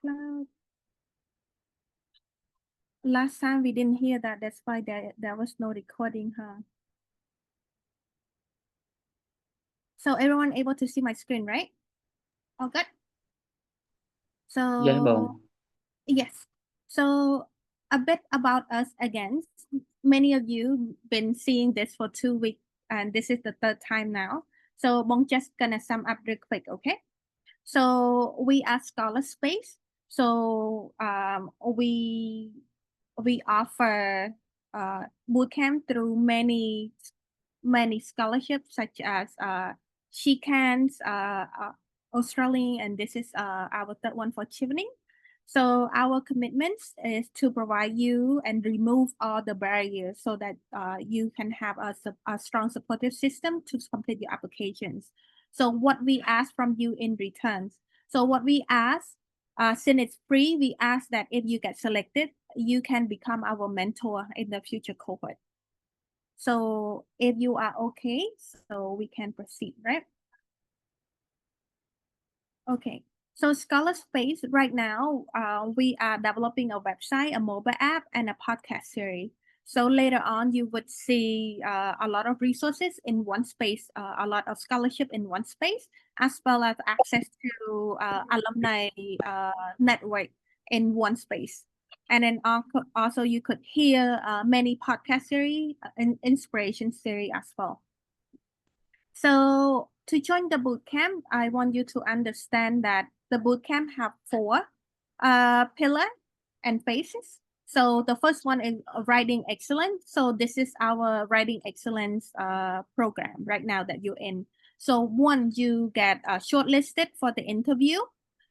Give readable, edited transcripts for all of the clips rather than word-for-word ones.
cloud. Last time we didn't hear that. That's why there was no recording, huh? So everyone able to see my screen, right? All good? Dạ vâng. So, yes. So a bit about us again. Many of you been seeing this for 2 weeks, and this is the third time now. So Bong just gonna sum up real quick, okay? So we are ScholarSpace. So we offer bootcamp through many scholarships such as 𝗁𝗵𝗶𝘀, Australian, and this is our third one for Chevening. So our commitment is to provide you and remove all the barriers so that you can have a strong supportive system to complete your applications. So what we ask from you in return. So what we ask, since it's free, we ask that if you get selected, you can become our mentor in the future cohort. So if you are okay, so we can proceed, right? Okay. So ScholarSpace right now, we are developing a website, a mobile app, and a podcast series. So later on, you would see a lot of resources in one space, a lot of scholarship in one space, as well as access to alumni network in one space. And then also you could hear many podcast series and inspiration series as well. So to join the bootcamp, I want you to understand that the bootcamp have 4 pillars and phases. So the first one is writing excellence. So this is our writing excellence program right now that you're in. So once you get shortlisted for the interview,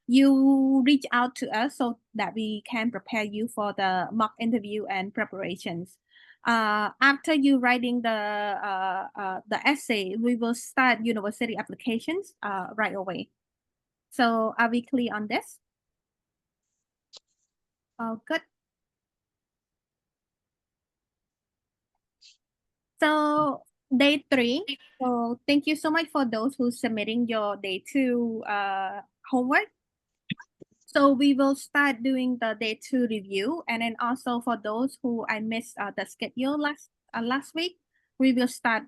you reach out to us so that we can prepare you for the mock interview and preparations. After you writing the essay, we will start university applications right away. So are we clear on this? Good. So day 3. So thank you so much for those who submitting your day 2 homework. So we will start doing the day 2 review, and then also for those who I missed the schedule last week, we will start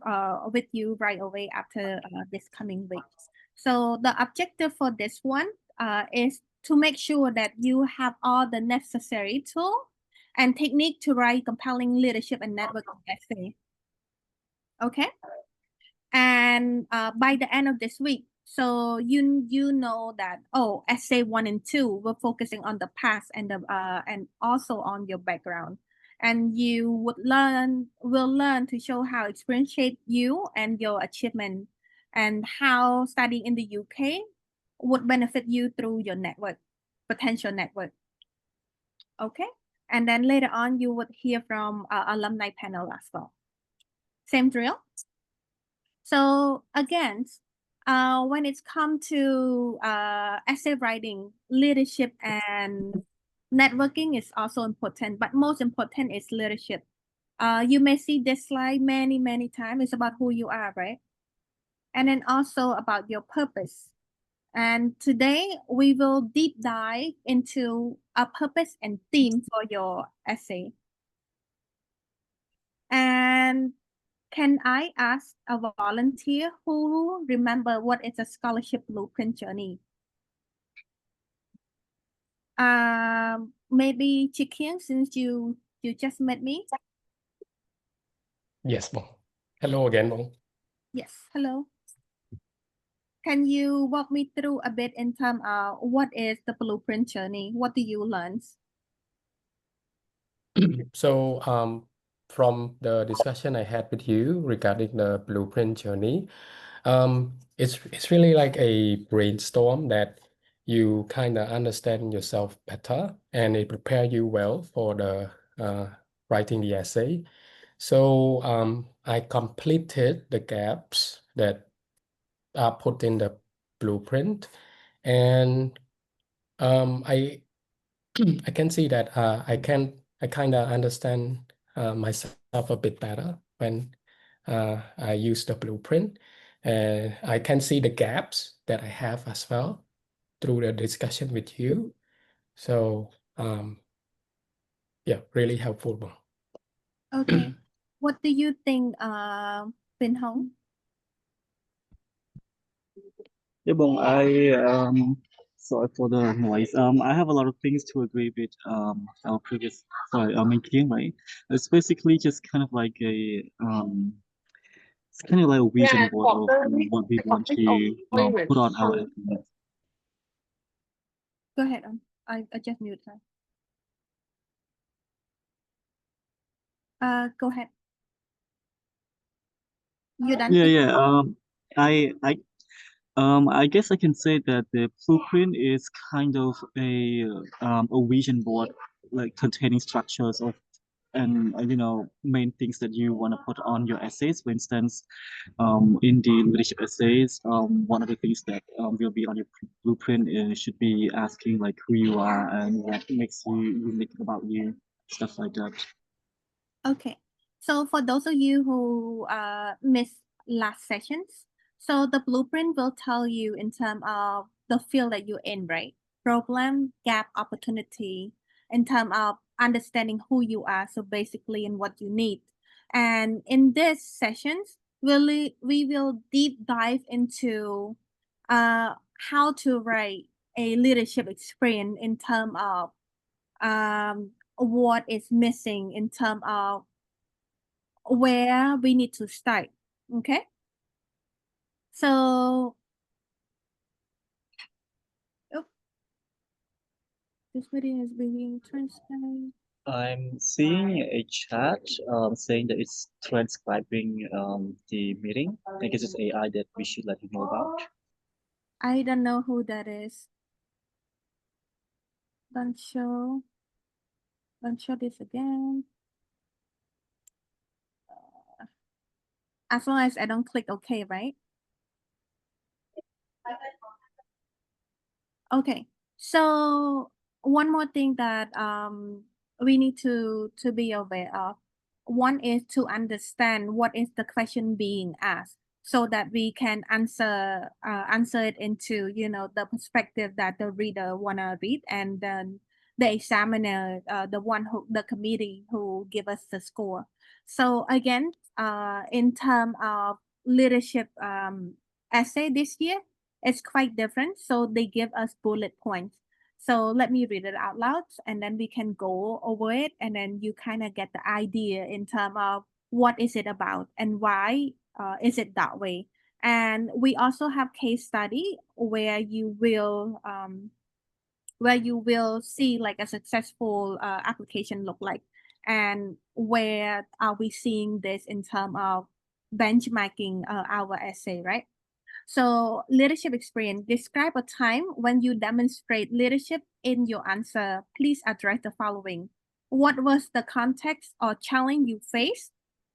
with you right away after this coming week. So the objective for this one is to make sure that you have all the necessary tool and technique to write compelling leadership and networking essay. Okay, and by the end of this week, so you know that essay 1 and 2 we're focusing on the past and and also on your background, and you will learn to show how experience shaped you and your achievement, and how studying in the UK would benefit you through your potential network. Okay, and then later on you would hear from alumni panel as well. Same drill. So again, when it's come to essay writing, leadership and networking is also important, but most important is leadership. You may see this slide many times. It's about who you are, right? And then also about your purpose. And today we will deep dive into a purpose and theme for your essay. And can I ask a volunteer who remember what is a scholarship blueprint journey? Maybe Chicken, since you just met me. Yes, Bong. Hello again, Bong. Yes, hello. Can you walk me through a bit in terms of what is the blueprint journey? What do you learn? So, from the discussion I had with you regarding the blueprint journey, it's really like a brainstorm that you kind of understand yourself better, and it prepare you well for the writing the essay. So I completed the gaps that are put in the blueprint, and I I can see that I kind of understand myself a bit better when I use the blueprint. And I can see the gaps that I have as well through the discussion with you. So yeah, really helpful. Okay. What do you think, 𝗵𝘁𝘀𝗀𝗃? Yeah, Bong, sorry for the noise. I have a lot of things to agree with our previous main team, right? It's basically just kind of like it's kind of like a vision board of what we want to put on our estimates. Go ahead. I just mute her. Go ahead. You done? Yeah. I guess I can say that the blueprint is kind of a vision board, like containing structures of and main things that you want to put on your essays. For instance, in the leadership essays, one of the things that will be on your blueprint should be asking like who you are and what makes you unique about you, stuff like that. Okay. So for those of you who missed last sessions, so the blueprint will tell you in terms of the field that you're in, right? Problem, gap, opportunity, in terms of understanding who you are. So basically in what you need. And in this sessions, we will deep dive into how to write a leadership experience in terms of what is missing in terms of where we need to start. Okay. So, this video is being transcribed. I'm seeing a chat saying that it's transcribing the meeting. I guess it's AI that we should let you know about. I don't know who that is. Don't show this again. As long as I don't click OK, right? Okay. So one more thing that we need to be aware of. One is to understand what is the question being asked, so that we can answer it into the perspective that the reader wanna read, and then the examiner, the committee who give us the score. So again, in terms of leadership essay this year, it's quite different. So they give us bullet points. So let me read it out loud, and then we can go over it, and then you kind of get the idea in terms of what is it about and why is it that way. And we also have case study where you will see like a successful application look like, and where are we seeing this in terms of benchmarking our essay, right? So leadership experience, describe a time when you demonstrate leadership in your answer. Please address the following. What was the context or challenge you faced?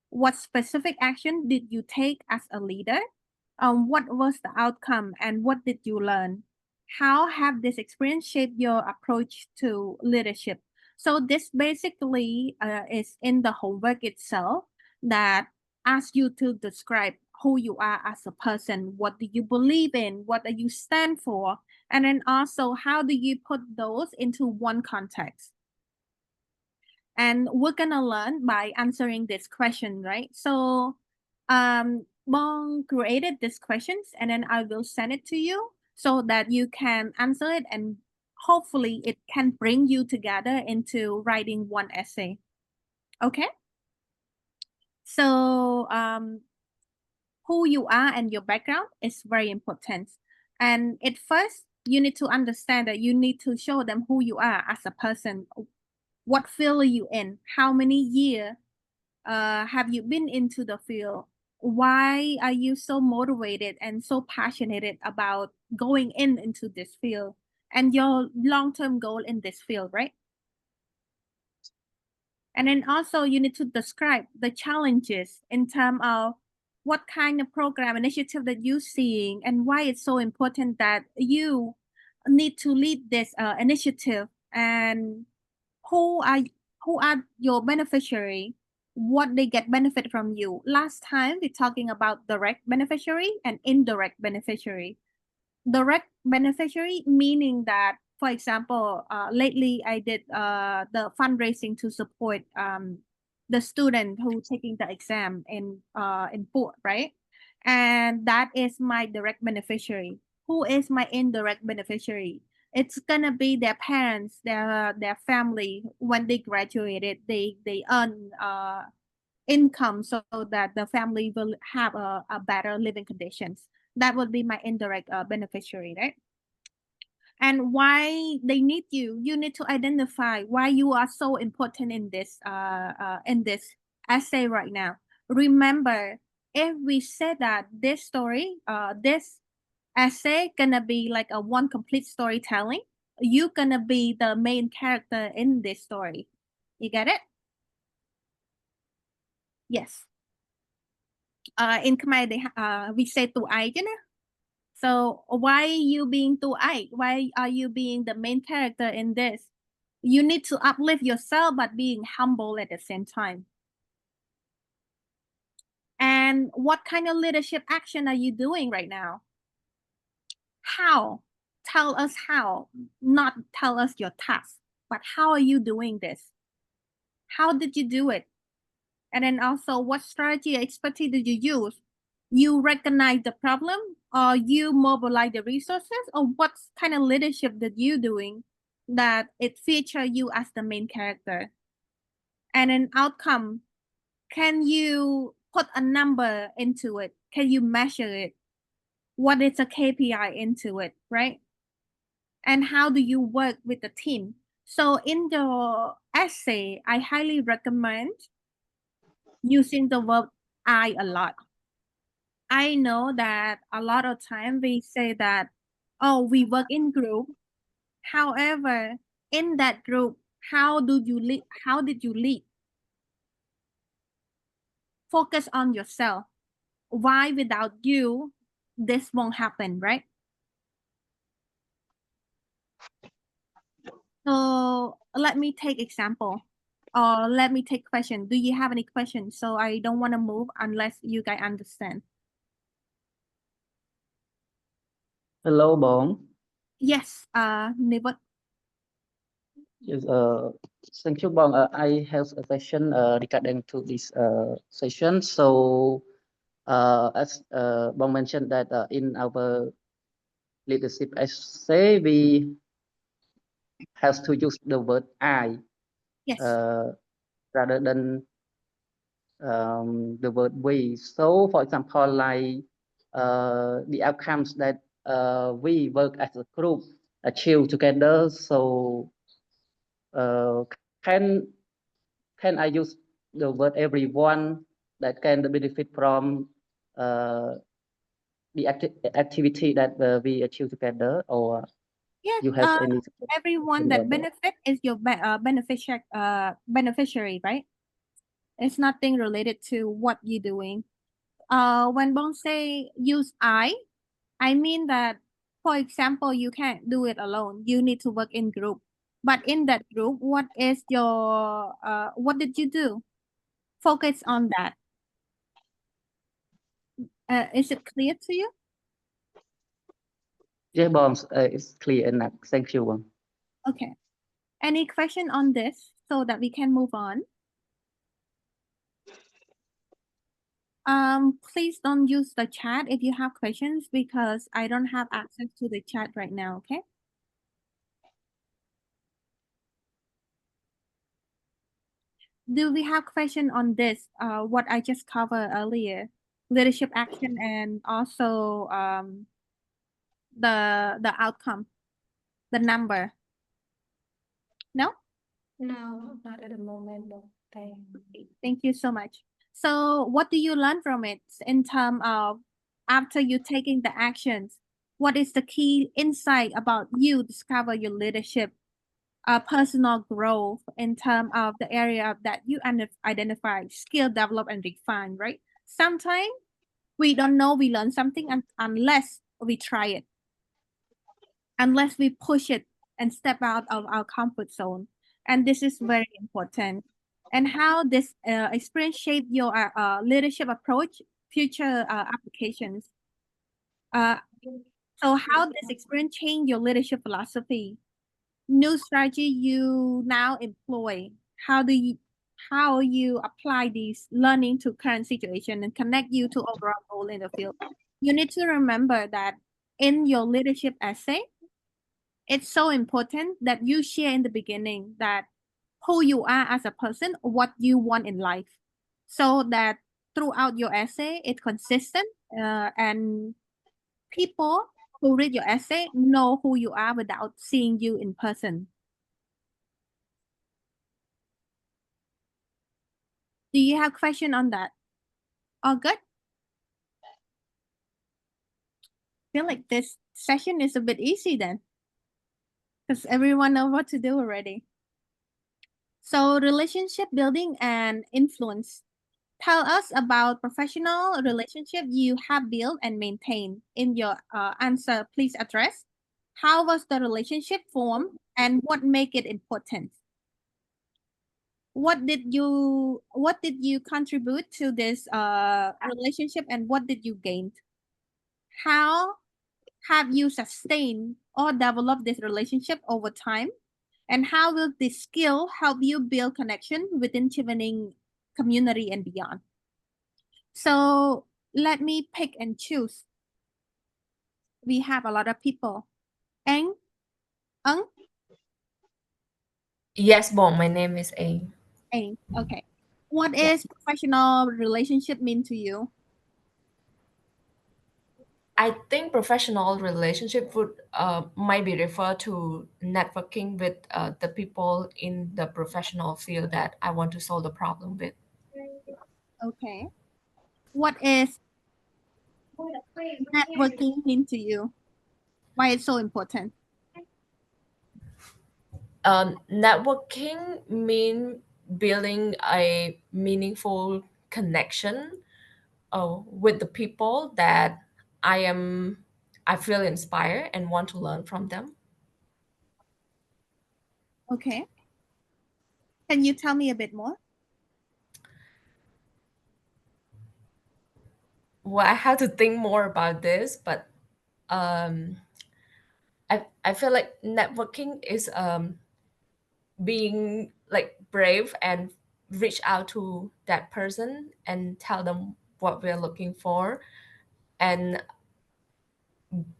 What specific action did you take as a leader? What was the outcome and what did you learn? How have this experience shaped your approach to leadership? So this basically is in the homework itself, that asks you to describe who you are as a person. What do you believe in? What do you stand for? And then also, how do you put those into one context? And we're gonna learn by answering this question, right? So Bong created these questions, and then I will send it to you so that you can answer it, and hopefully it can bring you together into writing one essay. Okay? So who you are and your background is very important. And at first, you need to understand that you need to show them who you are as a person. What field are you in? How many years have you been into the field? Why are you so motivated and so passionate about going into this field, and your long-term goal in this field, right? And then also you need to describe the challenges in terms of what kind of program initiative that you're seeing and why it's so important that you need to lead this initiative, and who are your beneficiary, what they get benefit from you. Last time we're talking about direct beneficiary and indirect beneficiary. Direct beneficiary meaning that for example, lately I did the fundraising to support the student who taking the exam in Port, right? And that is my direct beneficiary. Who is my indirect beneficiary? It's gonna be their parents, their family. When they graduated, they earn income so that the family will have a better living conditions. That would be my indirect beneficiary, right? And why they need you. You need to identify why you are so important in this essay right now. Remember, if we say that this story, this essay gonna be like a one complete storytelling, you gonna be the main character in this story. You get it? Yes. In Khmer, we say tụi ai chứ nè. So why you being tụi ai? Why are you being the main character in this? You need to uplift yourself, but being humble at the same time. And what kind of leadership action are you doing right now? How? Tell us how, not tell us your task, but how are you doing this? How did you do it? And then also, what strategy or expertise did you use? You recognize the problem, or you mobilize the resources, or what kind of leadership did you doing that it feature you as the main character? And an outcome, can you put a number into it? Can you measure it? What is a KPI into it, right? And how do you work with the team? So in the essay, I highly recommend using the verb I a lot. I know that a lot of time we say that, oh, we work in group. However, in that group, how did you lead? How did you lead? Focus on yourself. Why without you, this won't happen, right? So let me take example, or let me take question. Do you have any questions? So I don't want to move unless you guys understand. Hello, Bong. Yes, Nivot. Yes, thank you, Bong. I have a question regarding to this session. So, as Bong mentioned that in our leadership essay, we have to use the word I Yes. rather than the word we. So, for example, like the outcomes that we work as a group achieve together. So, can I use the word everyone that can benefit from the activity that we achieve together, or Yes, you have any everyone suggestion that about that? benefit is your beneficiary, right? It's nothing related to what you're doing. When Bong say use I mean that, for example, you can't do it alone. You need to work in group. But in that group, what is your what did you do? Focus on that. Is it clear to you? Yeah, Bombs, it's clear enough. Thank you, Bong. Okay. Any question on this so that we can move on? Please don't use the chat if you have questions, because I don't have access to the chat right now, okay? Do we have question on this? What I just covered earlier, leadership action, and also the outcome, the number. No? No, not at the moment. No, Thank you so much. So what do you learn from it in terms of after you taking the actions? What is the key insight about you discover your leadership, personal growth in terms of the area that you identify, skill develop and refine, right? Sometimes we don't know we learn something unless we try it, unless we push it and step out of our comfort zone. And this is very important. And how this experience shape your leadership approach, future applications. So how this experience change your leadership philosophy? new strategy you now employ? How you apply these learning to current situation and connect you to overall goal in the field? You need to remember that in your leadership essay, it's so important that you share in the beginning that who you are as a person, what you want in life, so that throughout your essay, it's consistent and people who read your essay know who you are without seeing you in person. Do you have question on that? All good? Feel like this session is a bit easy then, because everyone knows what to do already. So relationship building and influence. Tell us about professional relationship you have built and maintained. In your answer, please address how was the relationship formed and what make it important? What did you contribute to this relationship and what did you gain? How have you sustained or developed this relationship over time? And how will this skill help you build connection within Chevening community and beyond? So let me pick and choose. We have a lot of people. Anh? Yes, Bong, my name is Anh. Anh, okay. What is professional relationship mean to you? I think professional relationship would might be referred to networking with the people in the professional field that I want to solve the problem with. Okay. What is networking mean to you? Why it's so important? Networking mean building a meaningful connection with the people that I feel inspired and want to learn from them. Okay. Can you tell me a bit more? Well, I have to think more about this, but I feel like networking is being like brave and reach out to that person and tell them what we're looking for and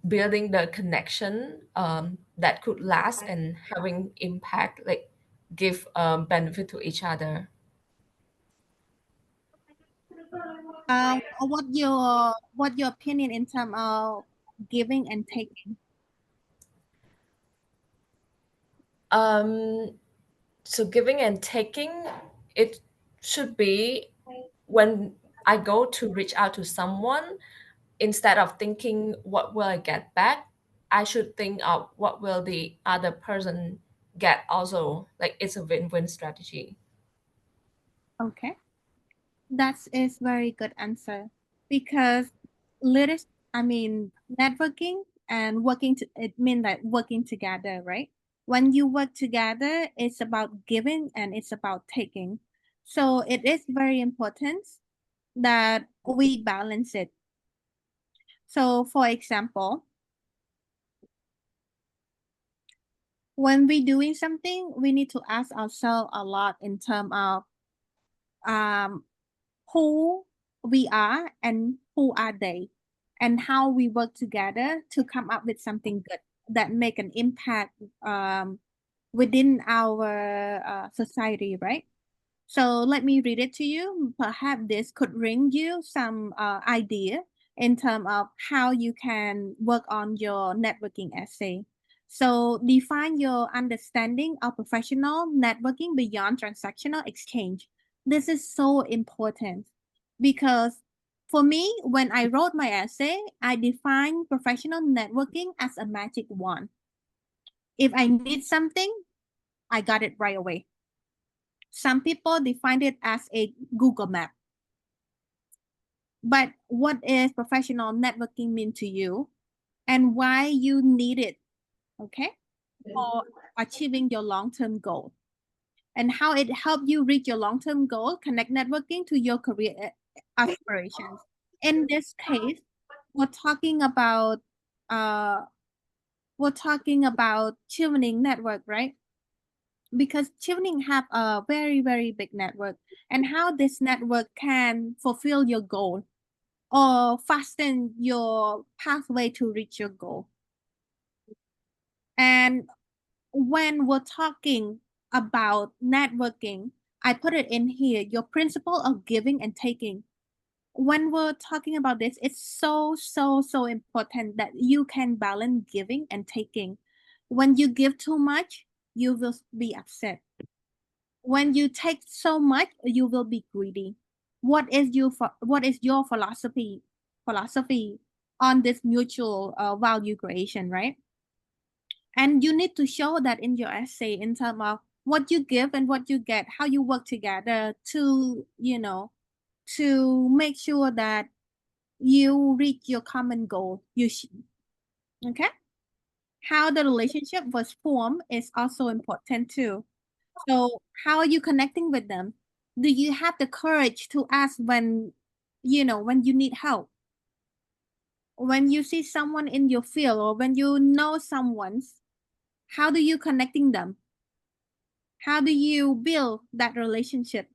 building the connection that could last and having impact, like give benefit to each other. What your opinion in terms of giving and taking? So giving and taking, it should be when I go to reach out to someone, instead of thinking what will I get back, I should think of what will the other person get also. Like it's a win-win strategy. Okay. That is very good answer, because networking and it means that working together, right? When you work together, it's about giving and it's about taking. So it is very important that we balance it. So for example, when we're doing something, we need to ask ourselves a lot in terms of who we are and who are they, and how we work together to come up with something good that make an impact within our society, right? So let me read it to you. Perhaps this could bring you some idea in terms of how you can work on your networking essay. So define your understanding of professional networking beyond transactional exchange. This is so important because for me, when I wrote my essay, I defined professional networking as a magic wand. If I need something, I got it right away. Some people define it as a Google map. But what is professional networking mean to you and why you need it, okay, for achieving your long-term goal, and how it helped you reach your long-term goal? Connect networking to your career aspirations. In this case, we're talking about we're talking about Chevening network, right? Because Chevening have a very, very big network, and how this network can fulfill your goal or fasten your pathway to reach your goal. And when we're talking about networking, I put it in here, your principle of giving and taking. When we're talking about this, it's so important that you can balance giving and taking. When you give too much, you will be upset. When you take so much, you will be greedy. What is your philosophy on this mutual value creation, right? And you need to show that in your essay in terms of what you give and what you get, how you work together to, to make sure that you reach your common goal. Okay? How the relationship was formed is also important too. So how are you connecting with them? Do you have the courage to ask when you need help? When you see someone in your field or when you know someone's, how do you connecting them? How do you build that relationship?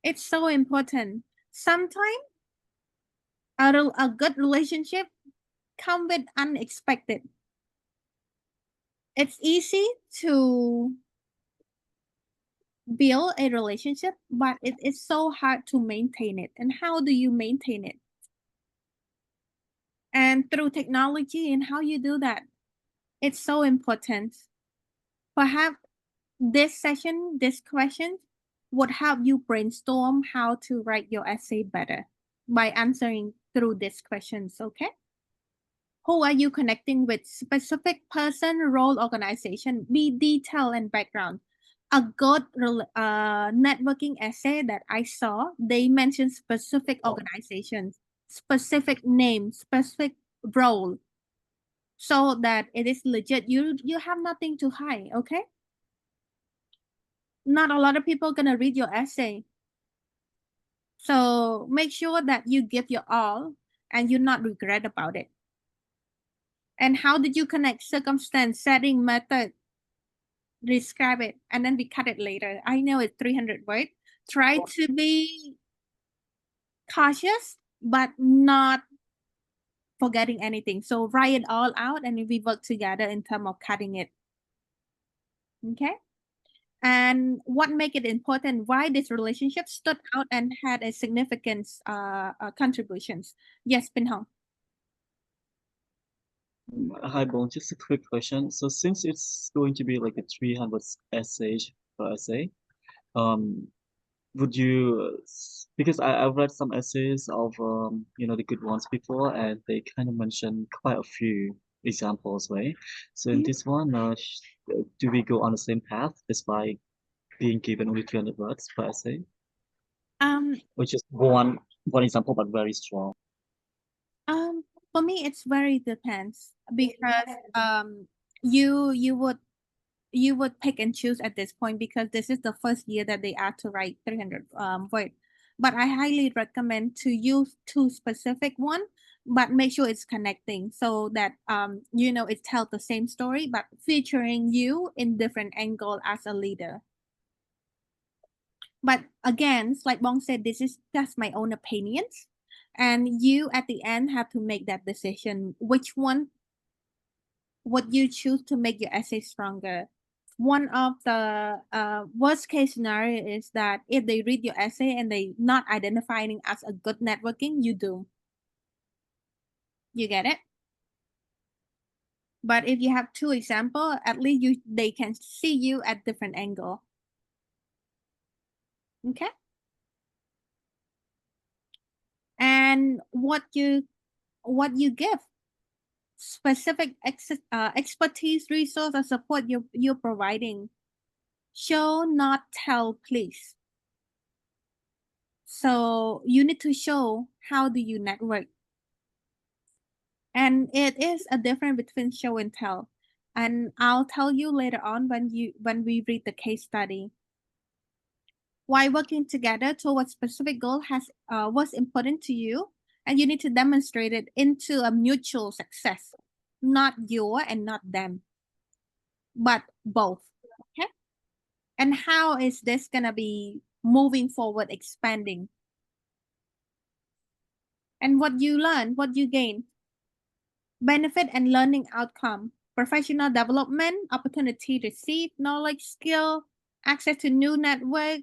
It's so important. Sometimes a good relationship come with unexpected. It's easy to build a relationship, but it is so hard to maintain it. And how do you maintain it? And through technology and how you do that, it's so important. Perhaps this session, this question would help you brainstorm how to write your essay better by answering through these questions, okay? Who are you connecting with? Specific person, role, organization, be detail and background. A good networking essay that I saw, they mentioned specific organizations, specific name, specific role, so that it is legit. You have nothing to hide, okay? Not a lot of people gonna read your essay. So make sure that you give your all and you not regret about it. And how did you connect circumstance, setting, method? Describe it, and then we cut it later. I know it's 300 words. Try to be cautious, but not forgetting anything. So write it all out and we work together in terms of cutting it. Okay? And what make it important? Why this relationship stood out and had a significant contributions? Yes, Bin Hong. Hi, Bong. Just a quick question. So since it's going to be like a 300 essays per essay, would you, because I've read some essays of, the good ones before, and they kind of mention quite a few examples, right? So in this one, do we go on the same path despite being given only 300 words per essay? Which is one example, but very strong. For me, it's very depends because you would pick and choose at this point because this is the first year that they are to write 300 words. But I highly recommend to use two specific one, but make sure it's connecting so that it tells the same story but featuring you in different angle as a leader. But again, like Bong said, this is just my own opinions. And you at the end have to make that decision. Which one would you choose to make your essay stronger? One of the worst case scenario is that if they read your essay and they not identifying as a good networking, you do. You get it? But if you have two examples, at least they can see you at different angle. Okay? And what you give, specific expertise, resource, or support you're providing. Show, not tell, please. So you need to show how do you network. And it is a difference between show and tell. And I'll tell you later on when we read the case study. Why working together towards specific goal was important to you, and you need to demonstrate it into a mutual success. not your and not them, but both. Okay. And how is this gonna be moving forward, expanding? And what you learn, what you gain, benefit and learning outcome, professional development, opportunity to receive knowledge, skill, access to new network,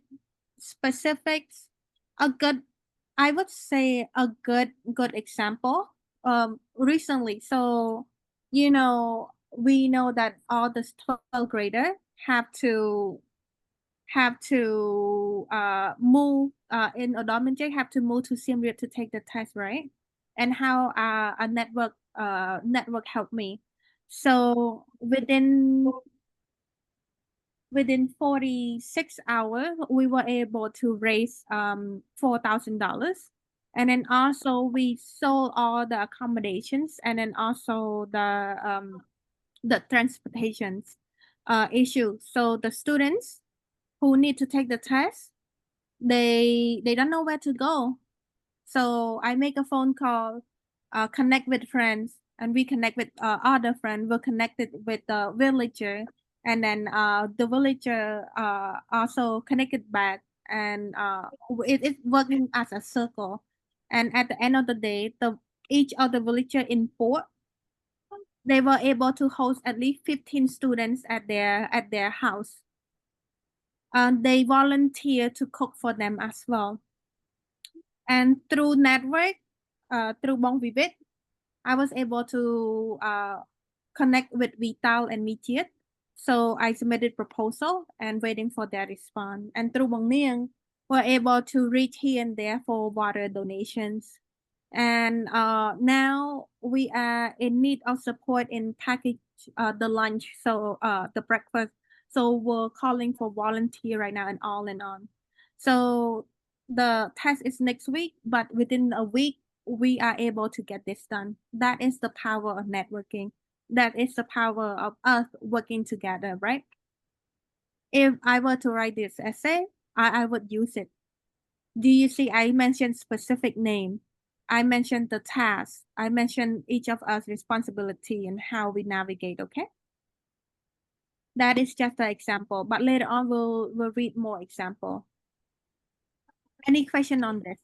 specifics, a good, I would say a good example recently. So, you know, we know that all the 12th grader have to move in Odominje, have to move to Siem Reap to take the test, right? And how a network helped me. So within 46 hours, we were able to raise $4,000. And then also we sold all the accommodations, and then also the transportations issue. So the students who need to take the test, they don't know where to go. So I make a phone call, connect with friends, and we connect with other friends. We're connected with the villager, and then the villager also connected back, and it's working as a circle. And at the end of the day, each of the villager in port, they were able to host at least 15 students at their house. They volunteer to cook for them as well. And through network, through 𝗪𝗵𝘁𝘀𝗶, I was able to connect with 𝗪𝗀𝘀𝗀𝗃 and 𝗵𝗃. So I submitted proposal and waiting for their response. And through 𝗪𝗵𝘁𝘀𝗀𝗃, we're able to reach here and there for water donations. And now we are in need of support in package the lunch, so the breakfast. So we're calling for volunteer right now and on. So the test is next week, but within a week, we are able to get this done. That is the power of networking. That is the power of us working together, right? If I were to write this essay, I would use it. Do you see I mentioned specific name? I mentioned the task. I mentioned each of us responsibility and how we navigate, okay? That is just an example, but later on we'll read more example. Any question on this?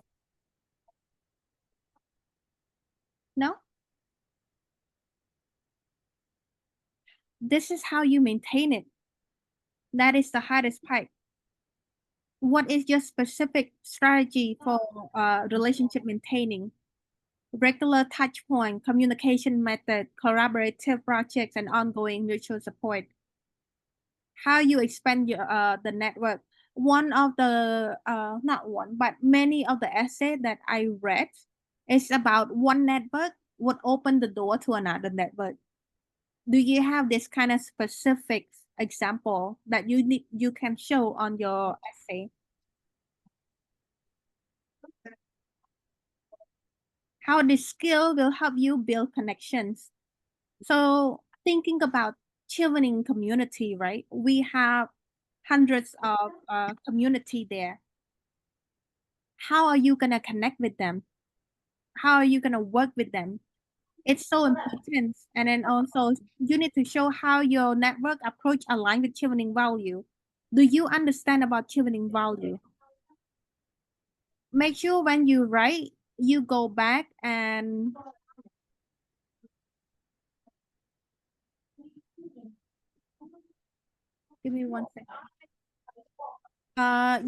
No? This is how you maintain it. That is the hardest part. What is your specific strategy for relationship maintaining? Regular touch point, communication method, collaborative projects, and ongoing mutual support. How you expand your the network. One of the not one, but many of the essays that I read is about one network would open the door to another network. Do you have this kind of specific example that you can show on your essay? How this skill will help you build connections. So thinking about Chevening community, right? We have hundreds of community there. How are you gonna connect with them? How are you gonna work with them? It's so important. And then also you need to show how your network approach align with Chevening value. Do you understand about Chevening value? Make sure when you write, you go back and give me one second.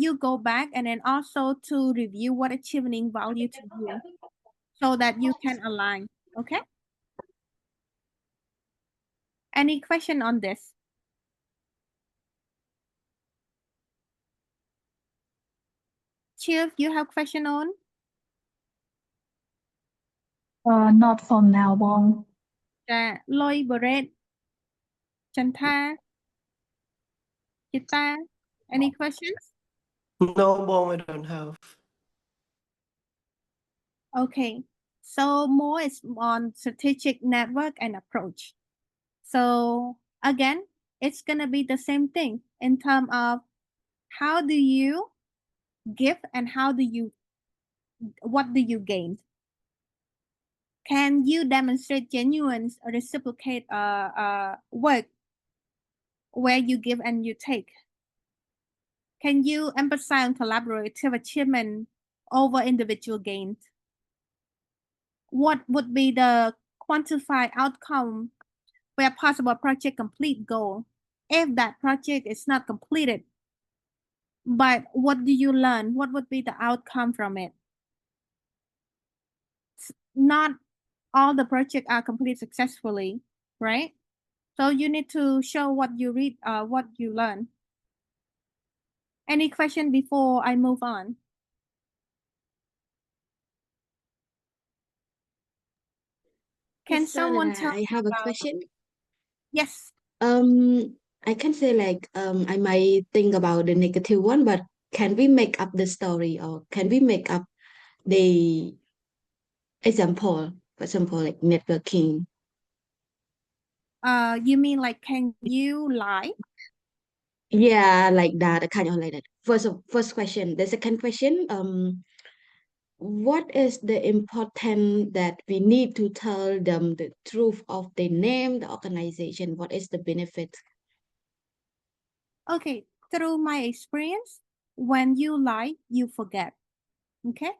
You go back and then also to review what is Chevening value to you so that you can align, okay? Any question on this? Chief, you have question on? Not for now, Bong. 𝗁𝗪𝘀𝗀𝗃, Chantha, Chita, any questions? No, Bong, I don't have. Okay, so more is on strategic network and approach. So again, it's gonna be the same thing in terms of how do you give and what do you gain? Can you demonstrate genuine reciprocate work where you give and you take? Can you emphasize on collaborative achievement over individual gains? What would be the quantified outcome where possible project complete goal if that project is not completed? But what do you learn? What would be the outcome from it? Not all the projects are completed successfully, right? So you need to show what you read, what you learn. Any question before I move on? Can Yes, someone Sarah, tell I me have a about- question. Yes. I can say like I might think about the negative one, but can we make up the story or can we make up the example? For example, like networking. You mean like can you lie? Yeah, like that, kind of like that. First question. The second question, what is the important that we need to tell them the truth of the name, the organization? What is the benefit? Okay, through my experience, when you lie, you forget. Okay,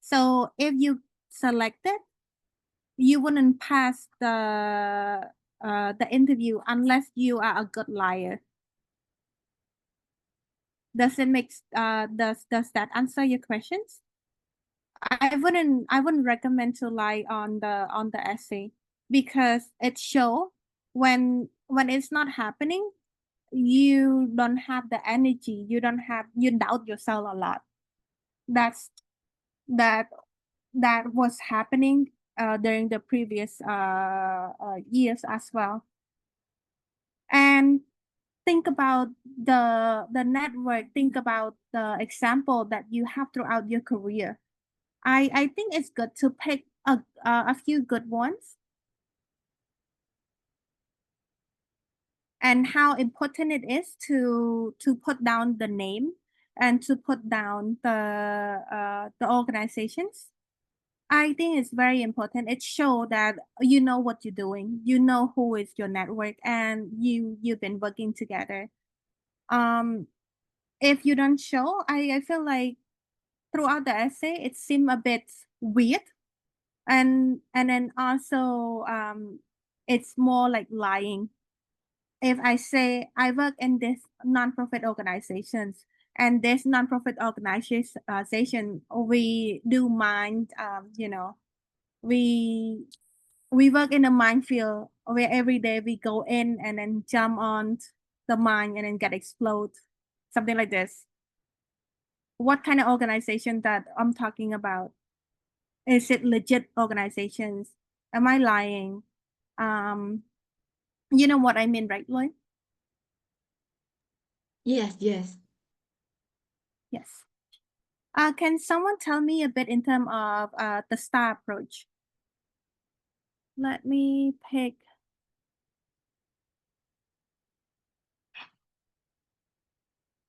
so if you select it, you wouldn't pass the interview unless you are a good liar. Does it make does that answer your questions? I wouldn't recommend to lie on the essay because it show when it's not happening, you don't have the energy, you doubt yourself a lot. That's that was happening during the previous years as well. And think about the network, think about the example that you have throughout your career. I think it's good to pick a few good ones. And how important it is to put down the name and to put down the organizations. I think it's very important. It shows that you know what you're doing, you know who is your network, and you've been working together. If you don't show, I feel like throughout the essay it seemed a bit weird, and then also it's more like lying. If I say I work in this nonprofit organizations, and this nonprofit organization, we do mind, we work in a minefield where every day we go in and then jump on the mine and then get explode, something like this. What kind of organization that I'm talking about? Is it legit organizations? Am I lying? You know what I mean, right, Lloyd? Yes, yes. Yes. Can someone tell me a bit in terms of the STAR approach? Let me pick.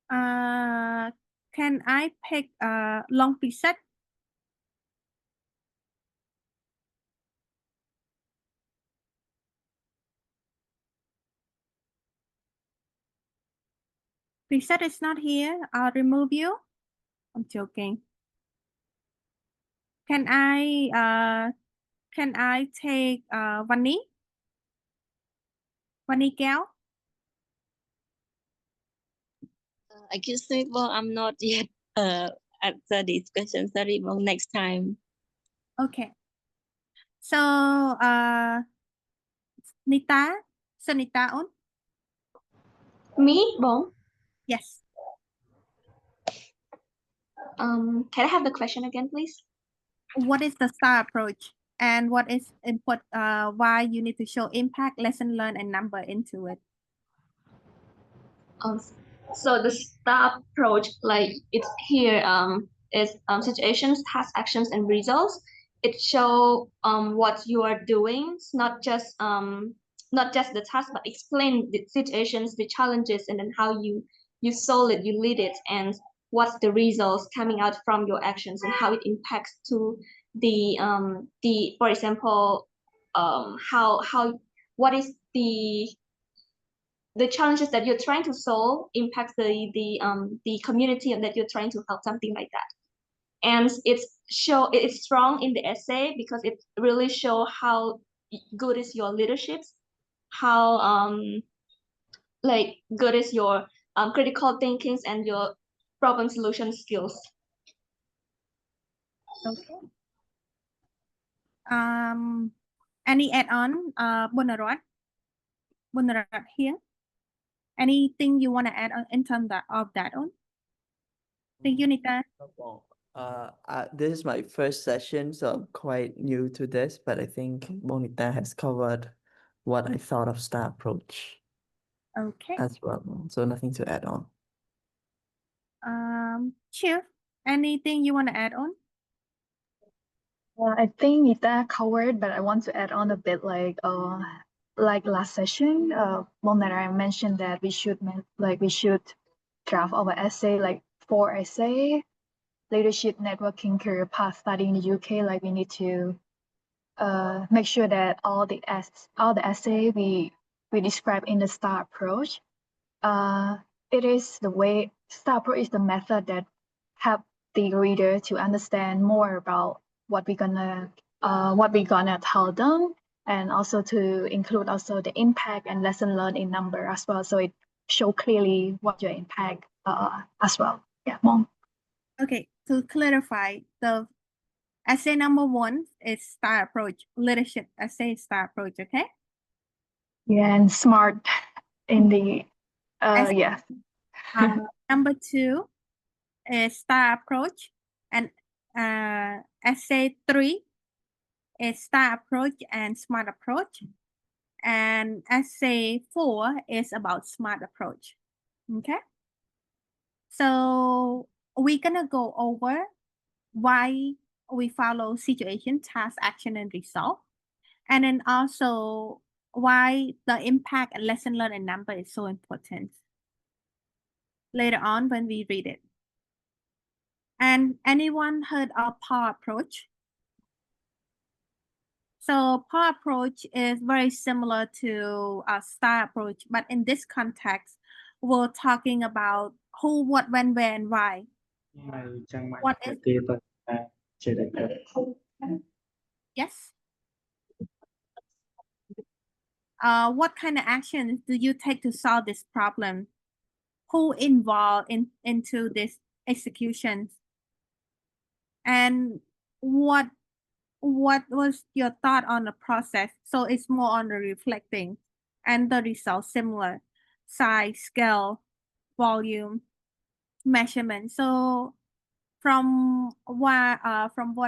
Can I pick 𝗪𝗵𝘁'𝘀? 𝗵𝘁'𝘀 is not here. I'll remove you. I'm joking. Can I take 𝗪𝗵𝘁'𝘀? I can say, well, I'm not yet answer this question. Sorry, well, next time. Okay. So Nita, Sunita on? Me, Bong. Yes. Can I have the question again, please? What is the STAR approach, and what is input? Why you need to show impact, lesson learned, and number into it? So the STAR approach, like it's here, is situations, tasks, actions, and results. It show what you are doing. It's not just the task, but explain the situations, the challenges, and then how you solve it, you lead it, and what's the results coming out from your actions and how it impacts to for example, what is the challenges that you're trying to solve impacts the community that you're trying to help, something like that. And it's strong in the essay because it really show how good is your leadership, how like good is your critical thinkings and your problem solution skills. Okay. Any add-on, 𝗪𝗵𝘁𝘀𝗀 here? Anything you want to add on in terms of that one? Thank you, Nita. This is my first session, so I'm quite new to this, but I think Bonita has covered what I thought of STAR approach Okay. as well. So nothing to add on. Chev, anything you want to add on? I think Nita covered, but I want to add on a bit like last session, one that I mentioned that we should draft our essay like 4 essay, leadership, networking, career path, study in the UK. Like we need to make sure that all the essay we describe in the STAR approach. It is the way STAR approach is the method that help the reader to understand more about what we're gonna tell them, and also to include also the impact and lesson learned in number as well, so it show clearly what your impact as well. Yeah, Mom. Okay, to clarify, the essay number 1 is STAR approach, leadership essay STAR approach, okay? Yeah, and SMART in the yes. Number 2 is STAR approach, and essay 3 is STAR approach and SMART approach, and essay 4 is about SMART approach. Okay, so we're gonna go over why we follow situation, task, action, and result, and then also why the impact and lesson learned and number is so important later on when we read it. And anyone heard of PAW approach? So PAW approach is very similar to a STAR approach, but in this context, we're talking about who, what, when, where, and why. What is yes? What kind of actions do you take to solve this problem? Who involved into this executions? And what was your thought on the process? So it's more on the reflecting, and the result similar, size, scale, volume, measurement. So from what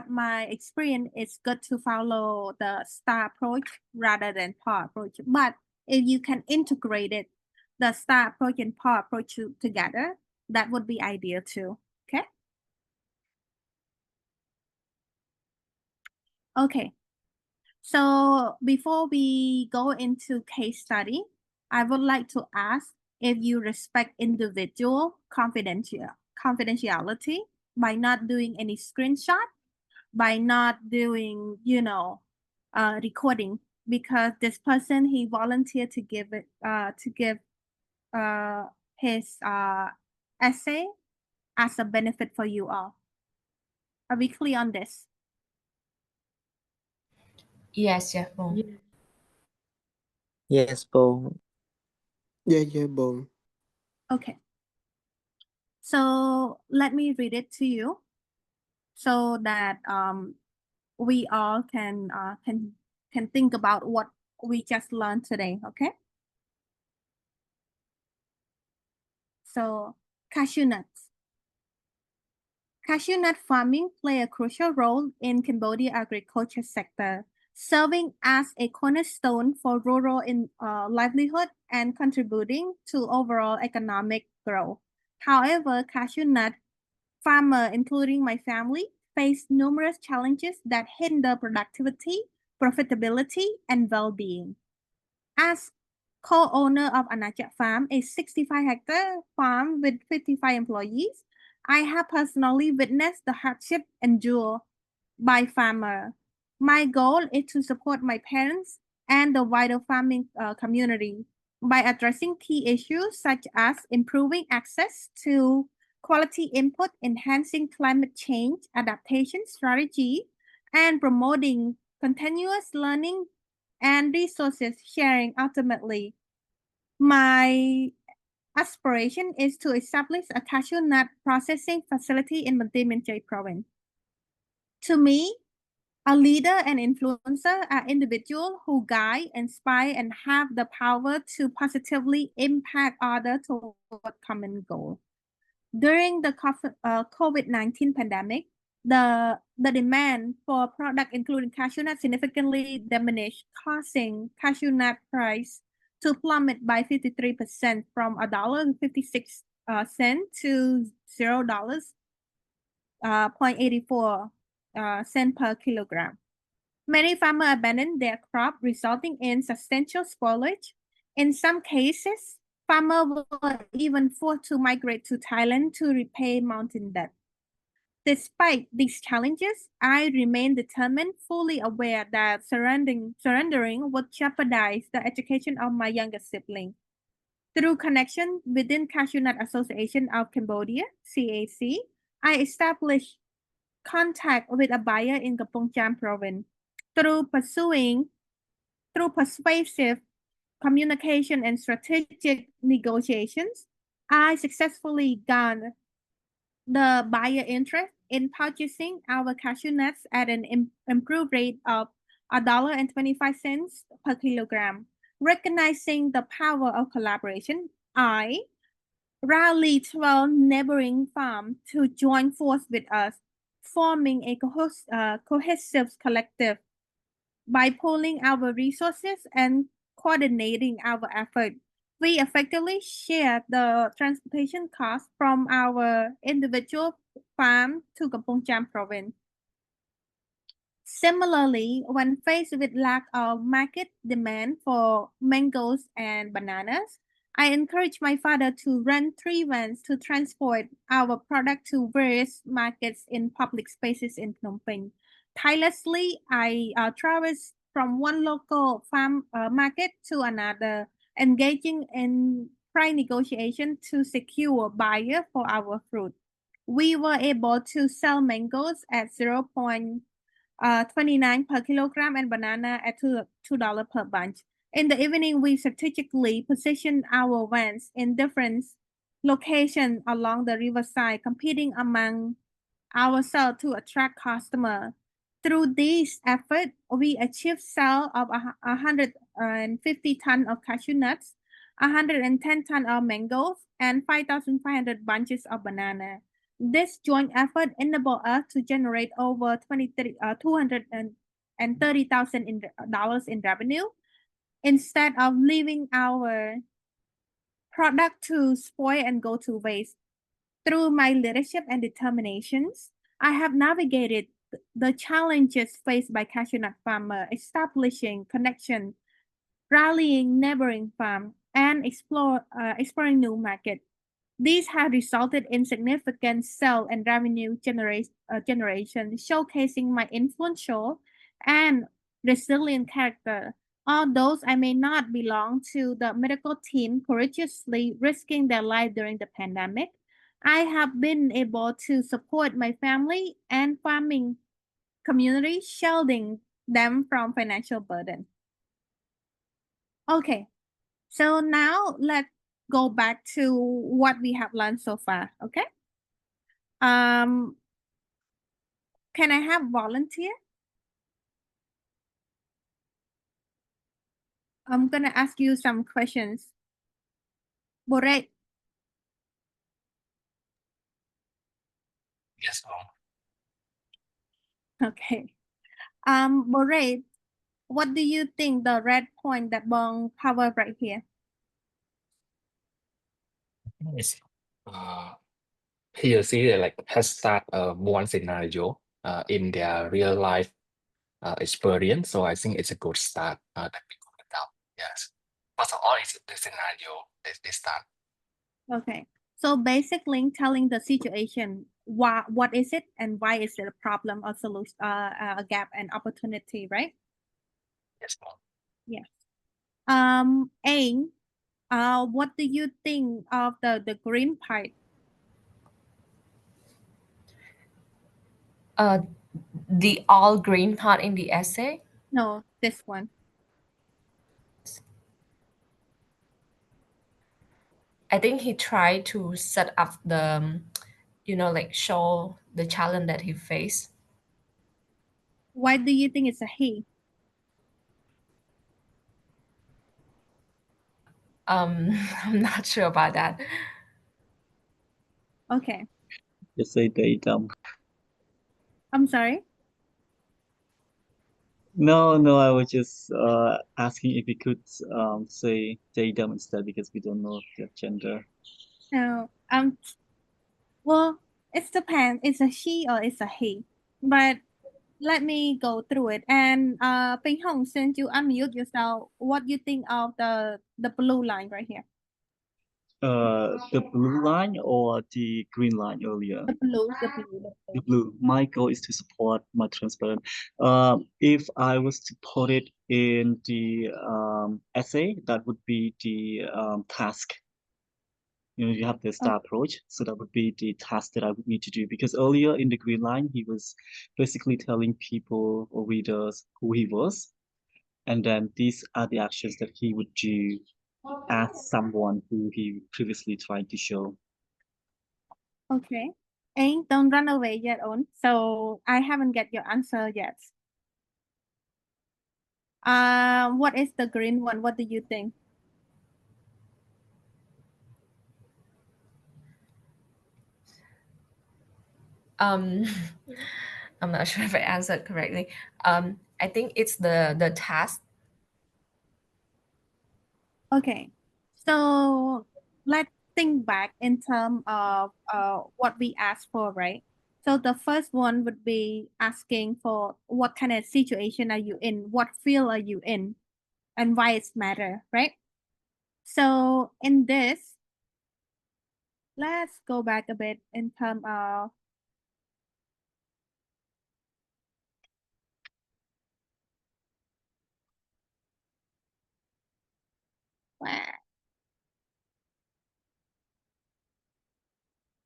my experience, it's good to follow the STAR approach rather than PAW approach. But if you can integrate it, the STAR approach and PAW approach together, that would be ideal too. Okay. Okay. So before we go into case study, I would like to ask if you respect individual confidentiality by not doing any screenshot, by not doing, recording, because this person, he volunteered to give his essay as a benefit for you all. Are we clear on this? Yes, yeah, Bong. Yes, Bo. Yeah, Bo. Okay. So let me read it to you so that we all can think about what we just learned today, okay? So cashew nuts. Cashew nut farming play a crucial role in Cambodia agriculture sector, serving as a cornerstone for rural livelihood and contributing to overall economic growth. However, cashew nut farmers, including my family, face numerous challenges that hinder productivity, profitability, and well-being. As co-owner of Anajak Farm, a 65-hectare farm with 55 employees, I have personally witnessed the hardship endured by farmer. My goal is to support my parents and the wider farming community by addressing key issues such as improving access to quality input, enhancing climate change adaptation strategy, and promoting continuous learning and resources sharing. Ultimately, my aspiration is to establish a cashew nut processing facility in 𝗵𝘵𝘁𝗀𝗀 province. To me, a leader and influencer are individuals who guide, inspire, and have the power to positively impact others toward common goal. During the COVID-19 pandemic, the demand for product including cashew nut significantly diminished, causing cashew nut price to plummet by 53% from $1.56 to $0.84 per kilogram. Many farmers abandoned their crop, resulting in substantial spoilage. In some cases, farmers were even forced to migrate to Thailand to repay mountain debt. Despite these challenges, I remain determined, fully aware that surrendering would jeopardize the education of my younger sibling. Through connection within Cashew Nut Association of Cambodia, CAC, I established contact with a buyer in 𝗀𝗀𝘀𝗀𝗀 province. Through persuasive communication and strategic negotiations, I successfully garnered the buyer interest in purchasing our cashew nuts at an improved rate of $1.25 per kilogram. Recognizing the power of collaboration, I rallied 12 neighboring farms to join forces with us, forming a cohesive collective. By pooling our resources and coordinating our efforts, we effectively share the transportation costs from our individual farm to 𝗀𝗀𝘀𝗀𝗀 province. Similarly, when faced with lack of market demand for mangoes and bananas, I encouraged my father to run 3 vans to transport our product to various markets in public spaces in Phnom Penh. Tirelessly, I traversed from one local farm market to another, engaging in price negotiation to secure buyer for our fruit. We were able to sell mangoes at $0.29 per kilogram and banana at $2 per bunch. In the evening, we strategically positioned our vans in different locations along the riverside, competing among ourselves to attract customers. Through these efforts, we achieved sale of 150 tons of cashew nuts, 110 tons of mangoes, and 5,500 bunches of banana. This joint effort enabled us to generate over $230,000 in revenue, instead of leaving our product to spoil and go to waste. Through my leadership and determinations, I have navigated the challenges faced by cashew nut farmers, establishing connection, rallying neighboring farms, and exploring new markets. These have resulted in significant sales and revenue generation, showcasing my influential and resilient character. Although I may not belong to the medical team courageously risking their life during the pandemic, I have been able to support my family and farming community, shielding them from financial burden. Okay, so now let's go back to what we have learned so far, okay? Can I have volunteer? I'm gonna ask you some questions. 𝗁𝗁𝘁𝗀𝗀𝗀. Yes, mom. Okay. 𝗁𝗁𝘁𝗀𝗀𝗀, what do you think the red point that Bong covered right here? Yes. He or she has start one scenario in their real life experience, so I think it's a good start that we could adopt. Yes. First of all, it's the scenario they start. Okay, so basically telling the situation what is it and why is it a problem or solution, a gap and opportunity, right? Yes, ma'am. Yes. Aang, what do you think of the green part? The all green part in the essay? No, this one. I think he tried to set up the, like show the challenge that he faced. Why do you think it's a he? I'm not sure about that. Okay. Just say they dumb. I'm sorry. No, I was just asking if we could say they dumb instead because we don't know their gender. No. Well, it depends. It's a she or it's a he. But let me go through it. And 𝗵𝘁𝘀𝗀𝗶, since you unmute yourself, what do you think of the blue line right here? The blue line or the green line earlier? The blue. The blue. My goal is to support my transparent. If I was to put it in the essay, that would be the task. You have the star approach, so that would be the task that I would need to do. Because earlier in the green line, he was basically telling people or readers who he was, and then these are the actions that he would do as someone who he previously tried to show. Okay. Aang, don't run away yet, On. So I haven't get your answer yet. What is the green one? What do you think? I'm not sure if I answered correctly. I think it's the task. Okay. So let's think back in terms of what we asked for, right? So the first one would be asking for what kind of situation are you in? What field are you in? And why it's matter, right? So in this, let's go back a bit in terms of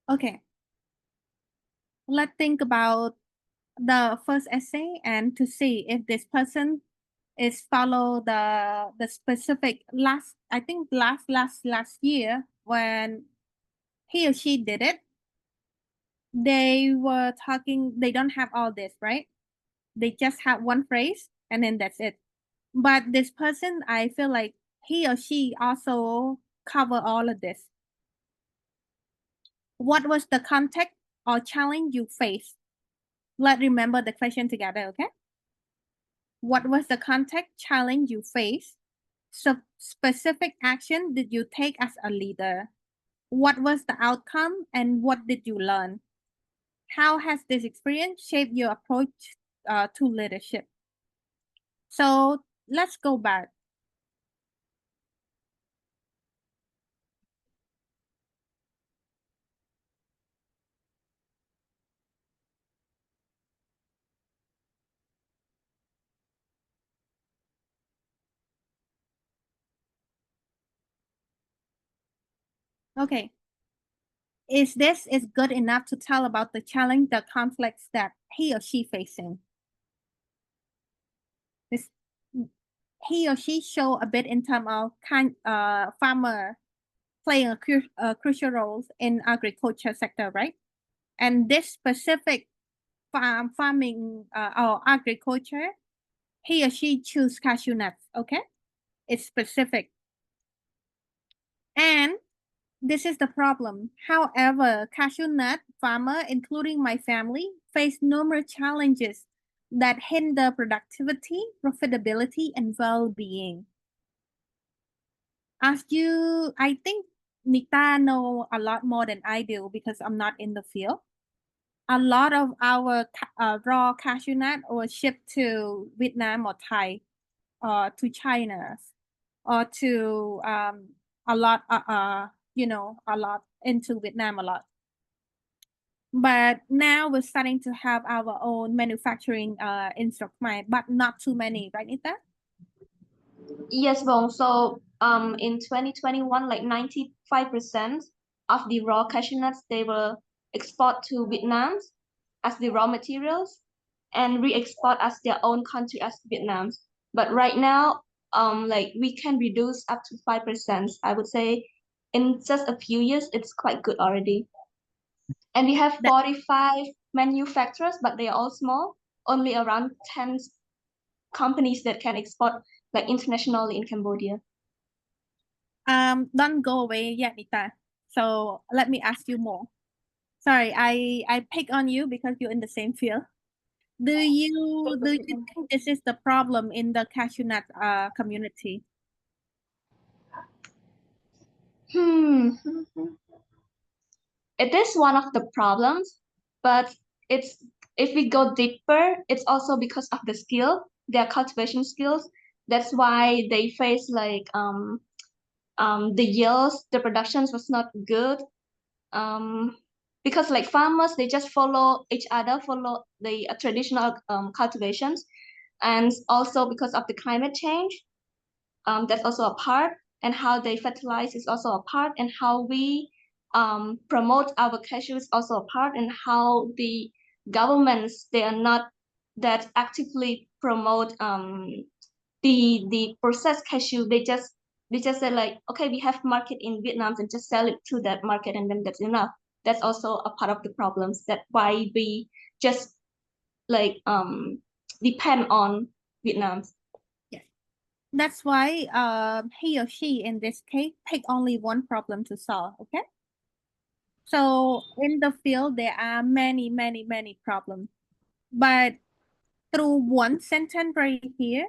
okay. Let's think about the first essay and to see if this person is follow the specific last, I think last year when he or she did it, they were talking, they don't have all this, right? They just have one phrase and then that's it. But this person, I feel like he or she also cover all of this. What was the context or challenge you faced? Let's remember the question together, okay? What was the context challenge you faced? Specific action did you take as a leader? What was the outcome and what did you learn? How has this experience shaped your approach to leadership? So let's go back. Okay. Is this good enough to tell about the challenge, the conflicts that he or she facing? This, he or she show a bit in terms of farmer playing a crucial role in agriculture sector, right? And this specific farming or agriculture, he or she choose cashew nuts, okay? It's specific. And this is the problem. However, cashew nut farmer, including my family, face numerous challenges that hinder productivity, profitability, and well-being. As you, I think Nita know a lot more than I do because I'm not in the field. A lot of our raw cashew nut was shipped to Vietnam or Thai, or to China, or to a lot, a lot into Vietnam a lot. But now we're starting to have our own manufacturing in Strockmine, but not too many, right, Nita? Yes, Bong. So in 2021, like 95% of the raw cashew nuts they will export to Vietnam as the raw materials and re-export as their own country as Vietnam. But right now, like we can reduce up to 5%. I would say in just a few years, it's quite good already. And we have 45 manufacturers, but they are all small, only around 10 companies that can export like internationally in Cambodia. Don't go away yet, Nita. So let me ask you more. Sorry, I pick on you because you're in the same field. Do you think this is the problem in the cashew nut community? It is one of the problems, but it's if we go deeper, it's also because of the skill, their cultivation skills. That's why they face like the yields, the productions was not good. Because like farmers, they just follow each other, follow the traditional cultivations, and also because of the climate change, that's also a part, and how they fertilize is also a part, and how we promote our cashew is also a part, and how the governments they are not that actively promote the processed cashew. They just say like, okay, we have market in Vietnam and just sell it to that market and then that's enough. That's also a part of the problems. That's why we just like depend on Vietnam. That's why he or she in this case pick only one problem to solve, okay? So in the field, there are many problems. But through one sentence right here,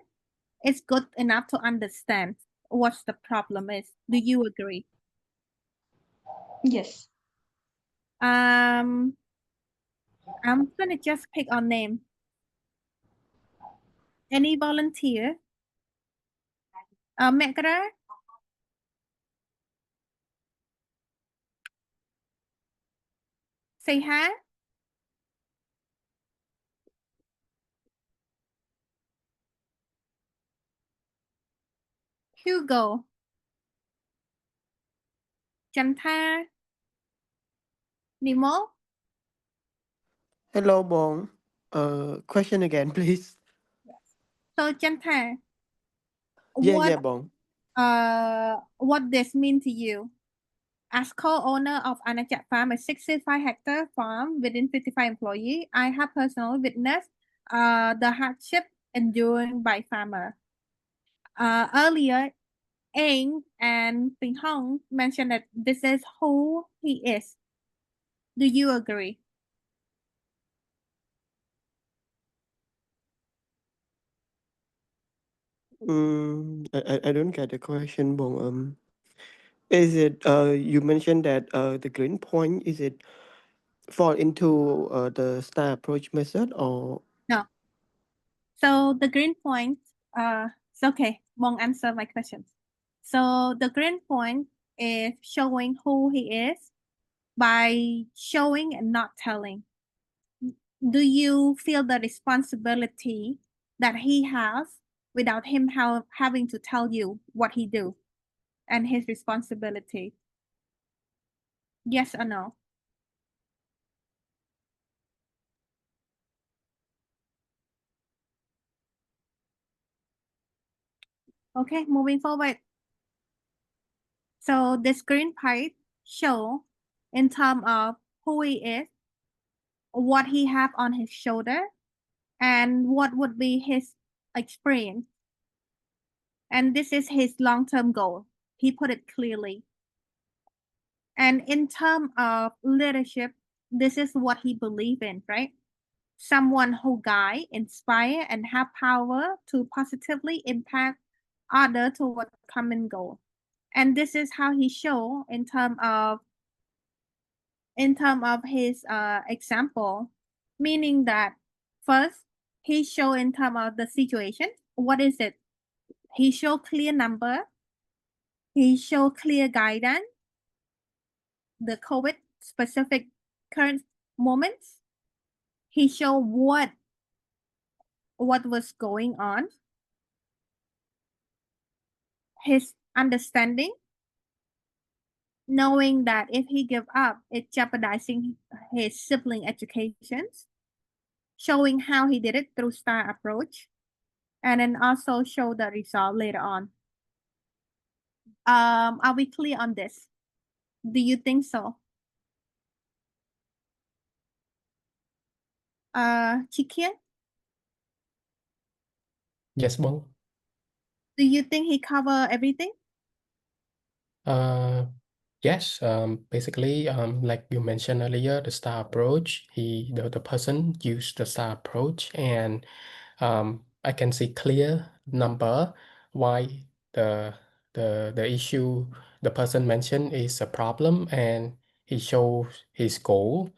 it's good enough to understand what the problem is. Do you agree? Yes. I'm gonna just pick a name. Any volunteer? 𝗵𝘵𝘀𝗀𝗶. Say hi. Hugo. Chantha. Nemo. Hello, Bong. Question again, please. So Chantha, Yeah, Bong. what this mean to you? As co-owner of Anachak Farm, a 65-hectare farm within 55 employees, I have personally witnessed the hardship endured by farmer. Earlier, Anh and 𝗵𝘵𝘀𝗀𝗶 mentioned that this is who he is. Do you agree? I don't get the question, Bong. Is it you mentioned that the green point, is it fall into the star approach method or No. So the green point, it's okay, won't answer my questions. So the green point is showing who he is by showing and not telling. Do you feel the responsibility that he has without him having to tell you what he do and his responsibility? Yes or no? Okay, moving forward. So this green pipe show in terms of who he is, what he have on his shoulder, and what would be his experience. And this is his long-term goal. He put it clearly. And in terms of leadership, this is what he believes in, right? Someone who guide, inspire, and have power to positively impact others toward common goal. And this is how he show in terms of his example, meaning that first he show in terms of the situation. What is it? He show clear number. He show clear guidance. The COVID specific current moments. He showed what was going on, his understanding, knowing that if he give up, it's jeopardizing his sibling educations, showing how he did it through STAR approach, and then also show the result later on. Are we clear on this? Do you think so? Chikia, Yes, Bong. do you think he cover everything? Yes, basically, like you mentioned earlier, the STAR approach, the person used the STAR approach, and I can see clear number why the issue the person mentioned is a problem, and he shows his goal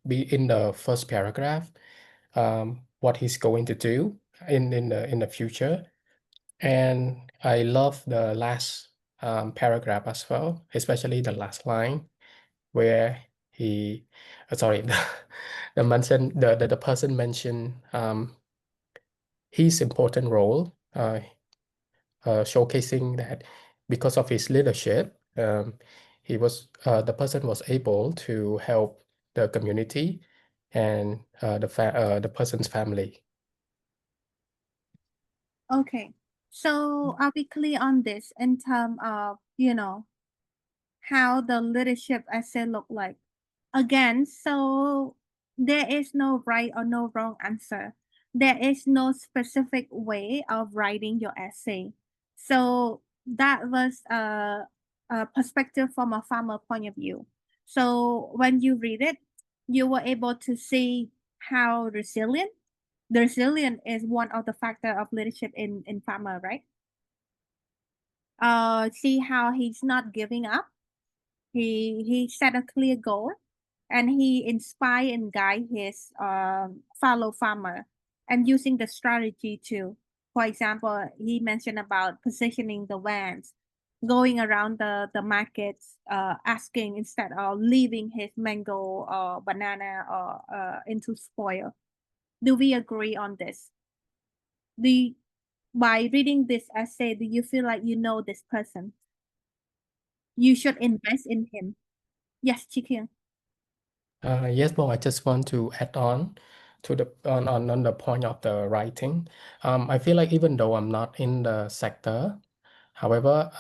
in the first paragraph, what he's going to do in the future. And I love the last paragraph as well, especially the last line where he, sorry, the person mentioned his important role, showcasing that because of his leadership, the person was able to help the community and the person's family. Okay, so are we clear on this in terms of, how the leadership essay look like? Again, so there is no right or no wrong answer. There is no specific way of writing your essay. So that was a perspective from a farmer point of view. So when you read it, you were able to see how resilient. The resilient is one of the factor of leadership in farmer, right? See how he's not giving up. He set a clear goal, and he inspire and guide his fellow farmer and using the strategy too. For example, he mentioned about positioning the vans, going around the markets, asking instead of leaving his mango or banana or into spoil. Do we agree on this? By reading this essay, do you feel like you know this person? You should invest in him. Yes, Chikyung. Yes, Bo, I just want to add on to on the point of the writing. I feel like even though I'm not in the sector, however,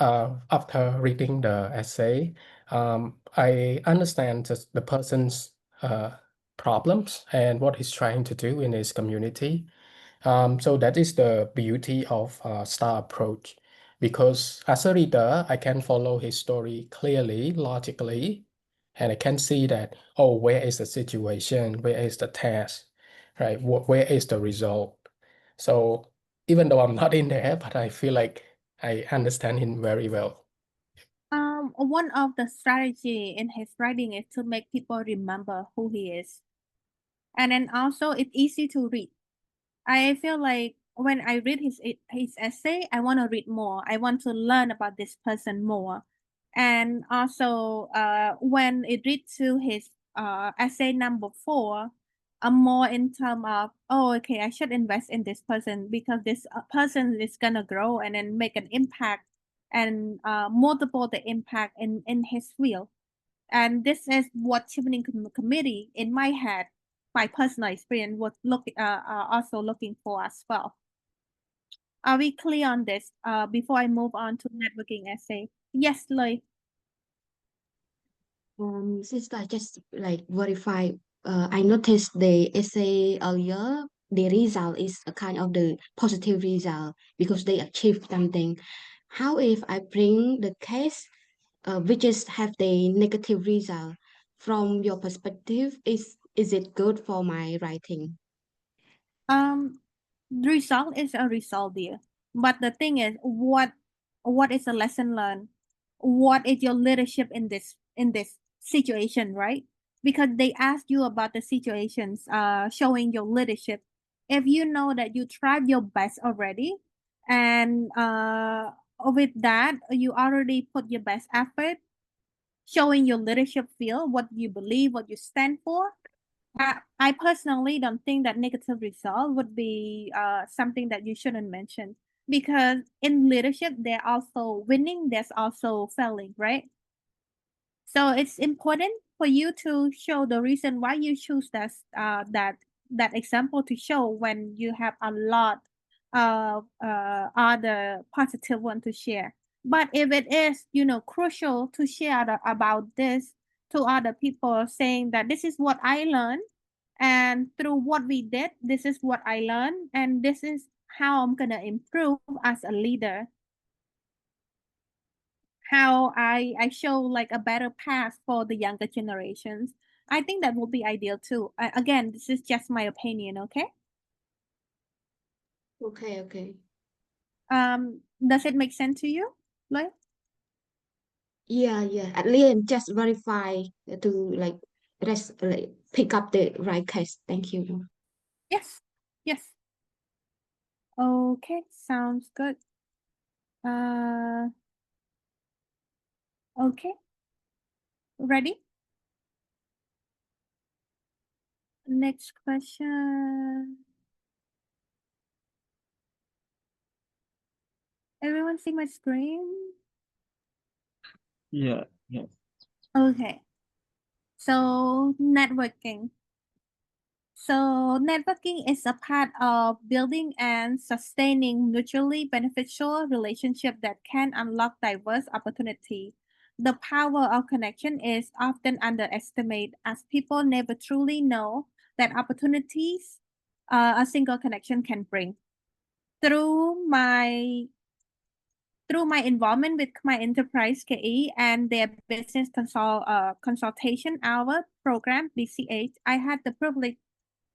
after reading the essay, I understand just the person's problems and what he's trying to do in his community. So that is the beauty of STAR approach, because as a reader, I can follow his story clearly, logically, and I can see that, oh, where is the situation? Where is the task? Right? Where is the result? So even though I'm not in there, but I feel like I understand him very well. One of the strategy in his writing is to make people remember who he is. And then also it's easy to read. I feel like when I read his essay, I want to read more. I want to learn about this person more. And also when it reads to his essay number 4, I'm more in terms of, oh, okay, I should invest in this person because this person is gonna grow and then make an impact and multiple the impact in his field. And this is what Chevening committee in my head, my personal experience was also looking for as well. Are we clear on this before I move on to networking essay? Yes, Loi. Since I just like verify, I noticed the essay earlier. The result is a kind of the positive result because they achieved something. How if I bring the case, which is have the negative result? From your perspective, is it good for my writing? The result is a result there. But the thing is, what is a lesson learned? What is your leadership in this situation, right? Because they ask you about the situations, showing your leadership. If you know that you tried your best already, and with that you already put your best effort, showing your leadership feel, what you believe, what you stand for, I personally don't think that negative result would be something that you shouldn't mention, because in leadership, there's also winning, there's also failing, right? So it's important for you to show the reason why you choose that example to show when you have a lot of other positive one to share. But if it is, crucial to share about this to other people, saying that this is what I learned, and through what we did, this is what I learned, and this is how I'm gonna improve as a leader. How I show like a better path for the younger generations. I think that would be ideal too. Again, this is just my opinion, okay? Okay. Does it make sense to you, Lloyd? Yeah. At least just verify to like pick up the right case. Thank you. Yes. Okay, sounds good. Okay. Ready? Next question. Everyone see my screen? Yeah. Okay. So networking. So networking is a part of building and sustaining mutually beneficial relationships that can unlock diverse opportunity. The power of connection is often underestimated, as people never truly know that opportunities a single connection can bring. Through my involvement with my enterprise KE and their business consultation hour program BCH, I had the privilege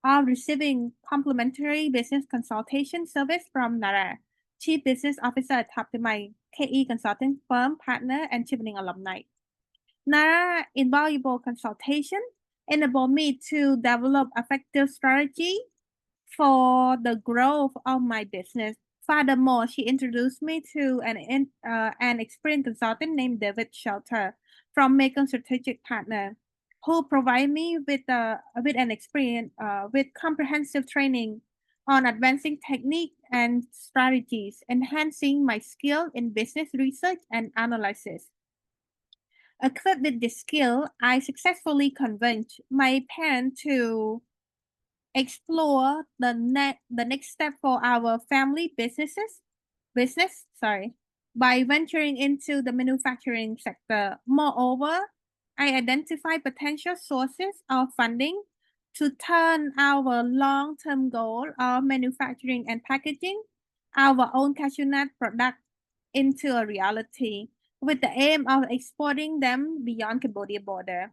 of receiving complimentary business consultation service from 𝗪𝗏, Chief Business Officer at my KE consulting firm partner and Chevening alumni. 𝗪𝗏 invaluable consultation enabled me to develop effective strategy for the growth of my business. Furthermore, she introduced me to an experienced consultant named 𝗪𝗵𝘁'𝘀 from Macon Strategic Partner, who provide me with an experience with comprehensive training on advancing technique and strategies, enhancing my skill in business research and analysis. Equipped with this skill, I successfully convinced my parents to explore the next step for our family business by venturing into the manufacturing sector. Moreover, I identified potential sources of funding to turn our long-term goal of manufacturing and packaging our own cashew nut product into a reality, with the aim of exporting them beyond Cambodia border.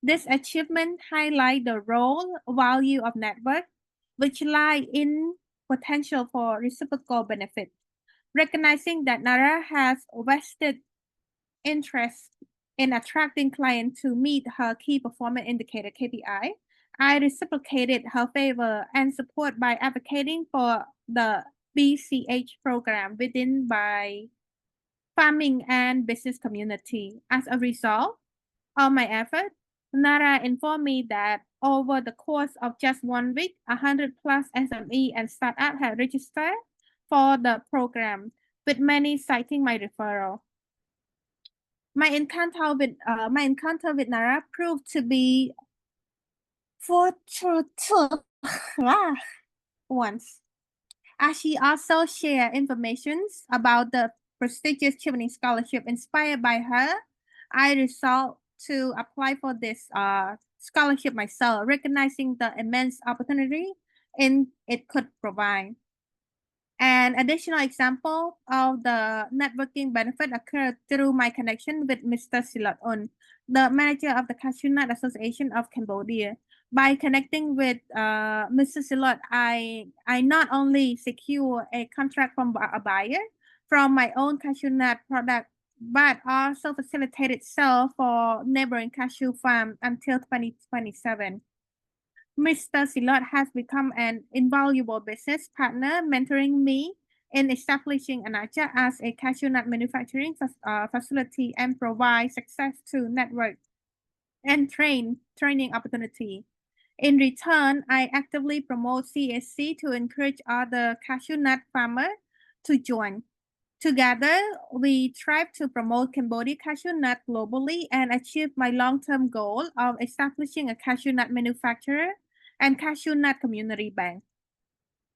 This achievement highlights the role value of network, which lie in potential for reciprocal benefit. Recognizing that 𝗪𝗏 has vested interest in attracting clients to meet her key performance indicator KPI, I reciprocated her favor and support by advocating for the BCH program within my farming and business community. As a result of my effort, 𝗪𝗏 informed me that over the course of just 1 week, 100 plus SME and startups had registered for the program, with many citing my referral. My encounter with 𝗪𝗏 proved to be fortuitous once, as she also shared information about the prestigious Chevening scholarship. Inspired by her, I resolved to apply for this scholarship myself, recognizing the immense opportunity it could provide. An additional example of the networking benefit occurred through my connection with Mr. 𝗪𝗀𝘀𝘀𝗀, the manager of the Cashew Nut Association of Cambodia. By connecting with Mr. 𝗪𝗀𝘀𝘀𝗀, I not only secure a contract from a buyer from my own cashew nut product, but also facilitated sale for neighboring cashew farm until 2027. Mr. 𝗪𝗀𝘀𝘀𝗀 has become an invaluable business partner, mentoring me in establishing Anaja as a cashew nut manufacturing facility and provide success to network and training opportunity. In return, I actively promote CSC to encourage other cashew nut farmers to join. Together, we strive to promote Cambodia cashew nut globally and achieve my long-term goal of establishing a cashew nut manufacturer and cashew nut community bank.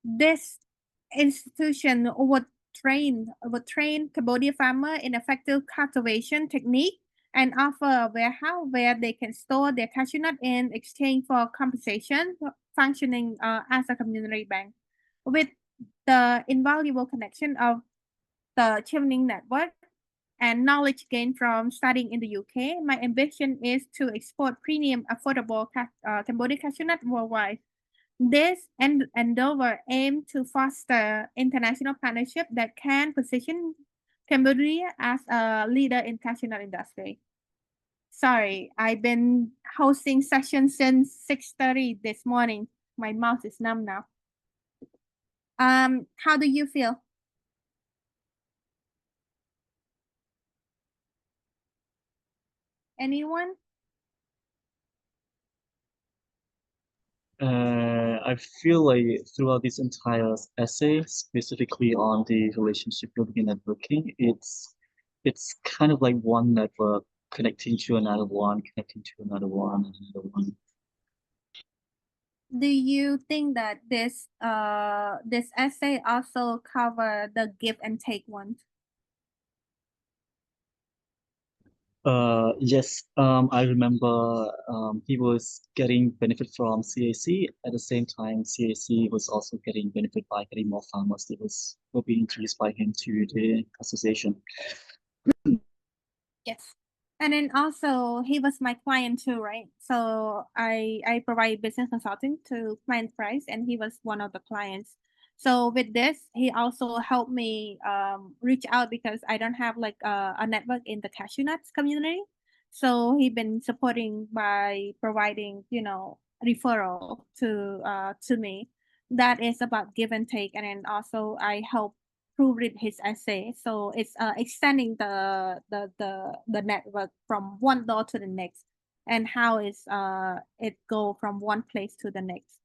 This institution would train Cambodia farmers in effective cultivation technique and offer a warehouse where they can store their cashew nut in exchange for compensation, functioning as a community bank. With the invaluable connection of the Chevening network and knowledge gained from studying in the UK, my ambition is to export premium, affordable Cambodia cashew nut worldwide. This endeavor aims to foster international partnership that can position Cambodia as a leader in cashew nut industry. Sorry, I've been hosting sessions since 6:30 this morning. My mouth is numb now. How do you feel? Anyone? I feel like throughout this entire essay, specifically on the relationship building and networking, it's kind of like one network connecting to another one, connecting to another one, and another one. Do you think that this essay also cover the give and take ones? Yes, I remember he was getting benefit from CAC. At the same time, CAC was also getting benefit by getting more farmers that will be introduced by him to the association. Yes. And then also he was my client too, right? So I provide business consulting to client price, and he was one of the clients. So with this, he also helped me reach out because I don't have like a network in the cashew nuts community. So he been supporting by providing, referral to me. That is about give and take, and then also I help proofread his essay. So it's extending the network from one door to the next, and how is it go from one place to the next.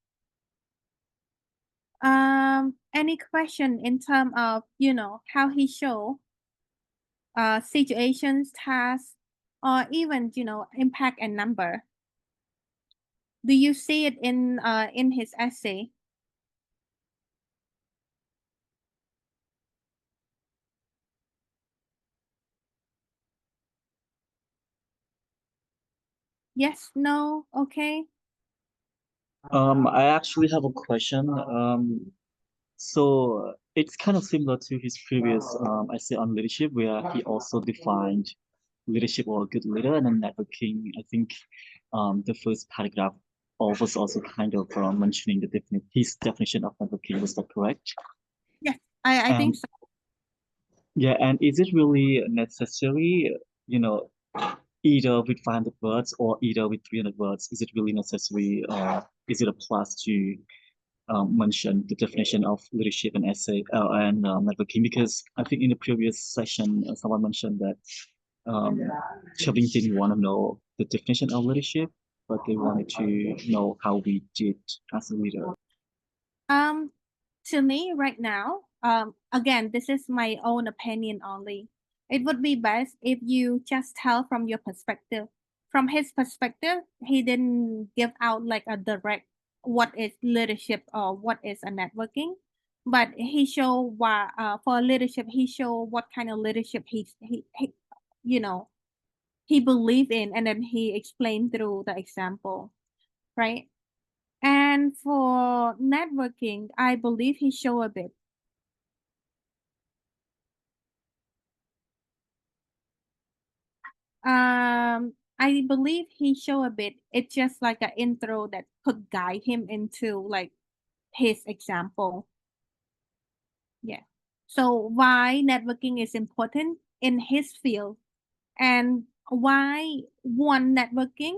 Any question in terms of how he show situations, tasks, or even impact and number? Do you see it in his essay? Yes, no, okay. I actually have a question. So it's kind of similar to his previous essay on leadership, where he also defined leadership or a good leader and then networking. I think the first paragraph was also kind of mentioning his definition of networking. Was that correct? Yes, I think so. Yeah, and is it really necessary, either with 500 words or either with 300 words? Is it really necessary, or is it a plus to mention the definition of leadership and essay and networking? Because I think in the previous session, someone mentioned that Chevening didn't want to know the definition of leadership, but they wanted to know how we did as a leader. To me right now, again, this is my own opinion only. It would be best if you just tell from your perspective. From his perspective, he didn't give out like a direct what is leadership or what is a networking, but he show why for leadership he show what kind of leadership he he believed in, and then he explained through the example, right? And for networking, I believe he show a bit. I believe he show a bit. It's just like an intro that could guide him into like his example. Yeah. So why networking is important in his field, and why one networking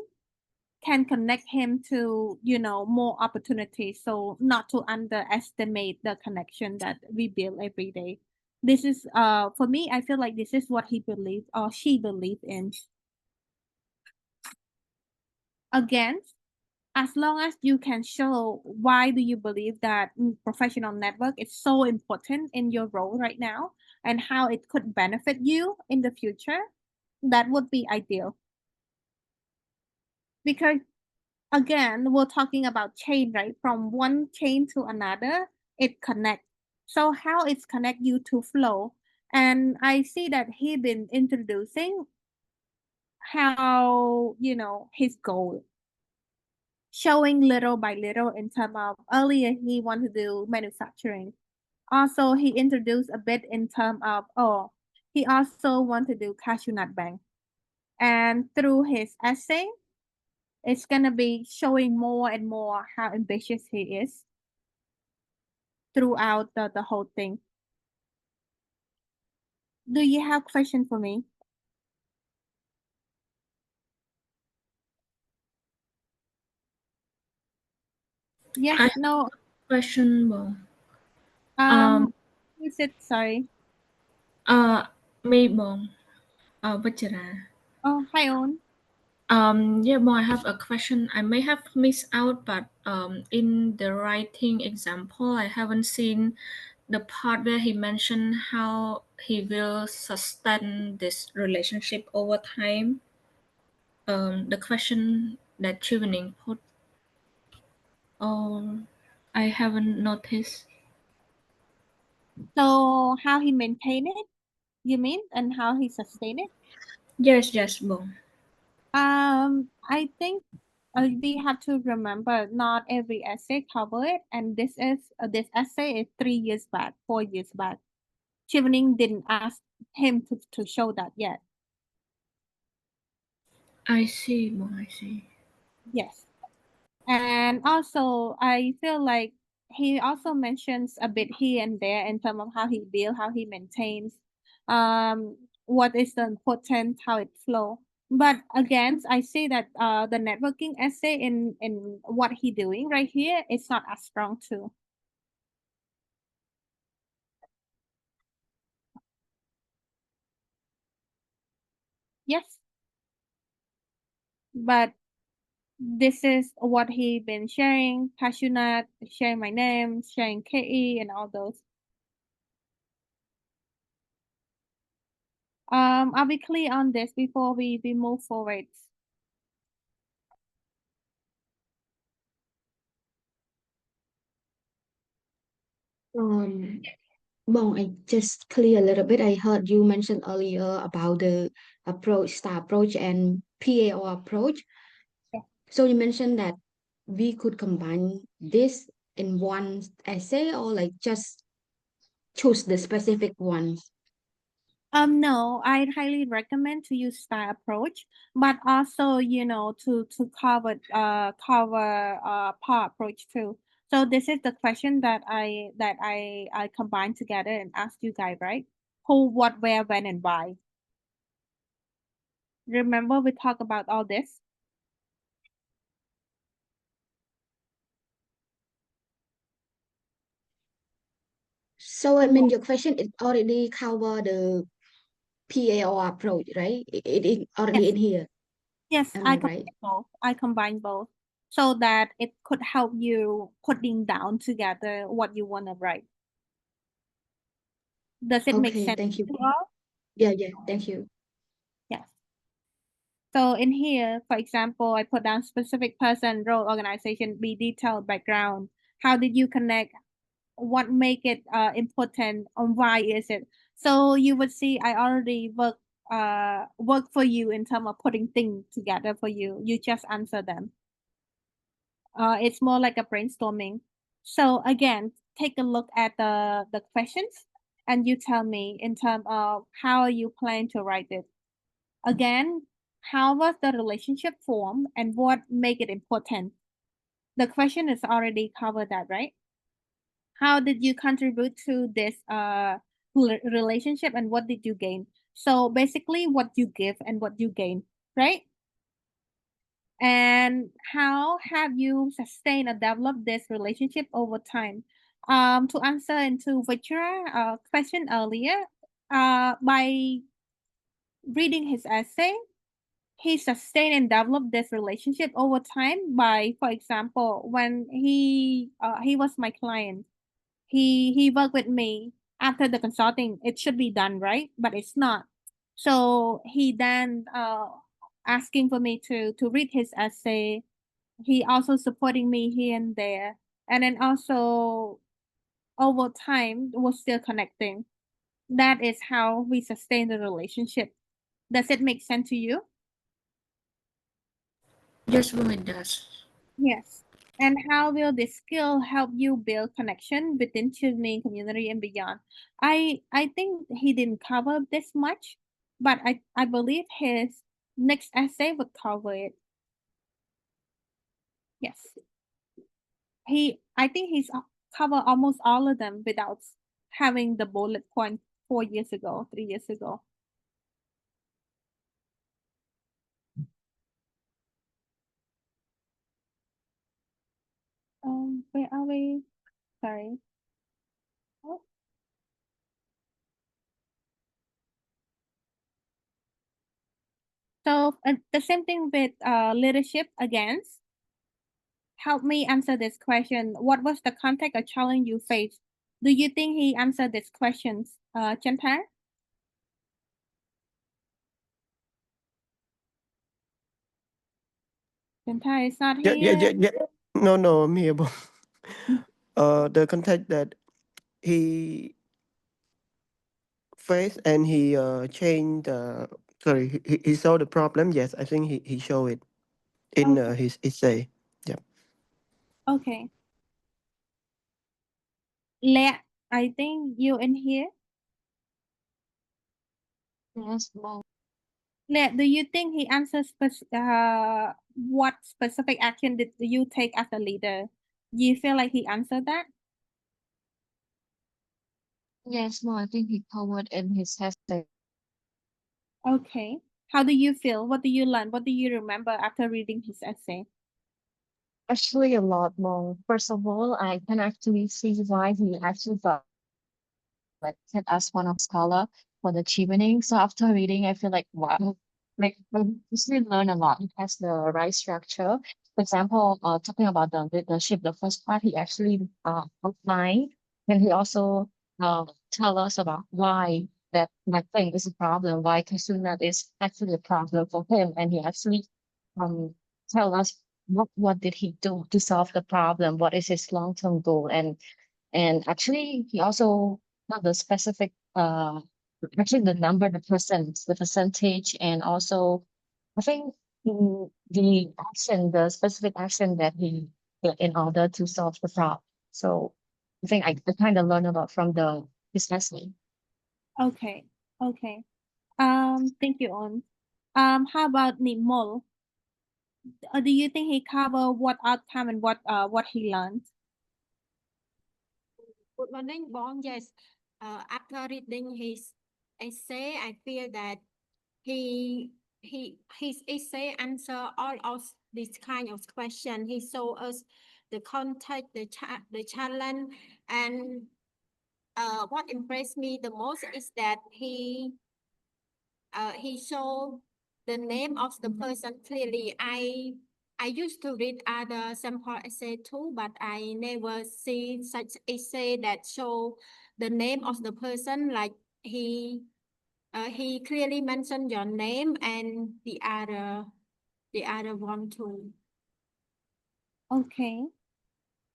can connect him to more opportunities. So not to underestimate the connection that we build every day. This is for me, I feel like this is what he believed or she believed in. Again, as long as you can show why do you believe that professional network is so important in your role right now and how it could benefit you in the future, that would be ideal. Because again, we're talking about chain, right? From one chain to another, it connects. So how it's connect you to flow? And I see that he been introducing how, his goal, showing little by little in terms of earlier he wanted to do manufacturing. Also, he introduced a bit in terms of, he also want to do cashew nut bank. And through his essay, it's gonna be showing more and more how ambitious he is throughout the whole thing. Do you have question for me? Yes, I no. question more. Who is it? Sorry. 𝗵𝗵𝘁'𝘀𝗶𝗱𝗲. Oh, hi, On. Yeah, I have a question. I may have missed out, but in the writing example, I haven't seen the part where he mentioned how he will sustain this relationship over time. The question that Chevening put, I haven't noticed. So how he maintain it, you mean, and how he sustain it? Yes, Bong. I think we have to remember not every essay cover it, and this essay is 3 years back, 4 years back. Chevening didn't ask him to show that yet. I see, Bong, I see. Yes. And also, I feel like he also mentions a bit here and there in terms of how he builds, how he maintains, what is the importance, how it flow. But again, I see that the networking essay in what he doing right here is not as strong too. Yes. But this is what he been sharing, cashew nut, sharing my name, sharing KE and all those. I'll be clear on this before we move forward. Bong, I just clear a little bit. I heard you mention earlier about the approach, STAR approach and PAO approach. Yeah. So you mentioned that we could combine this in one essay or like just choose the specific one? No, I'd highly recommend to use STAR approach, but also, to cover PAW approach too. So this is the question that I combined together and asked you guys, right? Who, what, where, when, and why. Remember we talked about all this? So I mean, your question is already cover the PAO approach, right? It already Yes. in here. Yes, Am I right? I combine both so that it could help you putting down together what you want to write. Does it make Okay, sense thank you. to you all? Yeah, thank you. Yes. So in here, for example, I put down specific person, role, organization, be detailed, background. How did you connect? What make it important, and why is it? So you would see I already work for you in terms of putting things together for you. You just answer them. It's more like a brainstorming. So again, take a look at the questions and you tell me in terms of how you plan to write it. Again, how was the relationship formed and what make it important? The question is already covered that, right? How did you contribute to this relationship and what did you gain? So basically what you give and what you gain, right? And how have you sustained or developed this relationship over time? To answer into Vitra question earlier, by reading his essay, he sustained and developed this relationship over time by, for example, when he was my client, he worked with me after the consulting. It should be done, right? But it's not. So he then asking for me to read his essay. He also supporting me here and there, and then also over time we're still connecting. That is how we sustain the relationship. Does it make sense to you? Yes, well, it does. Yes. And how will this skill help you build connection within Chevening community and beyond? I think he didn't cover this much, but I believe his next essay would cover it. Yes. I think he's covered almost all of them without having the bullet point 3 years ago. Where are we? Sorry. Oh. So the same thing with leadership again. Help me answer this question. What was the context or challenge you faced? Do you think he answered these questions, Chantal? Chantal is not Yeah, here. No, I'm here, bong. The context that he faced and he changed. Sorry, he saw the problem. Yes, I think he showed it in Okay. his essay. Yeah. Okay. Lea, I think you in here. Yes, well, Lea, do you think he answers what specific action did you take as a leader? Do you feel like he answered that? yes, well, I think he covered in his essay. Okay. How do you feel? What do you learn? What do you remember after reading his essay? Actually, a lot more. First of all, I can actually see why he actually got selected as one of scholar for the Chevening. So after reading, I feel like wow, like I actually learn a lot. It has the right structure. For example, talking about the leadership, the first part he actually outlined, and he also tell us about why that thing is a problem, why Kasuna is actually a problem for him, and he actually um tell us what did he do to solve the problem, what is his long-term goal, and actually he also not the specific actually the number, the percentage, and also I think the action, the specific action that he did in order to solve the problem. So I think I kind of learned a lot from the his lesson. Okay. Okay. Thank you, On. How about 𝗵𝗵𝘁? Do you think he covered what outcome and what he learned? Good morning, Bong. Yes. After reading his essay, I feel that his essay answer all of this kind of question. He showed us the context, the challenge, and what impressed me the most is that he showed the name of the person clearly. I used to read other sample essay too, but I never see such essay that show the name of the person. Like he clearly mentioned your name and the other one too. Okay.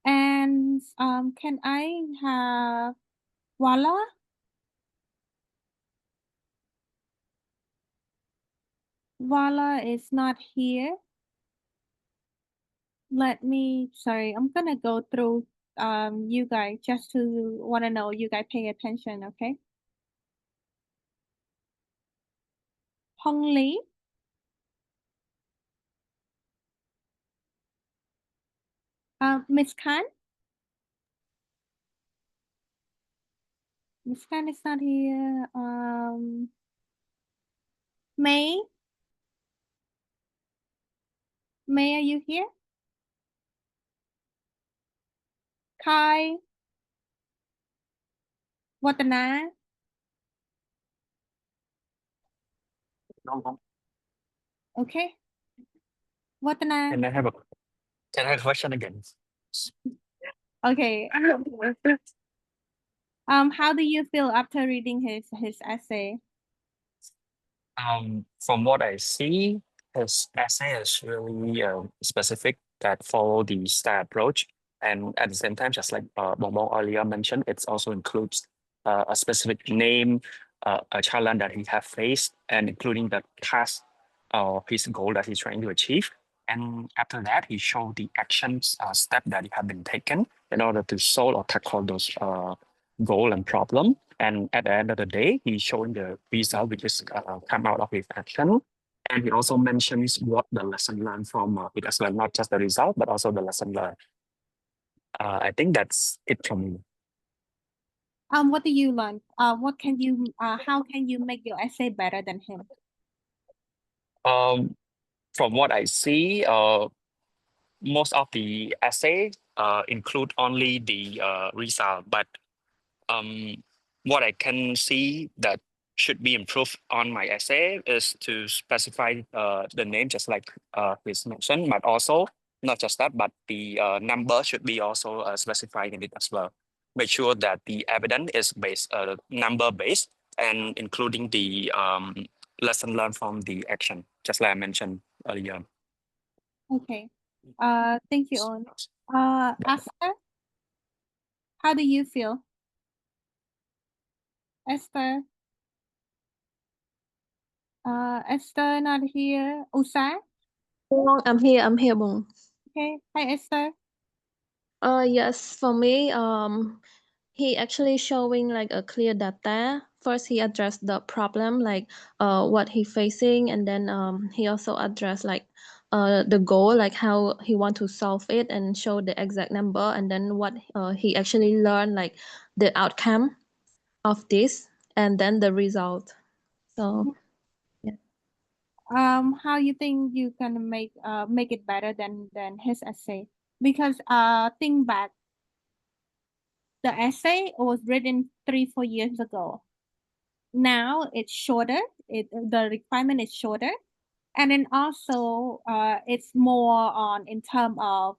And can I have 𝗁𝗁? 𝗁𝗁 is not here. Sorry, I'm gonna go through you guys just to wanna know you guys pay attention, okay? Hong Lee, Miss Khan? Miss Khan is not here. May? May, are you here? Kai? Watana? Okay. Watana. Can I have a question again? Okay. How do you feel after reading his essay? From what I see, his essay is really specific that follow the STAR approach, and at the same time, just like 𝗵𝗶 earlier mentioned, it also includes a specific name, a challenge that he have faced, and including the task or his goal that he's trying to achieve. And after that, he showed the actions step that have been taken in order to solve or tackle those goal and problem. And at the end of the day, he's showing the result which is come out of his action. And he also mentions what the lesson learned from it as well, not just the result, but also the lesson learned. I think that's it from me. What do you learn? What can you? How can you make your essay better than him? From what I see, most of the essay include only the result, but what I can see that should be improved on my essay is to specify the name, just like Chris mentioned, but also not just that, but the number should be also specified in it as well. Make sure that the evidence is based number based and including the lesson learned from the action, just like I mentioned earlier. Okay. Thank you, On. Esther, how do you feel? Esther. Esther not here. Usa? I'm here, Bong. Okay. Hi, Esther. Yes, for me, he actually showing like a clear data. First, he addressed the problem, like what he facing, and then he also addressed like the goal, like how he want to solve it, and show the exact number, and then what he actually learned, like the outcome of this, and then the result. So yeah. How you think you can make it better than his essay? Because think back, the essay was written 3-4 years ago. Now it's shorter. The requirement is shorter, and then also it's more on in terms of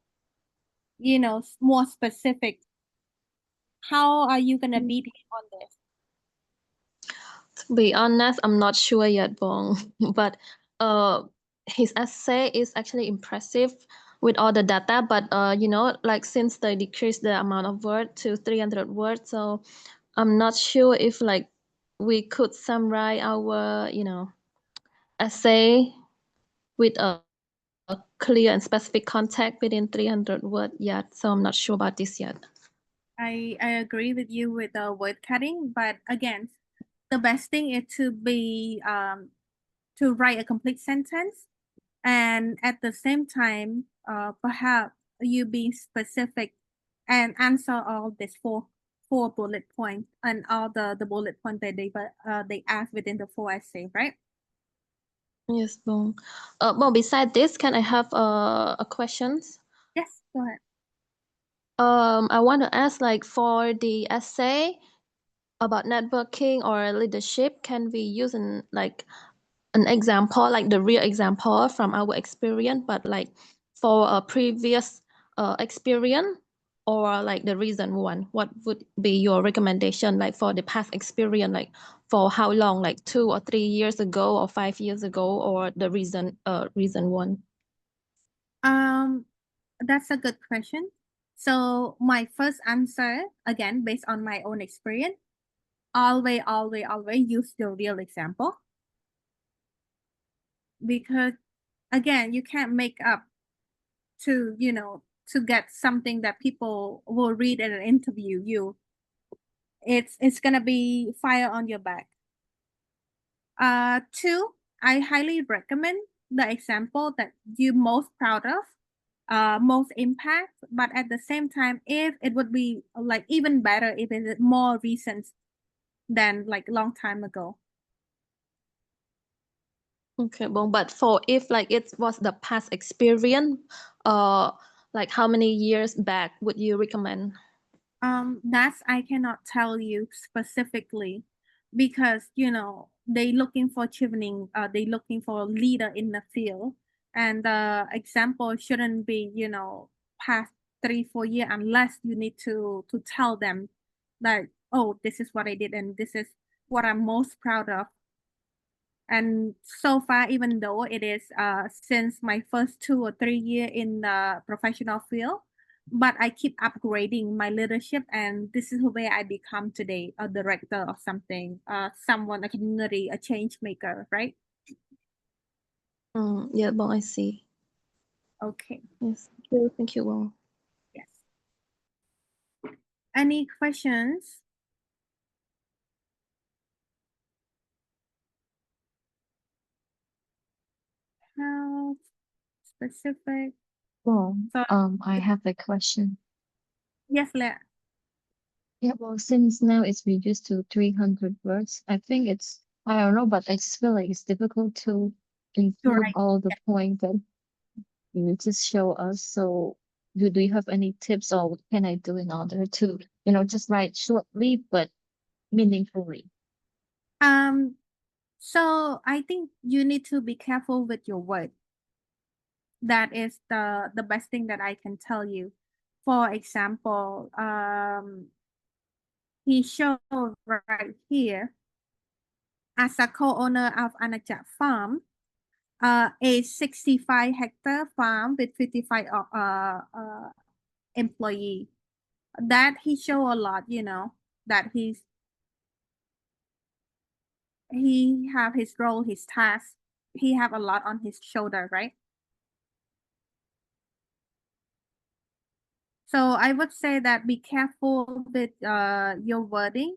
more specific. How are you gonna beat him on this? To be honest, I'm not sure yet, Bong. But his essay is actually impressive with all the data. But like since they decreased the amount of word to 300 words, so I'm not sure if like we could summarize our essay with a clear and specific context within 300 words yet. So I'm not sure about this yet. I agree with you with the word cutting, but again, the best thing is to be to write a complete sentence, and at the same time, perhaps you be specific and answer all these four bullet points and all the bullet points that they ask within the 4 essay, right? Yes, Bong. Well, besides this, can I have a questions? Yes, go ahead. I want to ask, like, for the essay about networking or leadership, can we use an example, like the real example from our experience, but like for a previous experience, or like the recent one? What would be your recommendation, like for the past experience, like for how long, like 2 or 3 years ago or 5 years ago, or the recent one? That's a good question. So my first answer, again, based on my own experience, always use the real example. Because again, you can't make up to get something that people will read in an interview. It's gonna be fire on your back. 2, I highly recommend the example that you're most proud of, most impact, but at the same time, if it would be like even better if it is more recent than like long time ago. Okay, but for if like it was the past experience, like how many years back would you recommend? That's I cannot tell you specifically, because they looking for Chevening, they looking for a leader in the field. And the example shouldn't be, you know, past 3-4 years unless you need to tell them that, oh, this is what I did and this is what I'm most proud of. And so far, even though it is since my first 2 or 3 years in the professional field, but I keep upgrading my leadership, and this is where I become today, a director of something, someone, a community, a change maker, right? Yeah, Bong, I see. Okay. Yes. Thank you, Bong. Yes. Any questions? How specific? Well, So, I have a question. yes, Leah. Yeah, well, since now it's reduced to 300 words, I think it's, I don't know, but I just feel like it's difficult to include Right. all the points that you just show us. So do you have any tips or what can I do in order to, just write shortly but meaningfully? So I think you need to be careful with your word. That is the best thing that I can tell you. For example, he showed right here, as a co-owner of Anaja Farm, a 65-hectare farm with 55 employee. That he show a lot, you know, that he have his role, his task. He have a lot on his shoulder, right? So I would say that be careful with your wording.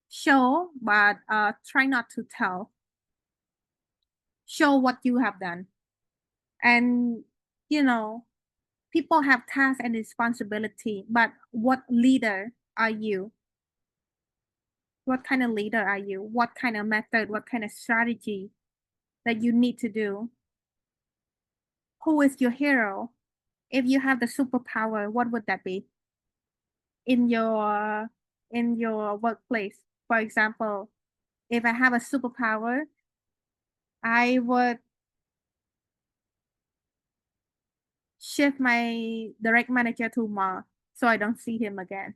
Show, but try not to tell. Show what you have done. And, you know, people have tasks and responsibility, but what leader are you? What kind of leader are you? What kind of method, what kind of strategy that you need to do? Who is your hero? If you have the superpower, what would that be? In your workplace, for example, if I have a superpower, I would shift my direct manager to Mars so I don't see him again.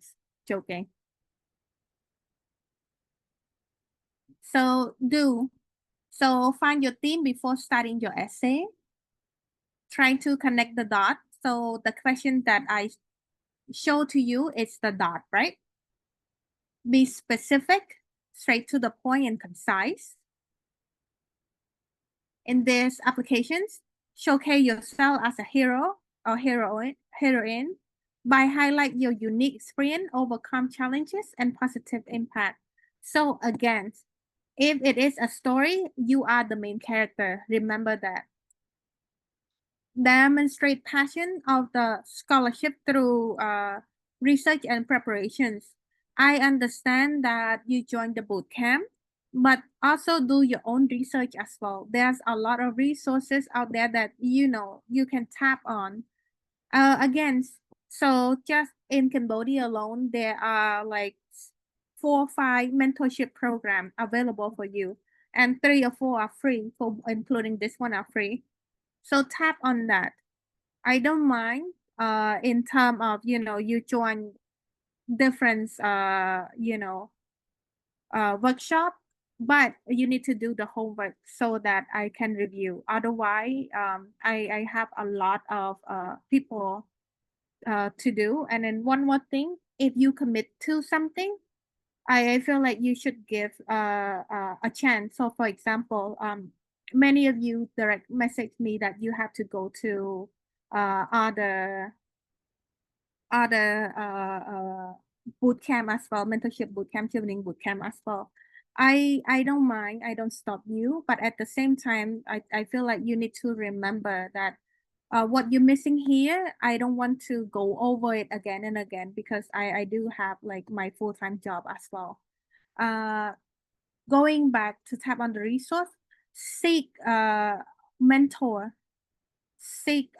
Joking. So find your theme before starting your essay. Trying to connect the dots. So the question that I show to you is the dot, right? Be specific, straight to the point and concise. In these applications, showcase yourself as a hero or heroine by highlight your unique experience, overcome challenges, and positive impact. So again, if it is a story, you are the main character. Remember that. Demonstrate passion of the scholarship through research and preparations. I understand that you joined the boot camp, but also do your own research as well. There's a lot of resources out there that you can tap on. Again, so just in Cambodia alone, there are like 4 or 5 mentorship programs available for you, and 3 or 4 are free, for including this one are free. So tap on that. I don't mind in terms of, you join different, workshop, but you need to do the homework so that I can review. Otherwise, I have a lot of people to do. And then one more thing, if you commit to something, I feel like you should give a chance. So for example, many of you direct message me that you have to go to other boot camp as well, mentorship boot camp, Chevening boot camp as well. I don't mind, I don't stop you, but at the same time, I feel like you need to remember that what you're missing here, I don't want to go over it again and again because I do have like my full-time job as well. Going back to tap on the resource, seek mentor, seek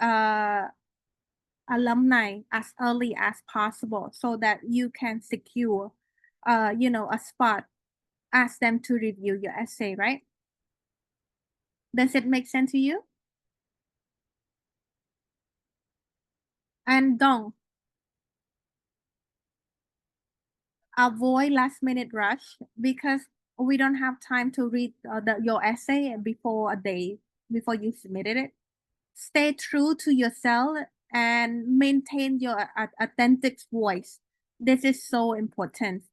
alumni as early as possible so that you can secure a spot ask them to review your essay, right? Does it make sense to you? And don't avoid last minute rush, because we don't have time to read your essay before a day before you submitted it. Stay true to yourself and maintain your authentic voice. This is so important.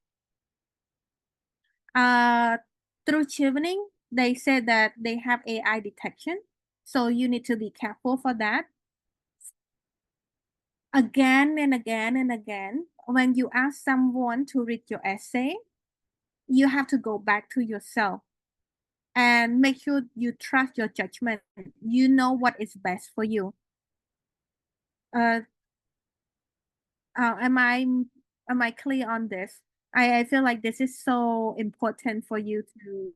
Through Chevening, they said that they have AI detection, so you need to be careful for that. Again and again and again, when you ask someone to read your essay, you have to go back to yourself and make sure you trust your judgment. You know what is best for you. Am I clear on this? I feel like this is so important for you to,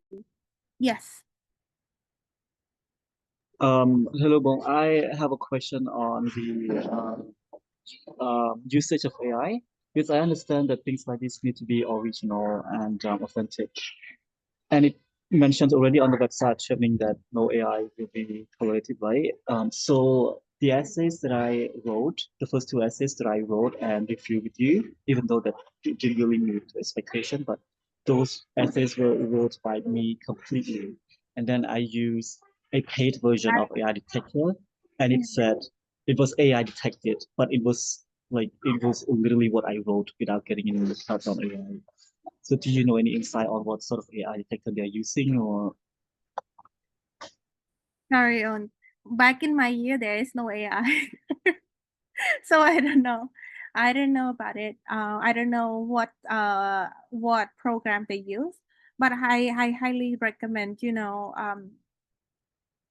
yes. Hello, Bong. I have a question on the usage of AI, because I understand that things like this need to be original and authentic. And it mentions already on the website showing that no AI will be tolerated, right? So the essays that I wrote, the first two essays that I wrote and reviewed with you, even though that didn't really meet expectation, but those essays were wrote by me completely. And then I used a paid version of AI detector, and it said it was AI detected, but it was literally what I wrote without getting any help from AI. So do you know any insight on what sort of AI detector they're using, or? Sorry, on back in my year, there is no AI. So I don't know. I don't know about it. I don't know what program they use, but I highly recommend,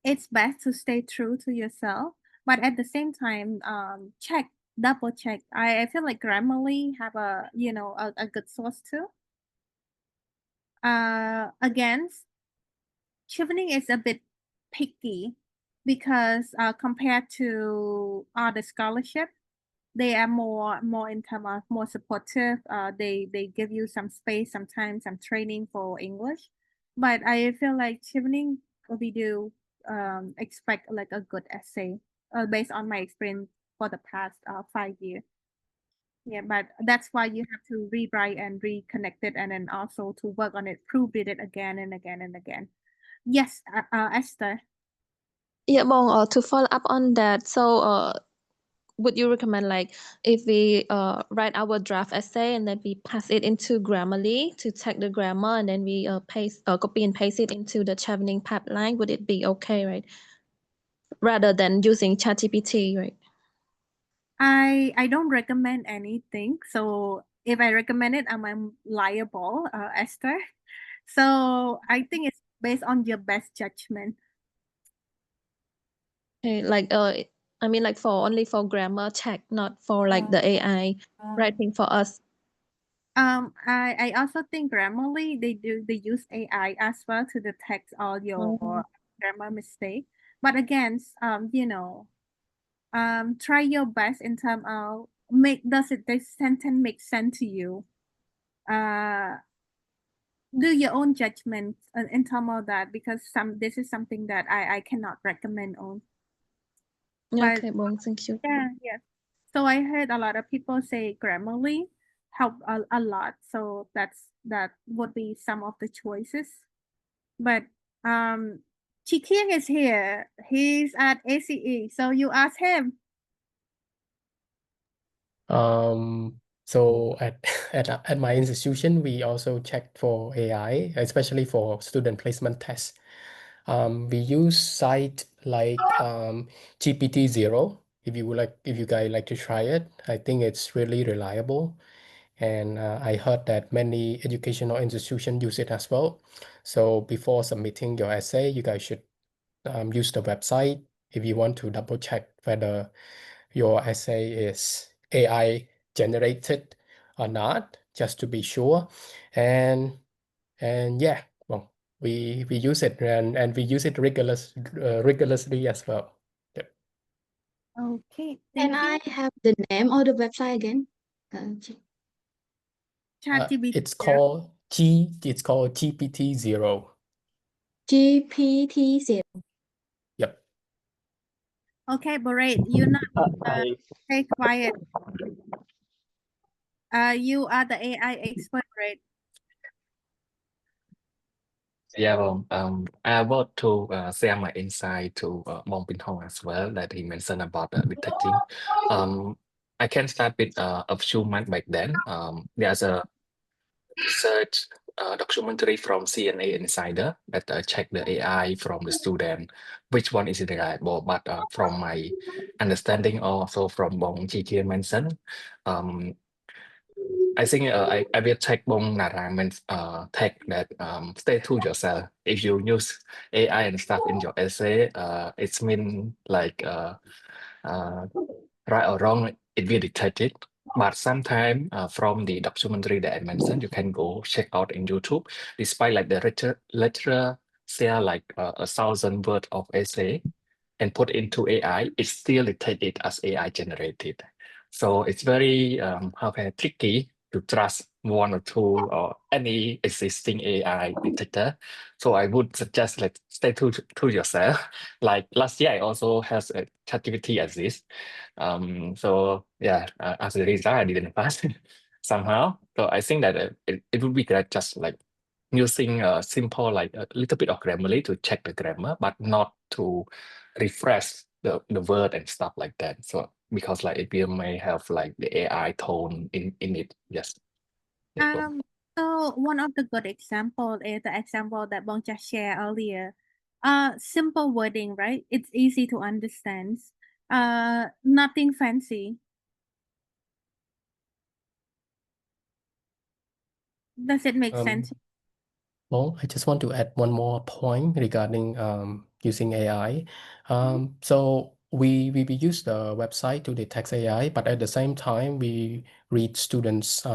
it's best to stay true to yourself, but at the same time, double check. I feel like Grammarly have a good source too. Again, Chevening is a bit picky because compared to other scholarship, they are more in terms of more supportive. They give you some space, sometimes some training for English, but I feel like Chevening, we do expect like a good essay based on my experience for the past 5 years. Yeah, but that's why you have to rewrite and reconnect it, and then also to work on it, prove it again and again and again. Yes, Esther. Yeah, Bong, to follow up on that, so would you recommend like if we write our draft essay and then we pass it into Grammarly to check the grammar, and then we copy and paste it into the Chevening pipeline, would it be okay, right? Rather than using ChatGPT, right? I don't recommend anything. So if I recommend it, I'm liable, Esther. So I think it's based on your best judgment. Okay, like I mean like only for grammar check, not for like the AI writing for us. I also think Grammarly they use AI as well to detect all your grammar mistake. But again, try your best in terms of does this sentence make sense to you? Do your own judgment in terms of that, because this is something that I cannot recommend on. But Okay, Bong, thank you. yeah. So I heard a lot of people say Grammarly help a lot. So that would be some of the choices. But Chikiang is here. He's at ACE. So you ask him. So at my institution, we also check for AI, especially for student placement tests. We use site like GPT-0. If you guys like to try it, I think it's really reliable. And I heard that many educational institutions use it as well. So before submitting your essay, you guys should use the website if you want to double check whether your essay is AI generated or not, just to be sure. And yeah, well, we use it and we use it rigorously as well. Yep. Okay. Can I have the name of the website again? It's called It's called GPT-0. GPT-0. Yep. Okay, Boret, you not stay quiet. You are the AI expert, right? Yeah, I want to share my insight to 𝗵𝘵𝘁𝗀 as well that he mentioned about detecting. I can start with a few months back then. There's a research documentary from CNA Insider that check the AI from the student, which one is reliable. But from my understanding, also from Bong Chi mentioned, I think I will take 𝗵𝘵𝘁𝘀𝗶𝘁 take that stay true yourself. If you use AI and stuff in your essay, it's mean like right or wrong, it will detect it. But sometimes from the documentary that I mentioned, you can go check out in YouTube. Despite like the lecturer share like 1,000 words of essay and put into AI, it still detect it as AI generated. So it's very tricky to trust one or two or any existing AI detector. So I would suggest like stay true to yourself. Like last year, I also has a ChatGPT as this. So yeah, as a result, I didn't pass somehow. So I think that it would be great just like using a simple like a little bit of Grammarly to check the grammar, but not to refresh the word and stuff like that. So because like it will may have like the AI tone in it. Yes. So one of the good example is the example that Bong just shared earlier. Simple wording, right? It's easy to understand. Nothing fancy. Does it make sense? Well, I just want to add one more point regarding using AI. So we use the website to detect AI, but at the same time, we read students'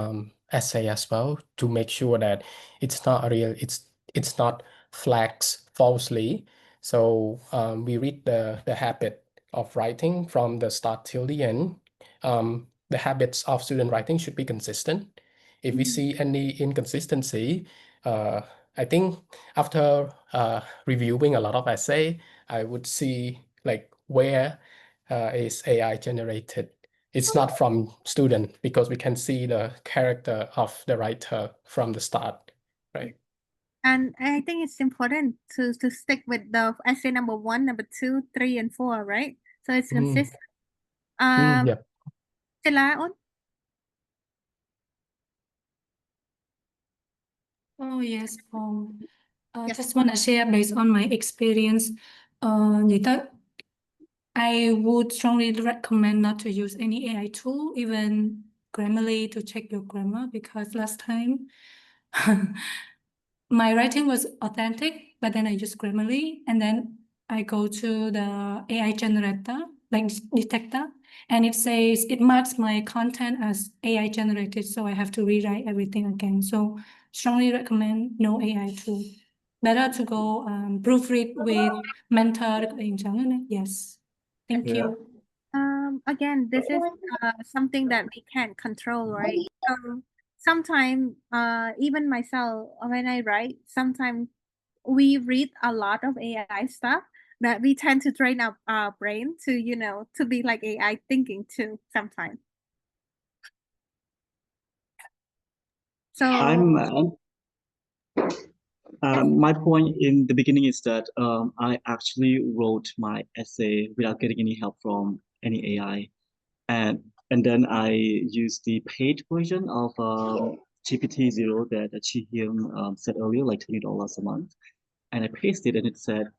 essay as well to make sure that it's not real, it's not flags falsely. So we read the habit of writing from the start till the end. The habits of student writing should be consistent. If we see any inconsistency, I think after reviewing a lot of essay, I would see like where is AI generated. It's not from student because we can see the character of the writer from the start, right? And I think it's important to stick with the essay number 1, number 2, 3, and 4, right? So it's consistent. Yeah. Oh yes, just want to share based on my experience. I would strongly recommend not to use any AI tool, even Grammarly, to check your grammar, because last time my writing was authentic, but then I used Grammarly, and then I go to the AI generator, like detector, and it says it marks my content as AI generated, so I have to rewrite everything again. So strongly recommend no AI tool. Better to go proofread with mentor. Yes. Thank you. Again, this is something that we can't control, right? So sometimes, even myself, when I write, sometimes we read a lot of AI stuff that we tend to train our brain to, to be like AI thinking too sometimes. So my point in the beginning is that I actually wrote my essay without getting any help from any AI, and then I used the paid version of GPT-0 that Chi-Hyun said earlier, like $20 a month, and I pasted and it said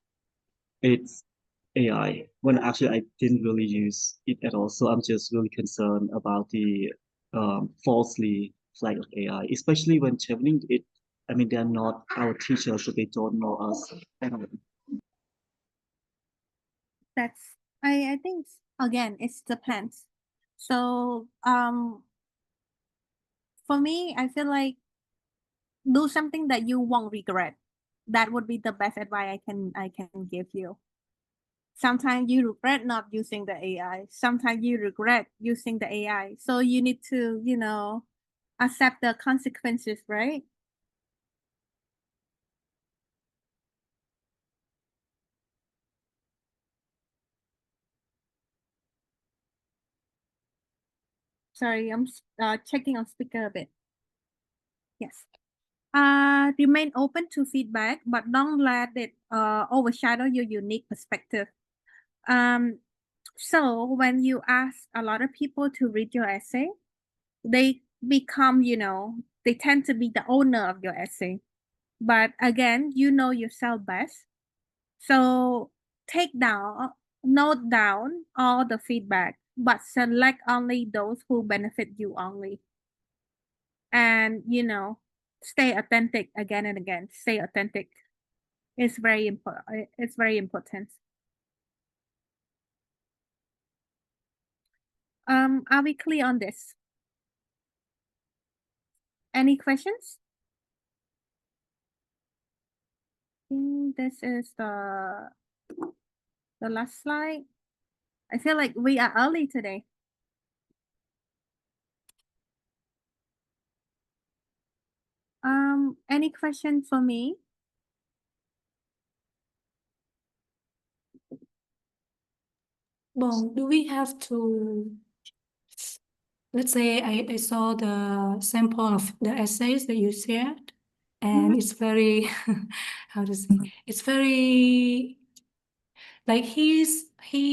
it's AI when actually I didn't really use it at all. So I'm just really concerned about the falsely flagged AI, especially when Chevening it. I mean, they're not our teachers, so they don't know us. I think again it depends. So for me, I feel like do something that you won't regret. That would be the best advice I can give you. Sometimes you regret not using the AI. Sometimes you regret using the AI. So you need to, accept the consequences, right? sorry, I'm checking on speaker a bit. Yes. Remain open to feedback, but don't let it overshadow your unique perspective. So when you ask a lot of people to read your essay, they become, they tend to be the owner of your essay. But again, you know yourself best. So note down all the feedback, but select only those who benefit you only. And, stay authentic again and again. Stay authentic. It's very important. It's very important. Are we clear on this? Any questions? I think this is the last slide. I feel like we are early today. Any questions for me? Well, do we have to, let's say I saw the sample of the essays that you shared, and it's very, how to say, it's very, like he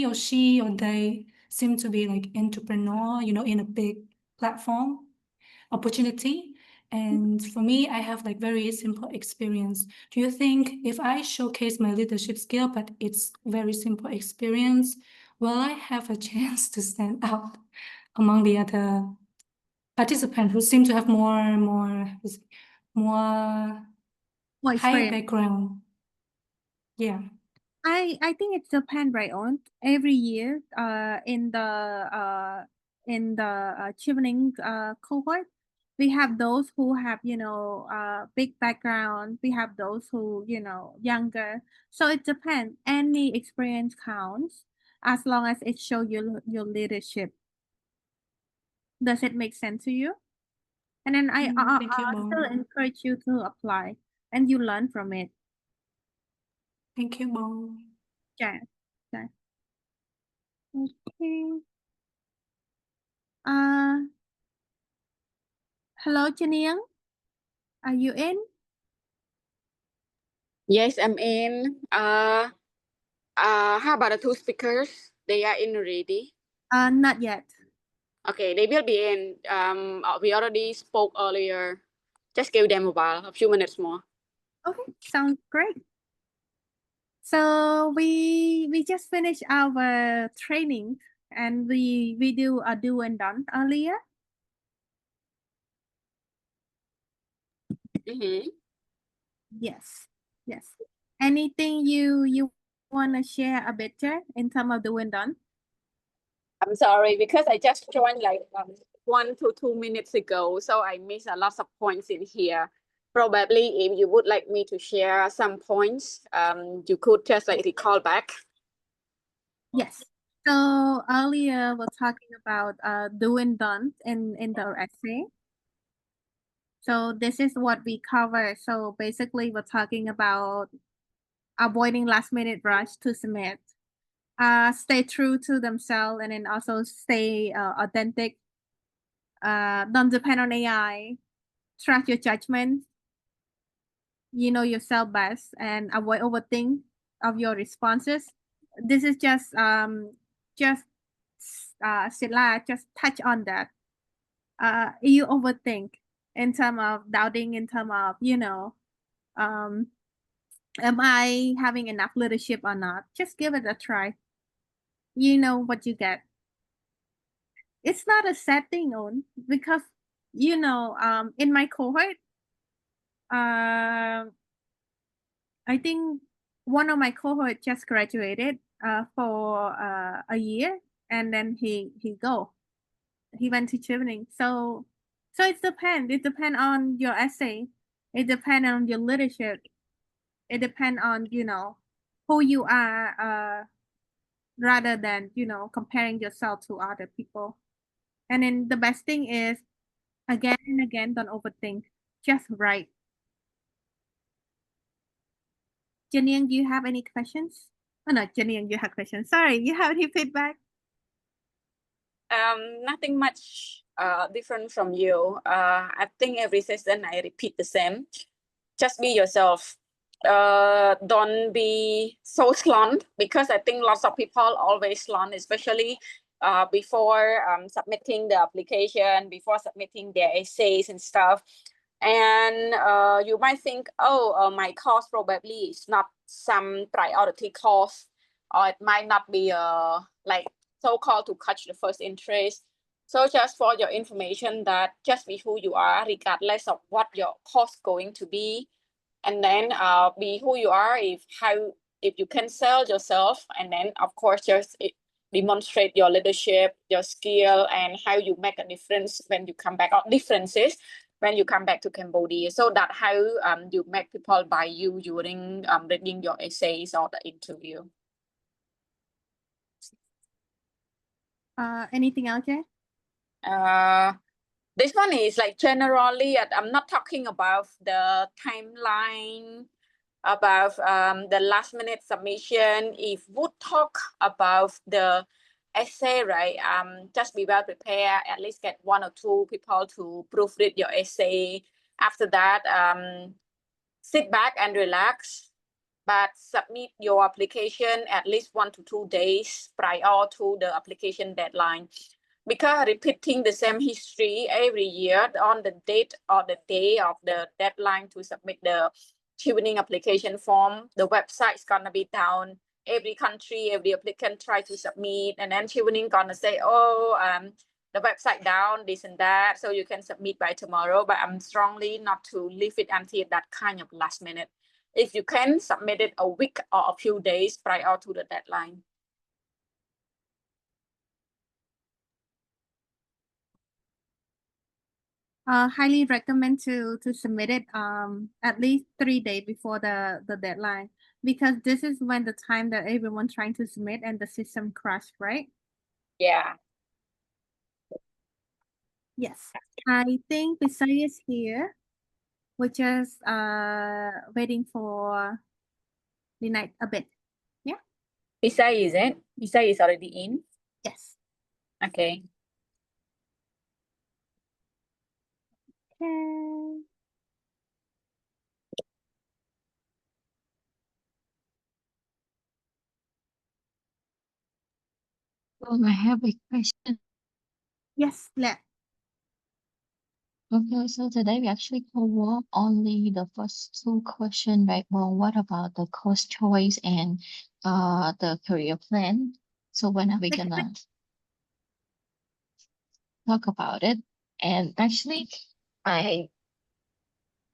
or she or they seem to be like entrepreneur, in a big platform opportunity. And for me, I have like very simple experience. Do you think if I showcase my leadership skill, but it's very simple experience, will I have a chance to stand out among the other participants who seem to have more higher experience. background? Yeah. I think it depends, right? On every year, in the Chevening cohort, we have those who have big background. We have those who younger. So it depends. Any experience counts as long as it shows your leadership. Does it make sense to you? And then I Thank you, still Bong. encourage you to apply, and you learn from it. Thank you, Bong. Yeah. Yeah. Okay. Hello, Chevening. Are you in? Yes, I'm in. How about the two speakers? They are in already. Not yet. Okay, they will be in. We already spoke earlier. Just give them a few minutes more. Okay, sounds great. So we just finished our training, and we do a do and done earlier. Yes, yes. Anything you want to share a bit in terms of do and done? I'm sorry because I just joined like 1 to 2 minutes ago, so I missed a lot of points in here. Probably if you would like me to share some points, you could just like recall back. Yes. So earlier we're talking about do and done in the essay. So this is what we cover. So basically we're talking about avoiding last minute rush to submit. Stay true to themselves, and then also stay authentic. Don't depend on AI. Trust your judgment. You know yourself best, and avoid overthink of your responses. This is just Sila just touch on that. You overthink in terms of doubting, in terms of am I having enough leadership or not? Just give it a try. You know what you get. It's not a sad thing, because in my cohort, I think one of my cohort just graduated for a year, and then he went to Chevening. So it depends. It depends on your essay. It depends on your leadership. It depends on who you are, rather than comparing yourself to other people. And then the best thing is, again and again, don't overthink. Just write. Chevening, do you have any questions? Oh no, Chevening, you have questions. Sorry, you have any feedback? Nothing much different from you. I think every session I repeat the same. Just be yourself. Don't be so slant, because I think lots of people always slant, especially before submitting the application, before submitting their essays and stuff. And you might think, oh, my course probably is not some priority course, or it might not be like so-called to catch the first interest. So just for your information, that just be who you are, regardless of what your course going to be, and then be who you are. If you can sell yourself, and then of course just demonstrate your leadership, your skill, and how you make a difference when you come back, or differences when you come back to Cambodia. So that how you make people buy you during reading your essays or the interview. Anything else, Jay? This one is like generally, I'm not talking about the timeline, about the last minute submission. If we talk about the essay, right, just be well prepared, at least get 1 or 2 people to proofread your essay. After that, sit back and relax, but submit your application at least 1 to 2 days prior to the application deadline. Because repeating the same history every year on the date or the day of the deadline to submit the Chevening application form, the website's gonna be down. Every country, every applicant try to submit, and then Chevening gonna say, oh, the website down, this and that, so you can submit by tomorrow. But I'm strongly not to leave it until that kind of last minute. If you can, submit it a week or a few days prior to the deadline. Highly recommend to submit it at least 3 days before the deadline, because this is when the time that everyone trying to submit and the system crash, right? Yeah. Yes. I think 𝗶𝘀𝘀𝗀𝗶 is here. We're just waiting for the night a bit. Yeah. 𝗶𝘀𝘀𝗀𝗶 is it? 𝗶𝘀𝘀𝘀 is already in? Yes. Okay. Okay. I have a question. Yes, let. Okay, so today we actually cover only the first 2 questions, right? Well, what about the course choice and the career plan? So when are we gonna talk about it? And actually, I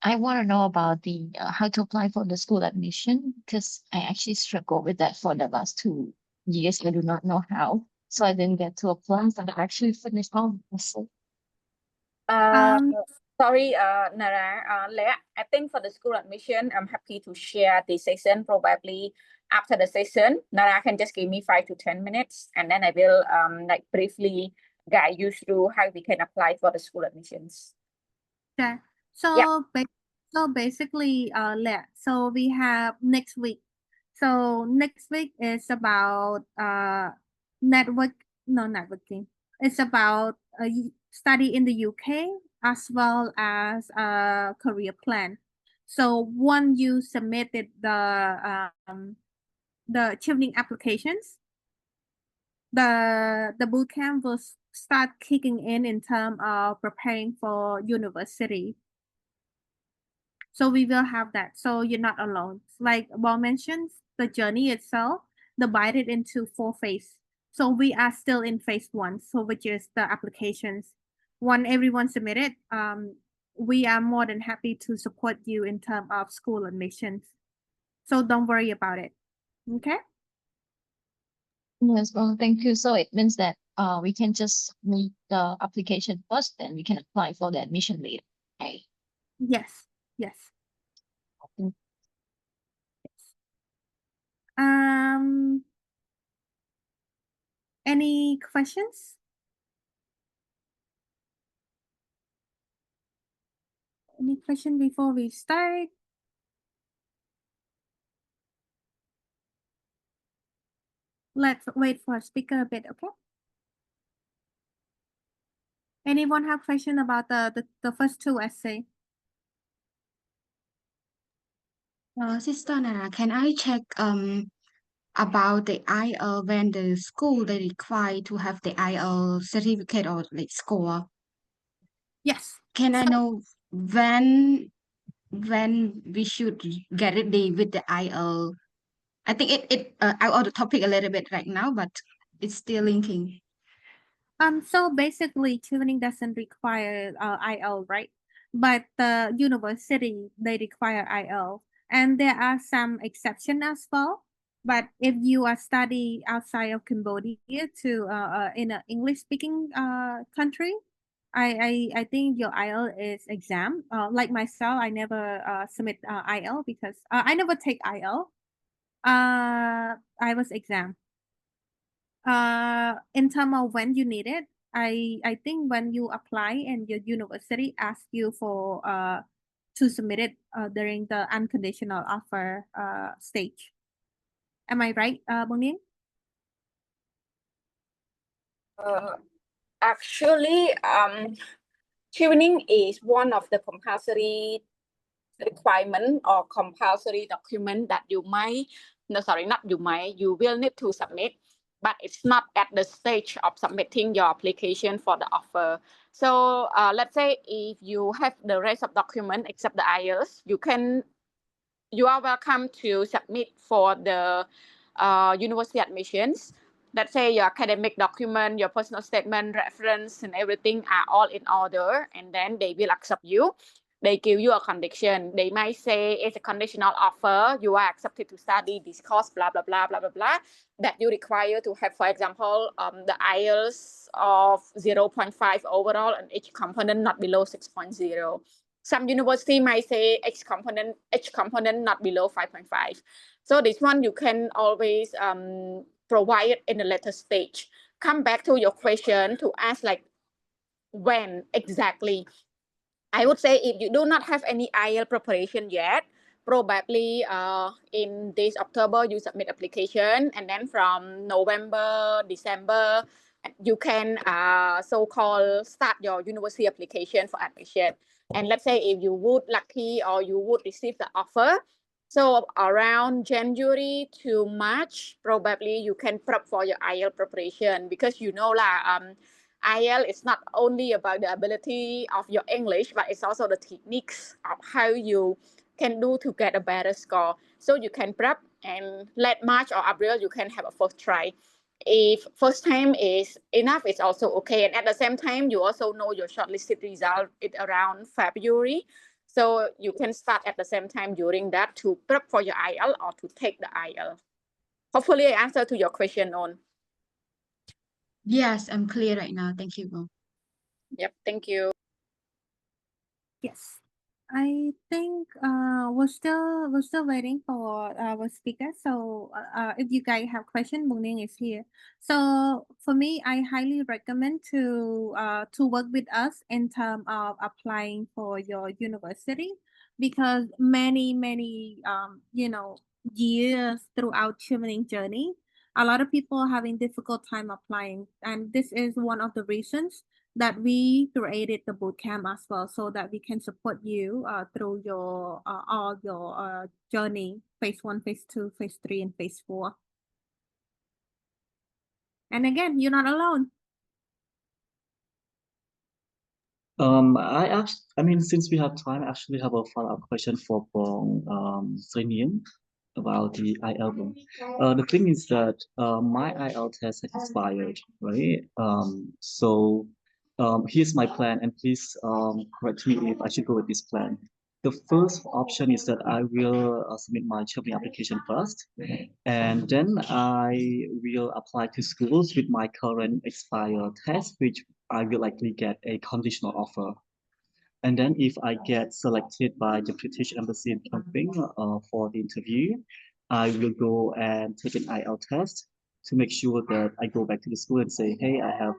want to know about the how to apply for the school admission, because I actually struggled with that for the last 2 years. I do not know how, so I didn't get to apply. So I actually finished all the courses. Sorry, Nara, Lea, I think for the school admission, I'm happy to share the session. Probably after the session, Nara can just give me 5 to 10 minutes, and then I will like briefly guide you through how we can apply for the school admissions. Okay. So basically, so we have next week. So next week is about networking. It's about study in the UK as well as career plan. So once you submitted the Chevening applications, the bootcamp will start kicking in terms of preparing for university. So we will have that. So you're not alone. Like Bob mentioned, the journey itself divided into 4 phases. So we are still in phase 1, so which is the applications. When everyone submitted, we are more than happy to support you in terms of school admissions. So don't worry about it. Okay? Yes, well, thank you. So it means that we can just make the application first, then we can apply for the admission later. Okay. Yes. Yes. Mm. Any questions? Any question before we start? Let's wait for speaker a bit, okay? Anyone have question about the first two essay? Sister Nana, can I check about the IELTS when the school they require to have the IELTS certificate or like score? Yes. Can I know when we should get it with the IELTS? I think it out of the topic a little bit right now, but it's still linking. So basically, Chevening doesn't require IL, right? But the university they require IL, and there are some exceptions as well. But if you are study outside of Cambodia to in an English speaking country, I think your IL is exam. Like myself, I never submit IL because I never take IL. I was exam. In terms of when you need it, I think when you apply and your university asks you for to submit it during the unconditional offer stage. Am I right, Bongin? Actually, Chevening is one of the compulsory requirement or compulsory document that you might, no, sorry, not you might, you will need to submit, but it's not at the stage of submitting your application for the offer. So let's say if you have the rest of document except the IELTS, you are welcome to submit for the university admissions. Let's say your academic document, your personal statement, reference, and everything are all in order, and then they will accept you. They give you a condition. They might say it's a conditional offer. You are accepted to study this course, blah, blah, blah, blah, blah, blah, that you require to have, for example, the IELTS of 0.5 overall and each component not below 6.0. Some university might say each component not below 5.5. So this one you can always provide it in a later stage. Come back to your question to ask like when exactly. I would say if you do not have any IELTS preparation yet, probably in this October you submit application, and then from November, December, you can so-called start your university application for admission. And let's say if you would lucky or you would receive the offer, so around January to March, probably you can prep for your IELTS preparation, because you know IELTS is not only about the ability of your English, but it's also the techniques of how you can do to get a better score. So you can prep, and late March or April, you can have a first try. If first time is enough, it's also okay. And at the same time, you also know your shortlisted result is around February. So you can start at the same time during that to prep for your IELTS or to take the IELTS. Hopefully I answered to your question on. Yes, I'm clear right now. Thank you, Bong. Yep, thank you. Yes. I think we're still waiting for our speaker. So if you guys have question, Bongning is here. So for me, I highly recommend to work with us in terms of applying for your university, because many years throughout Chevening journey, a lot of people are having difficult time applying, and this is one of the reasons that we created the bootcamp as well, so that we can support you through your all your journey, phase 1, phase 2, phase 3, and phase 4. And again, you're not alone. I mean, since we have time, I actually have a follow-up question for Bong Chen about the IELTS. The thing is that my IELTS test has expired, right? So here's my plan, and please correct me if I should go with this plan. The first option is that I will submit my Chevening application first, and then I will apply to schools with my current expired test, which I will likely get a conditional offer. And then if I get selected by the British Embassy in Phnom Penh for the interview, I will go and take an IELTS test to make sure that I go back to the school and say, hey, I have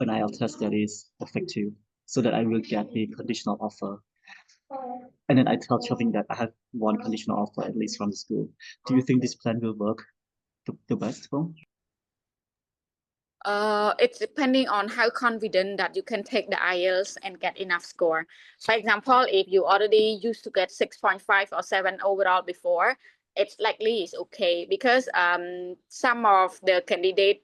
an IELTS test that is effective, so that I will get the conditional offer. And then I tell Chevening that I have one conditional offer at least from the school. Do you think this plan will work the best, Bong? It's depending on how confident that you can take the IELTS and get enough score. For example, if you already used to get 6.5 or 7 overall before, it's likely it's okay, because some of the candidate,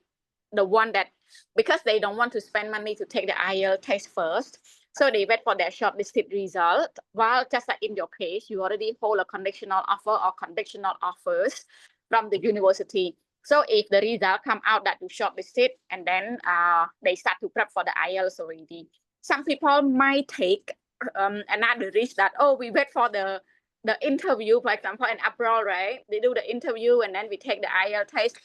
the one that, because they don't want to spend money to take the IELTS test first, so they wait for their shortlisted result. While just like in your case, you already hold a conditional offer or conditional offers from the university. So if the result come out that you shortlisted, and then they start to prep for the IELTS already. Some people might take another risk that, oh, we wait for the interview, for example, in abroad, right? They do the interview and then we take the IELTS test.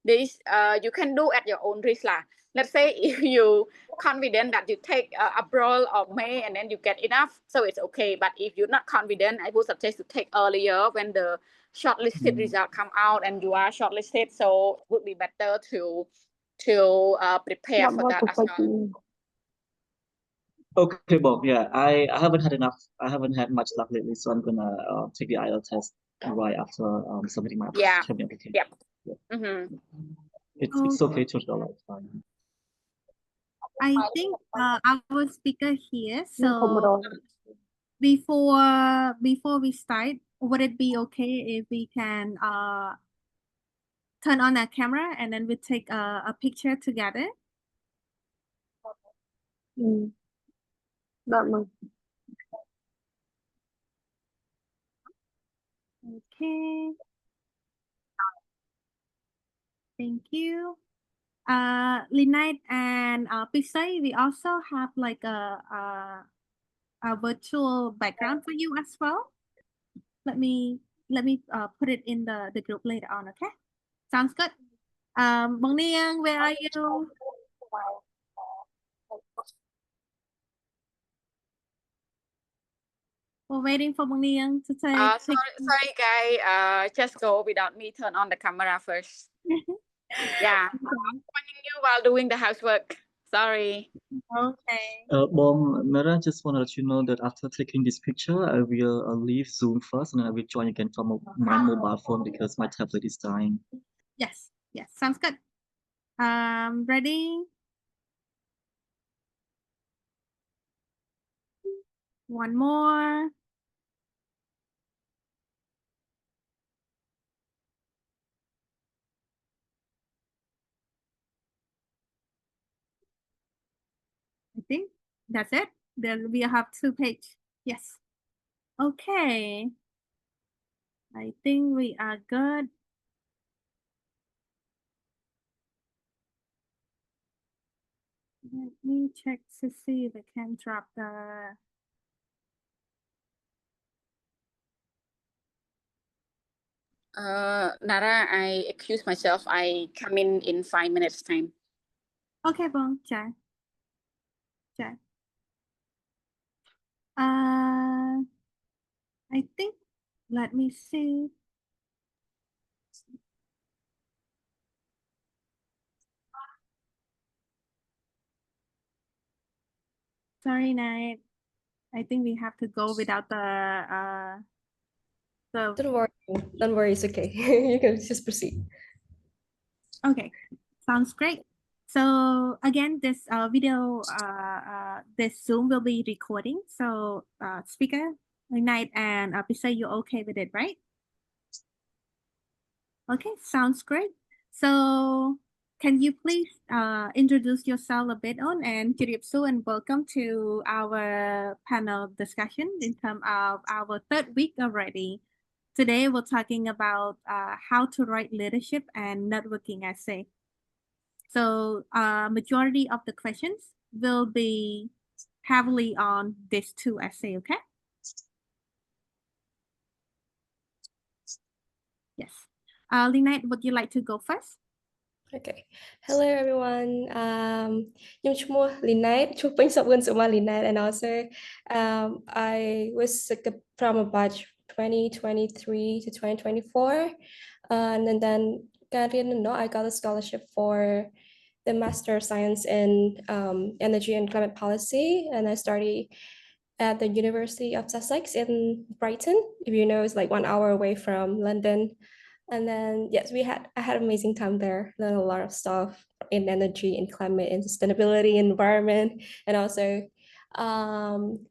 This you can do at your own risk lah. Let's say if you confident that you take abroad or May and then you get enough, so it's okay. But if you're not confident, I would suggest to take earlier when the shortlisted result come out and you are shortlisted. So it would be better to prepare for that as well. Okay, Bob. Yeah, I haven't had enough. I haven't had much luck lately, so I'm gonna take the IELTS test right after submitting my Chevening application. Yep. Yeah. It's okay to go. It's fine. I think our speaker here. So before we start, would it be okay if we can turn on our camera and then we take a picture together? Okay. Thank you. 𝗪𝗫 and 𝗶𝘀𝘀𝗀, we also have like a virtual background for you as well. Let me put it in the group later on, okay? Sounds good. Bong Niang, where are you? We're waiting for Bong Niang to take. Sorry, guys. Just go without me. Turn on the camera first. Yeah, I'm pointing you while doing the housework. Sorry. Okay. Bong, Nara, just want to let you know that after taking this picture, I will leave Zoom first, and then I will join again from my mobile phone because my tablet is dying. Yes, sounds good. Ready? One more. I think that's it. Then we have 2 pages. Yes. Okay. I think we are good. Let me check to see if I can drop the. Nara, I excuse myself. I come in 5 minutes time. Okay, Bong. Check. I think. Let me see. Sorry, Night. I think we have to go without the. Don't worry, it's okay. You can just proceed. Okay, sounds great. So again, this video, this Zoom will be recording. So speaker, 𝗪𝗫 and 𝗶𝘀𝘀𝗀, you're okay with it, right? Okay, sounds great. So can you please introduce yourself a bit on, and 𝗁𝗫𝘀 and welcome to our panel discussion in terms of our 3rd week already. Today we're talking about how to write leadership and networking essay. So majority of the questions will be heavily on these 2 essays, okay? Yes. 𝗪𝗫, would you like to go first? Okay. Hello, everyone.ខ្ញុំឈ្មោះ 𝗪𝗫 ឈ្មោះពេញសុប៊ឿនសុមា 𝗪𝗫 and also I was from a batch 2023 to 2024 and then ការរៀននៅនោះ I got a scholarship for the Master of Science in Energy and Climate Policy, and I studied at the University of Sussex in Brighton. If you know, it's like 1 hour away from London. And then yes, I had an amazing time there, learned a lot of stuff. in energy, in climate, in sustainability, environment, and also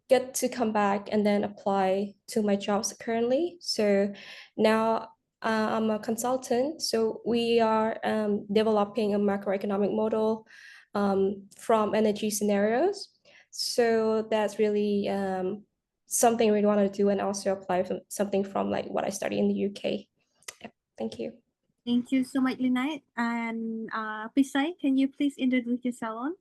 get to come back and then apply to my jobs currently. So now I'm a consultant. So we are developing a macroeconomic model from energy scenarios. So that's really something we want to do, and also apply something from like what I study in the UK. Yeah, thank you. Thank you so much, Lynette. And 𝗶𝘀𝗀𝗀𝗀, can you please introduce yourself?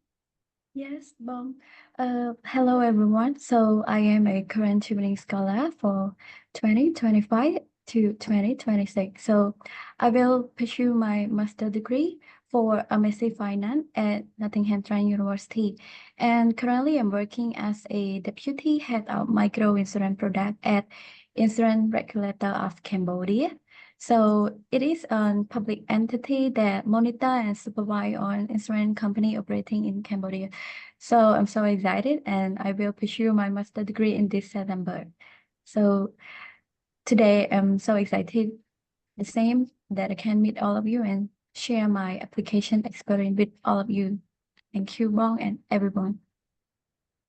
Yes, Bong. Hello everyone. So I am a current Chevening scholar for 2025 to 2026. So I will pursue my master degree for MSc Finance at Nottinghamshire University. And currently I'm working as a deputy head of micro insurance product at Insurance Regulator of Cambodia. So it is a public entity that monitor and supervise on insurance company operating in Cambodia. So I'm so excited, and I will pursue my master degree in this September. So today I'm so excited, the same, that I can meet all of you and share my application experience with all of you. Thank you, Bong, and everyone.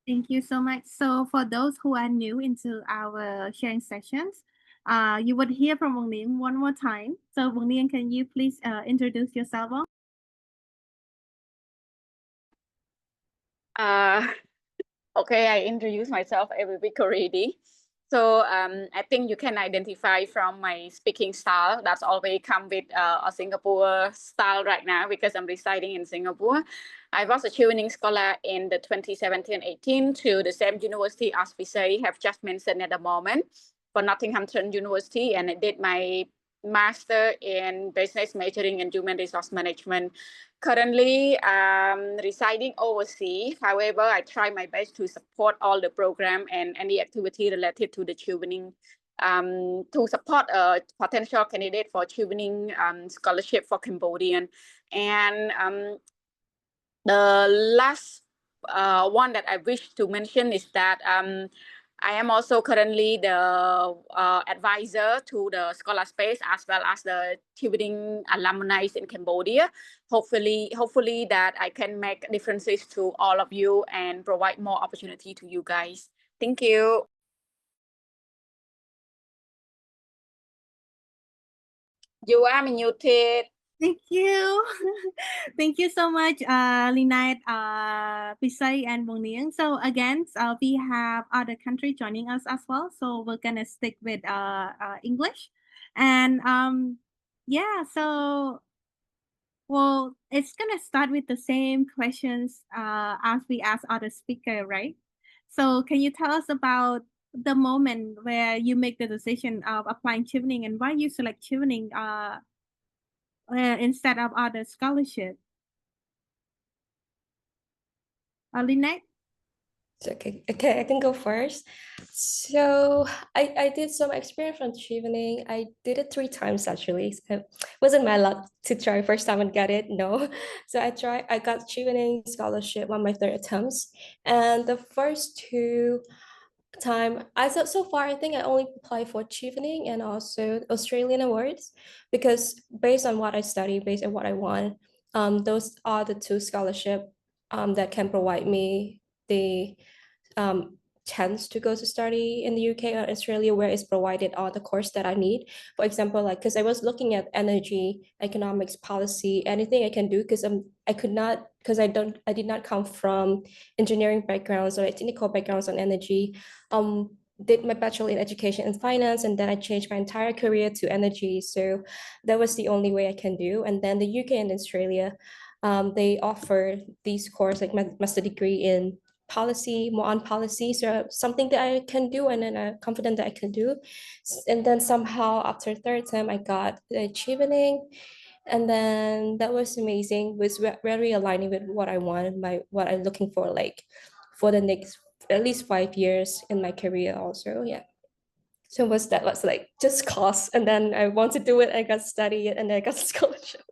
Thank you so much. So for those who are new into our sharing sessions, you would hear from Bong Niang one more time. So Bong Niang, can you please introduce yourself? Okay, I introduce myself every week already. So I think you can identify from my speaking style. That's always come with a Singapore style right now because I'm residing in Singapore. I was a Chevening scholar in the 2017-18 to the same university as 𝗶𝘀𝗀𝗀𝗀 have just mentioned at the moment, for Nottinghamshire University, and I did my master in business majoring in human resource management. Currently, residing overseas. However, I try my best to support all the program and any activity related to the Chevening to support a potential candidate for Chevening scholarship for Cambodian. And the last one that I wish to mention is that I am also currently the advisor to the ScholarSpace as well as the Chevening alumni in Cambodia. Hopefully that I can make differences to all of you and provide more opportunity to you guys. Thank you. You are muted. Thank you. Thank you so much, Lynette, 𝗶𝘀𝗀𝗀𝗀𝗀, and Bong Niang. So again, we have other country joining us as well. So we're gonna stick with English. And yeah, so well, it's gonna start with the same questions as we asked other speaker, right? So can you tell us about the moment where you make the decision of applying Chevening and why you select Chevening instead of other scholarship? Lynette? Okay, I can go first. So I did some experience from Chevening. I did it 3 times actually. So it wasn't my luck to try first time and get it, no. So I got Chevening scholarship on my 3rd attempts. And the first 2 time so far I think I only applied for Chevening and also Australian awards, because based on what I study, based on what I want, those are the 2 scholarship that can provide me the chance to go to study in the UK or Australia, where it's provided all the course that I need. For example, like, because I was looking at energy, economics, policy, anything I can do, because I did not come from engineering backgrounds or technical backgrounds on energy. Did my bachelor in education and finance, and then I changed my entire career to energy. So that was the only way I can do. And then the UK and Australia, they offer these courses like master degree in policy, more on policy, so something that I can do, and then I'm confident that I can do. And then somehow after 3rd time I got the Chevening, and then that was amazing. It was very aligning with what I wanted, what I'm looking for, like for the next at least 5 years in my career also. Yeah, so was like just cause, and then I want to do it, I got to study it, and then I got a scholarship.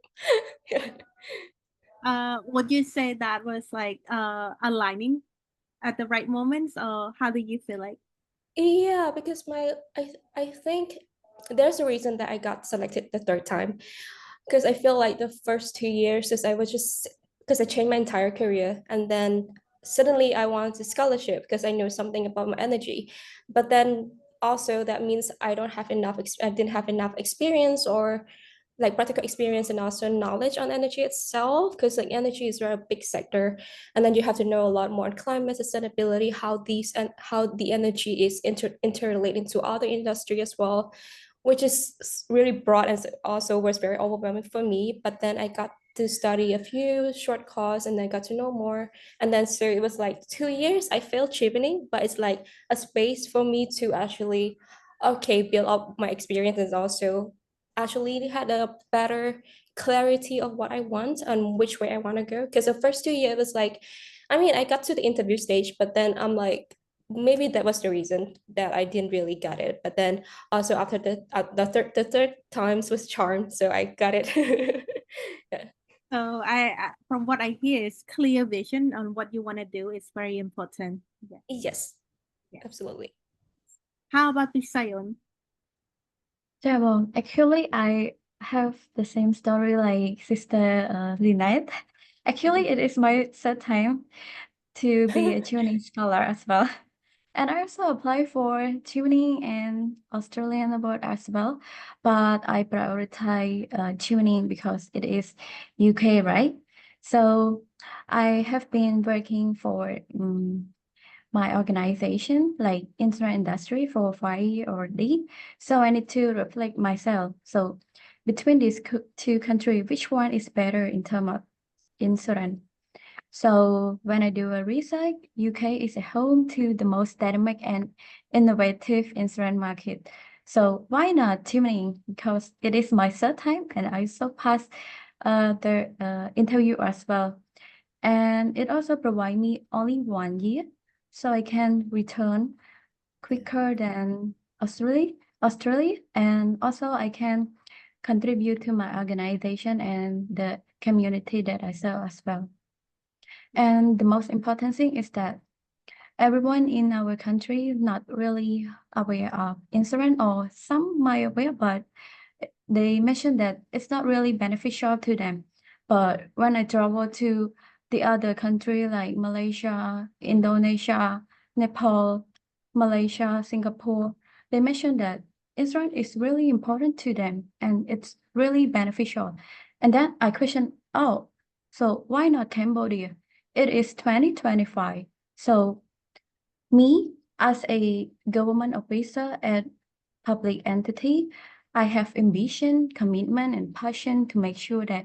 Yeah. Would you say that was like aligning at the right moments, or how do you feel like? Yeah, because I think there's a reason that I got selected the 3rd time, because I feel like the first 2 years is I was just because I changed my entire career, and then suddenly I wanted a scholarship because I know something about my energy. But then also that means I didn't have enough experience or like practical experience and also knowledge on energy itself, because like energy is a very big sector, and then you have to know a lot more on climate sustainability, how the energy is interrelated to other industry as well, which is really broad and also was very overwhelming for me. But then I got to study a few short courses and then got to know more. And then so it was like 2 years. I failed Chevening, but it's like a space for me to actually build up my experience and also actually had a better clarity of what I want and which way I want to go. Because the first 2 years was like, I mean, I got to the interview stage, but then I'm like, maybe that was the reason that I didn't really get it. But then also after the third times was charm, so I got it. Yeah. So from what I hear, is clear vision on what you want to do is very important. Yeah. Yes, absolutely. How about Pisayon? Yeah, well, actually, I have the same story like Sister Lynette. Actually, it is my third time to be a tuning scholar as well. And I also apply for tuning and Australian abroad as well, but I prioritize tuning because it is UK, right? So I have been working for my organization, like insurance industry, for 5 years already. So I need to reflect myself. So between these two countries, which one is better in terms of insurance? So when I do a research, UK is a home to the most dynamic and innovative insurance market. So why not tuning? Because it is my third time and I also passed the interview as well. And it also provides me only 1 year, so I can return quicker than Australia, and also I can contribute to my organization and the community that I serve as well. And the most important thing is that everyone in our country is not really aware of insurance, or some might aware, but they mentioned that it's not really beneficial to them. But when I travel to the other country like Malaysia, Indonesia, Nepal, Malaysia, Singapore, they mentioned that insurance is really important to them and it's really beneficial. And then I question, oh, so why not Cambodia? It is 2025. So me, as a government officer at public entity, I have ambition, commitment, and passion to make sure that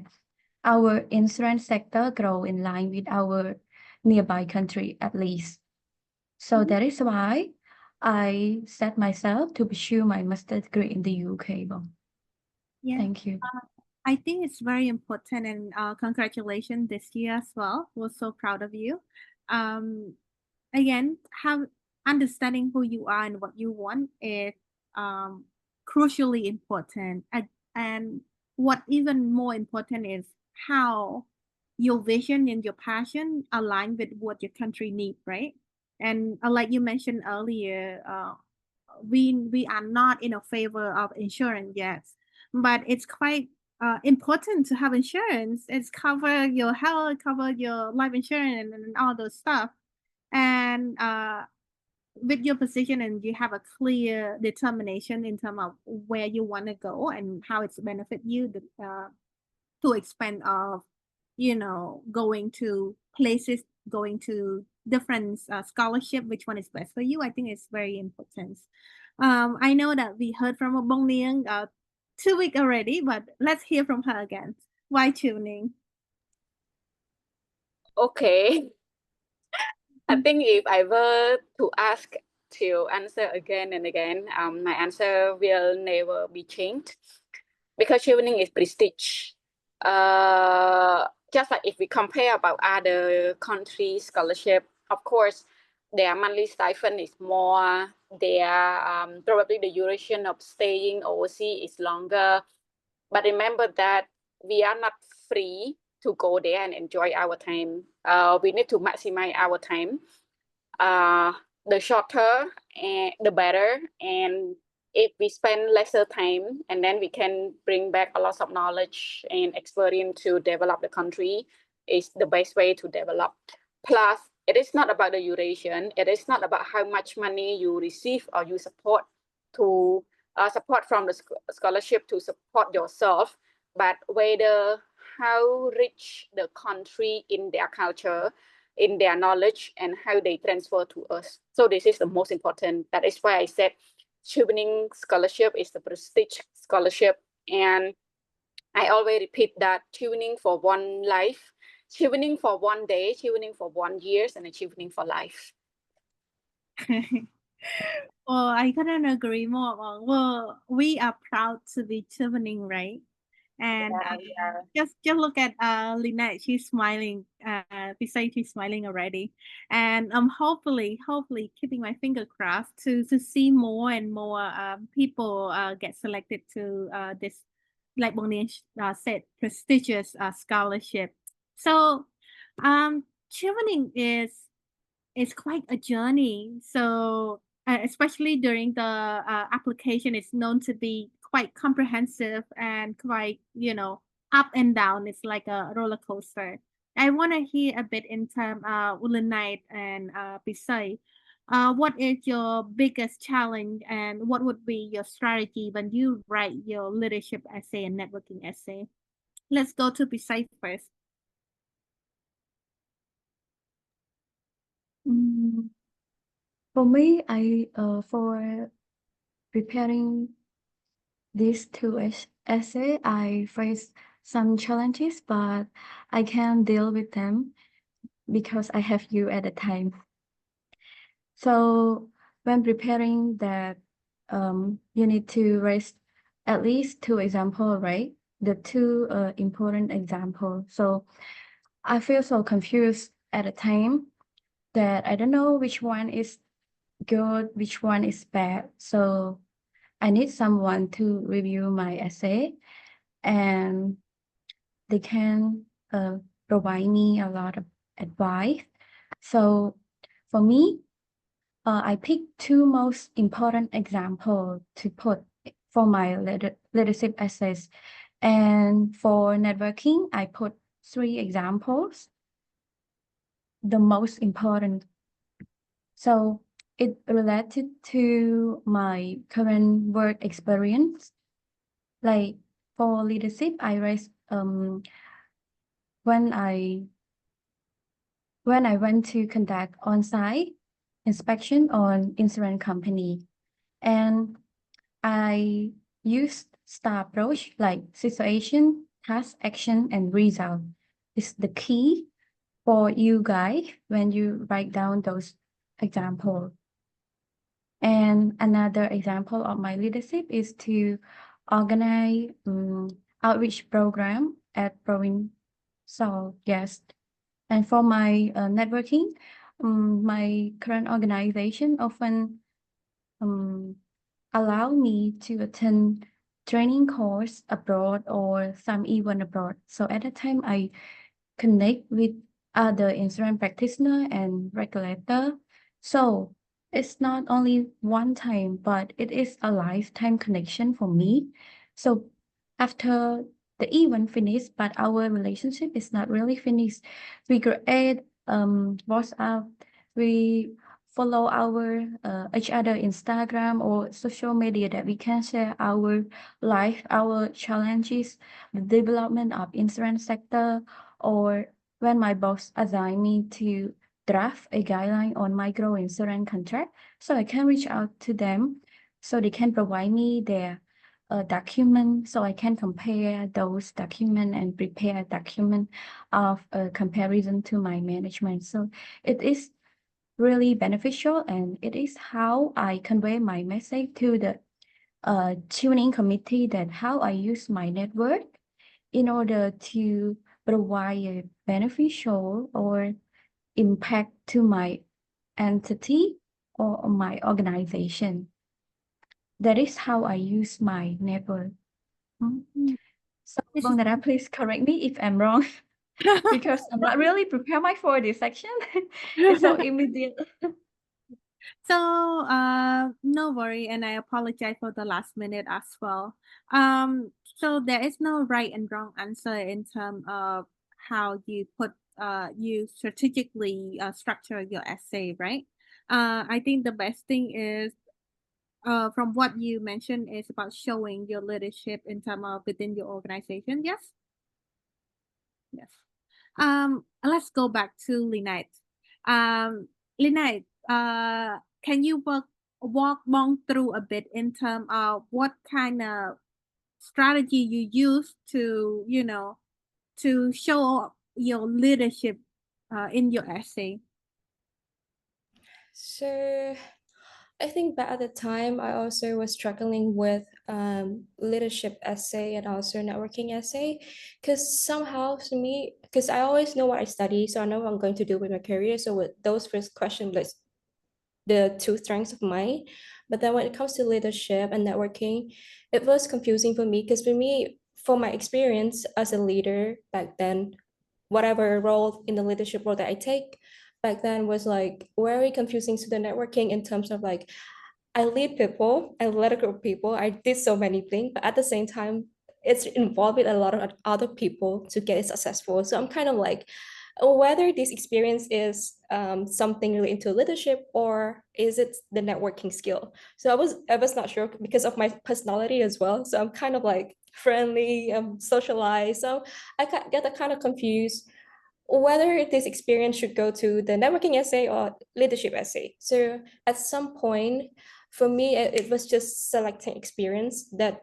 our insurance sector grow in line with our nearby country at least. So that is why I set myself to pursue my master's degree in the UK. Yeah. Thank you. I think it's very important, and congratulations this year as well. We're so proud of you. Again, understanding who you are and what you want is crucially important. And what even more important is how your vision and your passion align with what your country needs, right? And like you mentioned earlier, we are not in a favor of insurance yet, but it's quite important to have insurance. It's cover your health, cover your life insurance, and all those stuff. And with your position, and you have a clear determination in terms of where you want to go and how it's benefit you to expand of, going to places, going to different scholarship, which one is best for you. I think it's very important. I know that we heard from Bong Niang 2 weeks already, but let's hear from her again. Why tuning? Okay. I think if I were to ask to answer again and again, my answer will never be changed, because Chevening is prestige. Just like if we compare about other countries' scholarship, of course, their monthly stipend is more. Their probably the duration of staying overseas is longer. But remember that we are not free to go there and enjoy our time. We need to maximize our time. The shorter and the better. And if we spend lesser time, and then we can bring back a lot of knowledge and experience to develop the country, is the best way to develop. Plus, it is not about the duration. It is not about how much money you receive or you support to support from the scholarship to support yourself, but whether how rich the country in their culture, in their knowledge, and how they transfer to us. So this is the most important. That is why I said Chevening scholarship is the prestige scholarship. And I always repeat that Chevening for one life, Chevening for one day, Chevening for 1 year, and Chevening for life. Well, I couldn't agree more. Well, we are proud to be Chevening, right? And just look at Lynette, she's smiling. Besides, she's smiling already. And hopefully keeping my finger crossed to see more and more people get selected to this, like Bong said, prestigious scholarship. So Chevening is quite a journey. So especially during the application, it's known to be quite comprehensive and quite, up and down. It's like a roller coaster. I want to hear a bit in terms of Lynette and 𝗵𝘀𝘀. What is your biggest challenge and what would be your strategy when you write your leadership essay and networking essay? Let's go to 𝗵𝘀𝘀 first. For me, for preparing these two essay, I face some challenges, but I can deal with them because I have you at the time. So when preparing that, you need to raise at least 2 examples, right? The 2 important examples. So I feel so confused at the time that I don't know which one is good, which one is bad. So I need someone to review my essay and they can provide me a lot of advice. So for me, I picked 2 most important examples to put for my leadership essays. And for networking, I put 3 examples, the most important. So it related to my current work experience. Like for leadership, I raised when I went to conduct on-site inspection on insurance company, and I used STAR approach like situation, task, action, and result. Is the key for you guys when you write down those examples. And another example of my leadership is to organize outreach program at provincial guest. And for my networking, my current organization often allow me to attend training course abroad or some event abroad. So at that time, I connect with other insurance practitioner and regulator. So it's not only one time, but it is a lifetime connection for me. So after the event finished, but our relationship is not really finished. We create WhatsApp, we follow our each other Instagram or social media that we can share our life, our challenges, the development of insurance sector, or when my boss assigned me to draft a guideline on micro insurance contract, so I can reach out to them so they can provide me their document, so I can compare those documents and prepare a document of a comparison to my management. So it is really beneficial, and it is how I convey my message to the tuning committee that how I use my network in order to provide a beneficial or impact to my entity or my organization. That is how I use my network. So Bong, please correct me if I'm wrong, because I'm not really prepared for this section. It's so immediate. So no worry, and I apologize for the last minute as well. So there is no right and wrong answer in terms of how you you strategically structure your essay, right? I think the best thing is, from what you mentioned, is about showing your leadership in terms of within your organization. Yes. Yes. Let's go back to Lynette. Lynette, can you walk Bong through a bit in terms of what kind of strategy you use to, to show your leadership in your essay? So I think back at the time, I also was struggling with leadership essay and also networking essay, because somehow to me, because I always know what I study, so I know what I'm going to do with my career. So with those first questions, like the two strengths of mine. But then when it comes to leadership and networking, it was confusing for me, because for me, for my experience as a leader back then, whatever role in the leadership role that I take back then was like very confusing to the networking in terms of like, I lead people, I led a group of people, I did so many things, but at the same time, it's involving a lot of other people to get it successful. So I'm kind of like, whether this experience is something related into leadership or is it the networking skill. So I was not sure because of my personality as well. So I'm kind of like friendly, socialized. So I get kind of confused whether this experience should go to the networking essay or leadership essay. So at some point, for me, it was just selecting experience that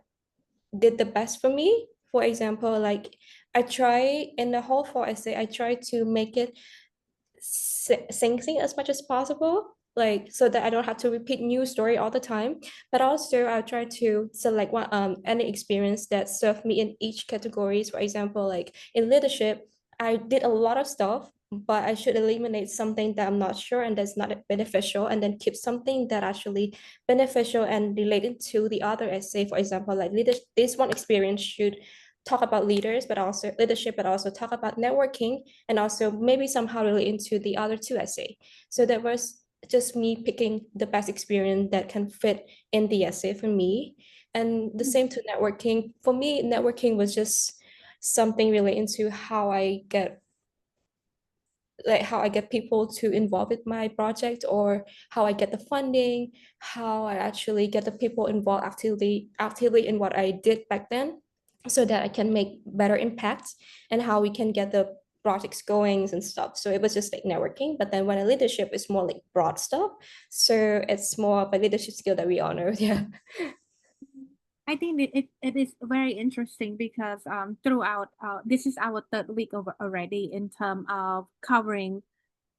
did the best for me. For example, like I try in the whole 4 essay, I try to make it succinct as much as possible, like so that I don't have to repeat new story all the time. But also I try to select one any experience that served me in each categories. For example, like in leadership, I did a lot of stuff, but I should eliminate something that I'm not sure and that's not beneficial, and then keep something that actually beneficial and related to the other essay. For example, like this one experience should talk about leadership, but also talk about networking, and also maybe somehow relate into the other 2 essay. So that was just me picking the best experience that can fit in the essay for me. And the same to networking. For me, networking was just something related to how I get people to involve with my project, or how I get the funding, how I actually get the people involved actively in what I did back then, so that I can make better impact, and how we can get the projects going and stuff. So it was just like networking. But then when a leadership is more like broad stuff, so it's more of a leadership skill that we honor. Yeah. I think it is very interesting because throughout this is our 3rd week already in terms of covering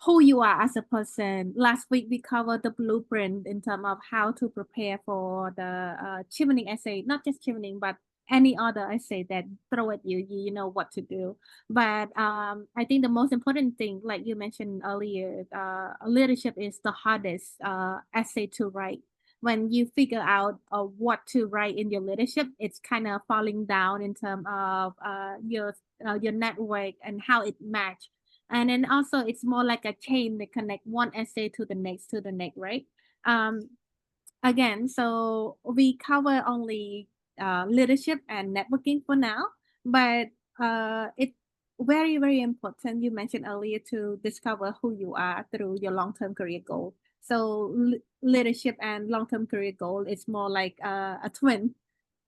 who you are as a person. Last week we covered the blueprint in terms of how to prepare for the Chevening essay, not just Chevening, but any other essay that throw at you, you know what to do. But I think the most important thing, like you mentioned earlier, leadership is the hardest essay to write. When you figure out what to write in your leadership, it's kind of falling down in terms of your network and how it match. And then also it's more like a chain that connect one essay to the next, right? Again, so we cover only leadership and networking for now, but it's very, very important. You mentioned earlier to discover who you are through your long-term career goal. So leadership and long-term career goal is more like a twin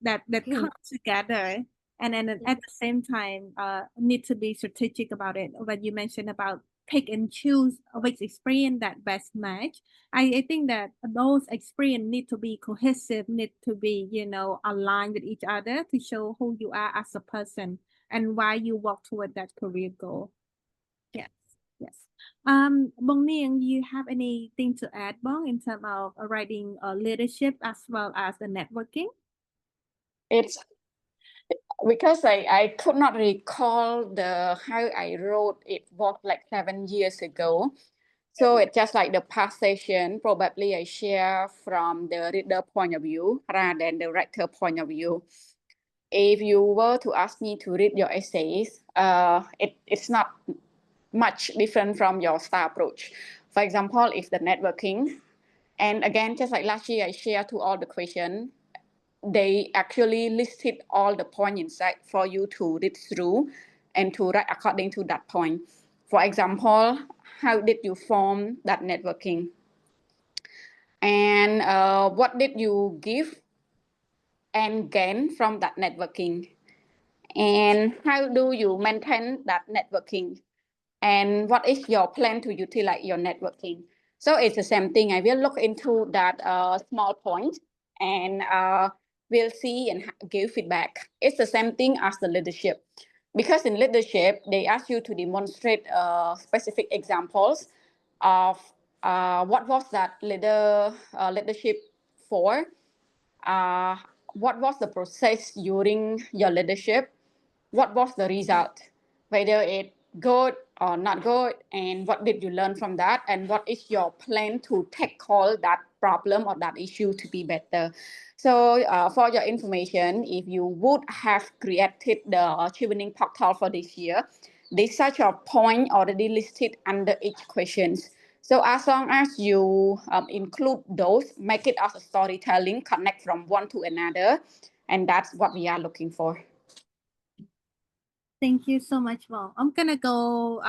that come together. And then at the same time, need to be strategic about it. When you mentioned about pick and choose which experience that best match, I think that those experience need to be cohesive, need to be, aligned with each other to show who you are as a person and why you walk toward that career goal. Yes, yes. Bong Niang, you have anything to add, Bong, in terms of writing leadership as well as the networking? It's because I could not recall how I wrote it was like 7 years ago. So it's just like the past session, probably I share from the reader point of view rather than the writer point of view. If you were to ask me to read your essays, it's not much different from your STAR approach. For example, if the networking, and again, just like last year, I shared to all the questions, they actually listed all the points inside for you to read through and to write according to that point. For example, how did you form that networking? And what did you give and gain from that networking? And how do you maintain that networking? And what is your plan to utilize your networking? So it's the same thing. I will look into that small point and we'll see and give feedback. It's the same thing as the leadership. Because in leadership, they ask you to demonstrate specific examples of what was that leadership for, what was the process during your leadership, what was the result, whether it good or not good, and what did you learn from that, and what is your plan to tackle that problem or that issue to be better. So for your information, if you would have created the Chevening portal for this year, there's such a point already listed under each questions. So as long as you include those, make it as a storytelling, connect from one to another, and that's what we are looking for. Thank you so much, Mom. I'm gonna go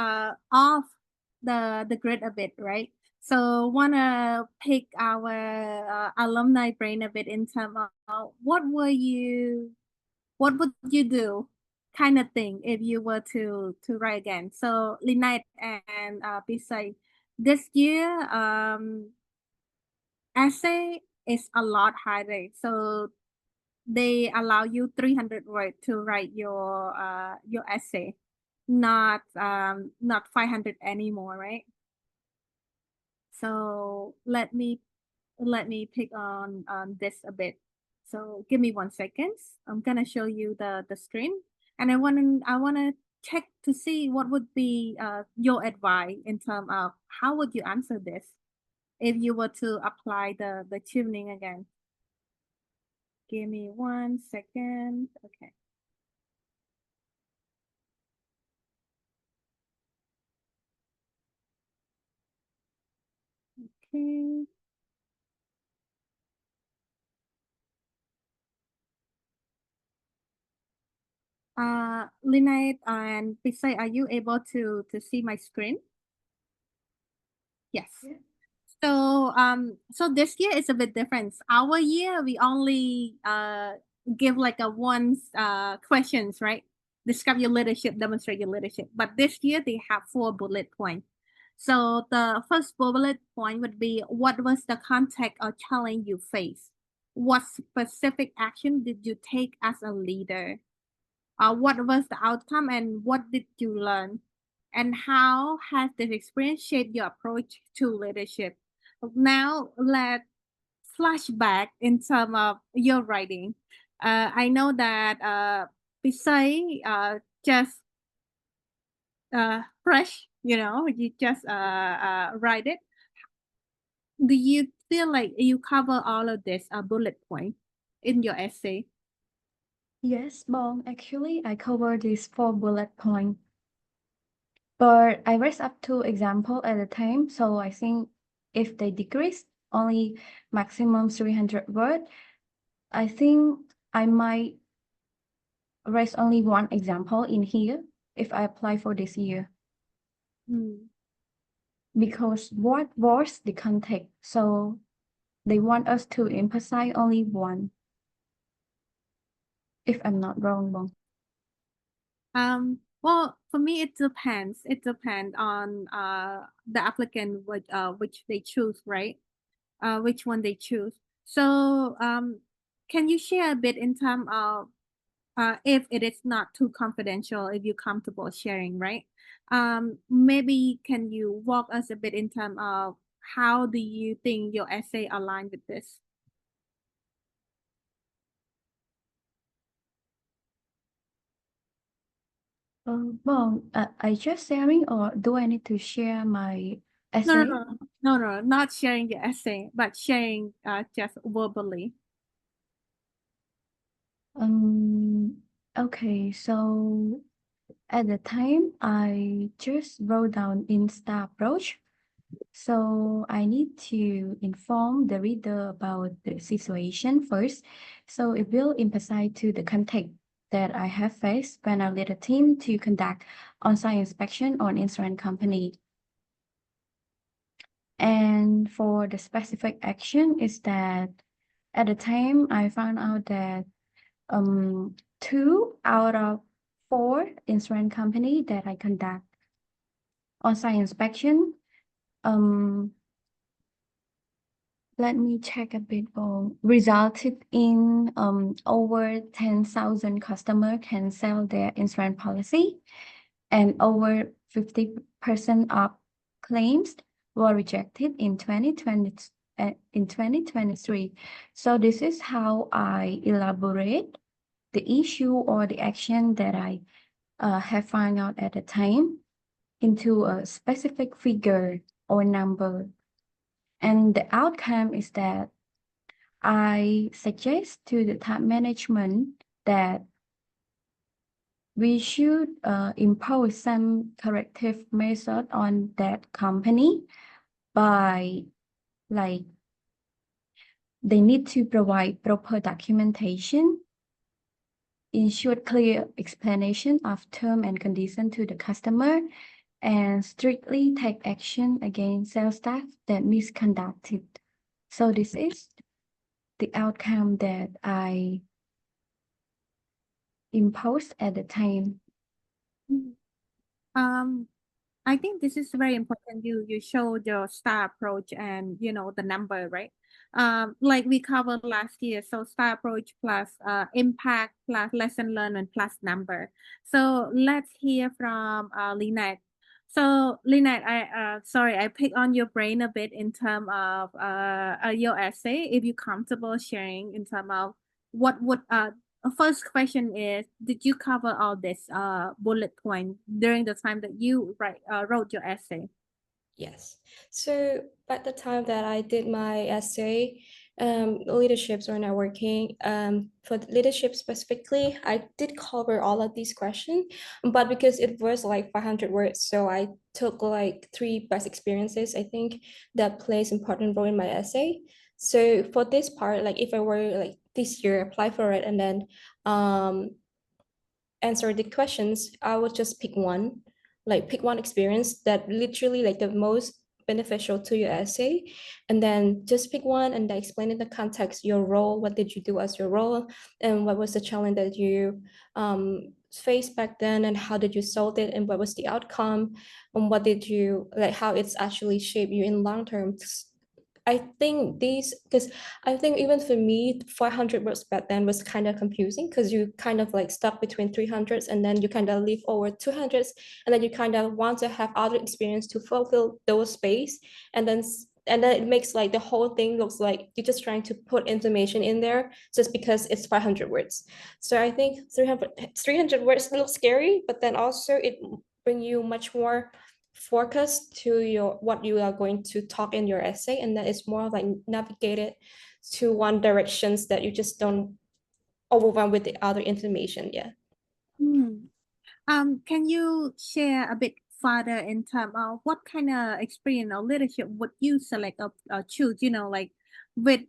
off the grid a bit, right? So wanna pick our alumni brain a bit in terms of what would you do kind of thing if you were to write again. So Linite and 𝗵𝘀𝘀𝗶𝗱𝗲, this year essay is a lot harder. So they allow you 300 words to write your essay, not 500 anymore, right? So let me pick on this a bit. So give me 1 second. I'm gonna show you the screen, and I wanna check to see what would be your advice in terms of how would you answer this if you were to apply the Chevening again. Give me 1 second. Okay. Okay. Linite and 𝗵𝘀𝘀𝗶𝗱𝗲, are you able to see my screen? Yes. Yeah. So this year is a bit different. Our year we only give like a one questions, right? Describe your leadership, demonstrate your leadership. But this year they have 4 bullet points. So the first bullet point would be, what was the context or challenge you faced? What specific action did you take as a leader? What was the outcome and what did you learn? And how has this experience shaped your approach to leadership? Now let's flashback in terms of your writing. I know that 𝗵𝘀𝘀𝗶𝗀𝗲 just fresh, you just write it. Do you feel like you cover all of this bullet point in your essay? Yes, Bong. Actually, I covered these 4 bullet points, but I raised up 2 examples at a time. So I think if they decrease only maximum 300 words, I think I might raise only 1 example in here if I apply for this year. Because what was the context? So they want us to emphasize only 1. If I'm not wrong, Bong. Well, for me, it depends. It depends on the applicant which they choose, right? Which one they choose. So can you share a bit in terms of if it is not too confidential, if you're comfortable sharing, right? Maybe can you walk us a bit in terms of how do you think your essay align with this? Bong, I just sharing, or do I need to share my essay? No, not sharing your essay, but sharing just verbally. Okay, so at the time I just wrote down in STAR approach. So I need to inform the reader about the situation first. So it will emphasize to the context that I have faced when I lead a team to conduct on-site inspection on insurance company. And for the specific action is that at the time I found out that 2 out of 4 insurance company that I conduct on-site inspection, let me check a bit more, resulted in over 10,000 customers cancel their insurance policy, and over 50% of claims were rejected in 2023. So this is how I elaborate the issue or the action that I have found out at the time into a specific figure or number. And the outcome is that I suggest to the top management that we should impose some corrective method on that company by, like, they need to provide proper documentation, ensure clear explanation of term and condition to the customer, and strictly take action against sales staff that misconducted. So this is the outcome that I imposed at the time. I think this is very important. You showed your STAR approach and the number, right? Like we covered last year. So STAR approach plus impact plus lesson learned and plus number. So let's hear from Lynette. So Lynette, I pick on your brain a bit in terms of your essay. If you're comfortable sharing in terms of what would first question is, did you cover all this bullet point during the time that you wrote your essay? Yes. So at the time that I did my essay, leaderships or networking, for leadership specifically, I did cover all of these questions, but because it was like 500 words, so I took like 3 best experiences, I think, that plays important role in my essay. So for this part, like if I were like this year apply for it and then answer the questions, I would just pick one experience that literally like the most beneficial to your essay, and then just pick one and then explain in the context your role, what did you do as your role, and what was the challenge that you faced back then, and how did you solve it, and what was the outcome, and what did you like, how it's actually shaped you in long term. I think because I think even for me, 400 words back then was kind of confusing because you kind of like stuck between 300s and then you kind of leave over 200s, and then you kind of want to have other experience to fulfill those space, and then it makes like the whole thing looks like you're just trying to put information in there just because it's 500 words. So I think 300 words looks scary, but then also it bring you much more focus to what you are going to talk in your essay, and that is more like navigated to one directions that you just don't overwhelm with the other information. Yeah. Can you share a bit further in terms of what kind of experience or leadership would you select or choose? Like with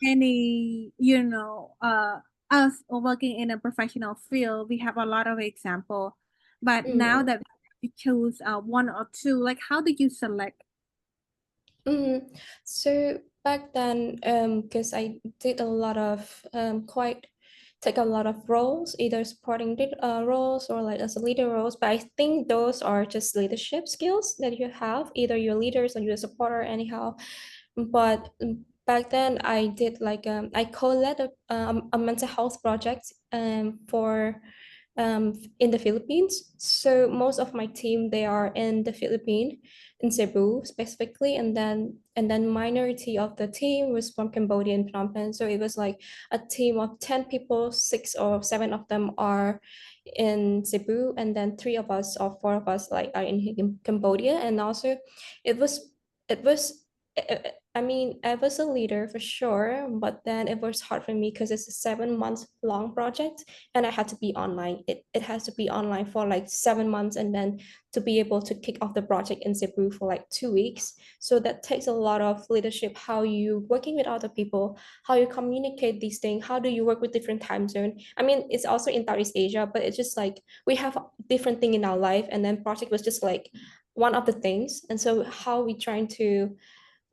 many, us working in a professional field, we have a lot of example, but now that we choose 1 or 2, like how did you select? So back then, because I did a lot of take a lot of roles, either supporting roles or like as a leader roles, but I think those are just leadership skills that you have, either you're leaders or you're a supporter anyhow. But back then I did like I co-led a mental health project for in the Philippines. So most of my team, they are in the Philippines, in Cebu specifically, and then minority of the team was from Cambodia and Phnom Penh. So it was like a team of 10 people, 6 or 7 of them are in Cebu, and then 3 of us or 4 of us like are in Cambodia. And also it was I mean, I was a leader for sure, but then it was hard for me because it's a 7 month long project and I had to be online. It has to be online for like 7 months and then to be able to kick off the project in Cebu for like 2 weeks. So that takes a lot of leadership, how you working with other people, how you communicate these things, how do you work with different time zone. I mean, it's also in Southeast Asia, but it's just like we have different thing in our life and then project was just like one of the things. And so how we trying to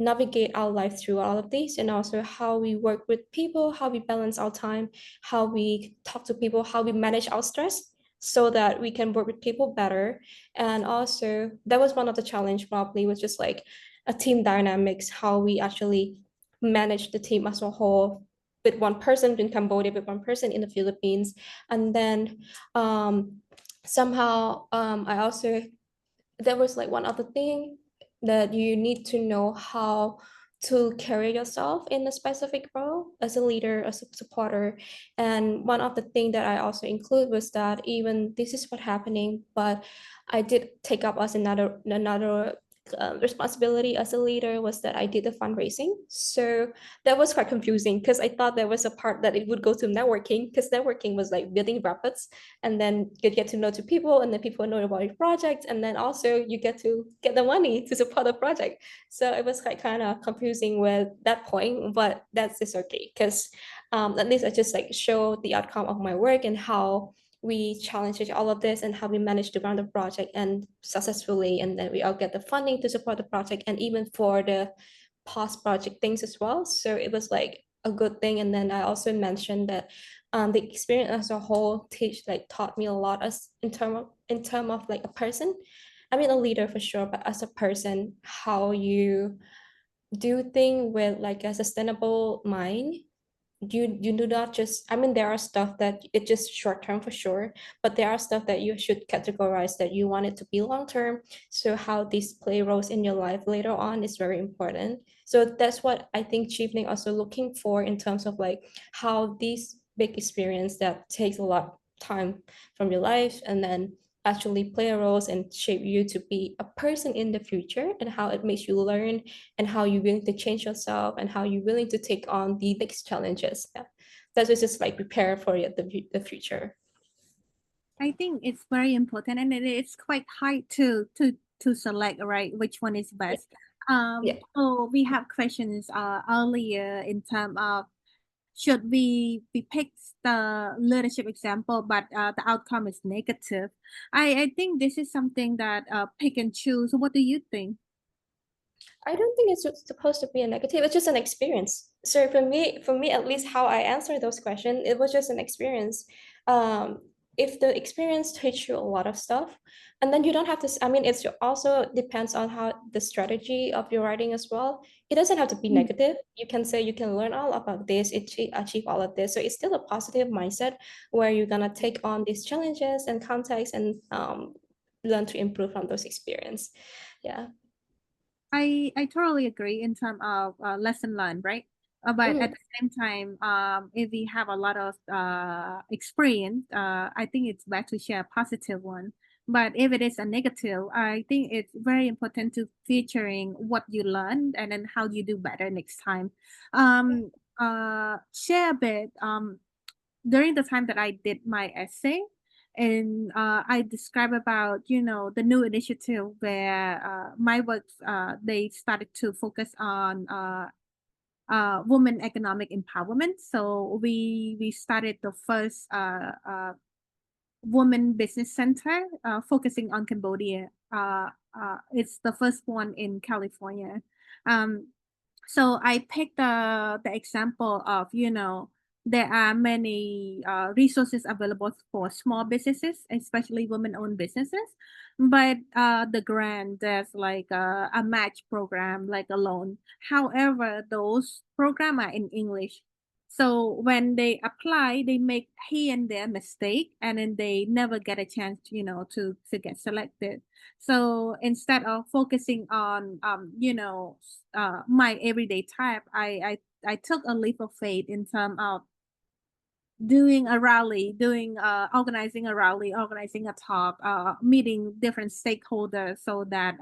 navigate our life through all of these and also how we work with people, how we balance our time, how we talk to people, how we manage our stress so that we can work with people better. And also that was one of the challenge probably was just like a team dynamics, how we actually manage the team as a whole with one person in Cambodia, with one person in the Philippines. And then somehow I also there was like one other thing that you need to know how to carry yourself in a specific role as a leader, as a supporter. And one of the things that I also include was that even this is what happening, but I did take up as another responsibility as a leader was that I did the fundraising. So that was quite confusing because I thought there was a part that it would go to networking because networking was like building rapport and then you get to know two people and then people know about your project and then also you get to get the money to support the project. So it was like kind of confusing with that point, but that's just okay because at least I just like show the outcome of my work and how we challenged all of this and how we managed to run the project and successfully, and then we all get the funding to support the project and even for the past project things as well. So it was like a good thing. And then I also mentioned that the experience as a whole taught me a lot as in term of like a person. I mean a leader for sure, but as a person, how you do things with like a sustainable mind. You do not just, I mean there are stuff that it just short term for sure, but there are stuff that you should categorize that you want it to be long term. So how these play roles in your life later on is very important. So that's what I think Chevening also looking for in terms of like how these big experience that takes a lot of time from your life and then actually play roles and shape you to be a person in the future and how it makes you learn and how you're willing to change yourself and how you're willing to take on the next challenges. Yeah. That was just like prepare for the future. I think it's very important and it's quite hard to select, right, which one is best. So we have questions earlier in terms of should we pick the leadership example, but the outcome is negative. I think this is something that pick and choose. What do you think? I don't think it's supposed to be a negative. It's just an experience. So for me, at least how I answer those questions, it was just an experience. If the experience teach you a lot of stuff, and then you don't have to, I mean, it's also depends on how the strategy of your writing as well. It doesn't have to be negative. You can say you can learn all about this, achieve all of this. So it's still a positive mindset where you're gonna take on these challenges and contexts and learn to improve from those experience. Yeah. I totally agree in terms of lesson learned, right? But at the same time, if we have a lot of experience, I think it's best to share a positive one. But if it is a negative, I think it's very important to featuring what you learned and then how you do better next time. Share a bit. During the time that I did my essay, and I describe about the new initiative where my work they started to focus on women economic empowerment. So we started the first women business center focusing on Cambodia. It's the first one in California. So I picked the example of there are many resources available for small businesses, especially women-owned businesses. But the grant, there's like a match program, like a loan. However, those programs are in English. So when they apply, they make here and there mistake, and then they never get a chance, to get selected. So instead of focusing on, my everyday type, I took a leap of faith in terms of doing a rally, organizing a rally, organizing a talk, meeting different stakeholders so that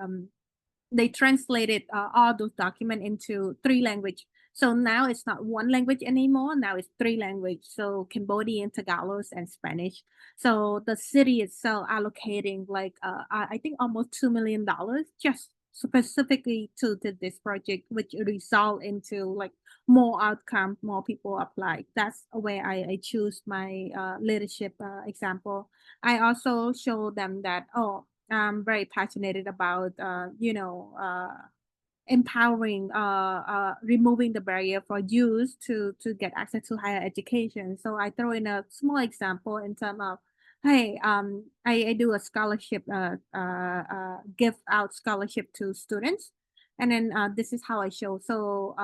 they translated all those documents into 3 languages. So now it's not 1 language anymore. Now it's 3 languages. So Cambodian, Tagalog, and Spanish. So the city itself allocating like I think almost $2 million just specifically to this project, which result into like more outcome, more people apply. That's where I choose my leadership example. I also show them that, oh, I'm very passionate about, empowering, removing the barrier for youth to get access to higher education. So I throw in a small example in terms of, hey, I do a scholarship, give out scholarship to students, and then this is how I show. So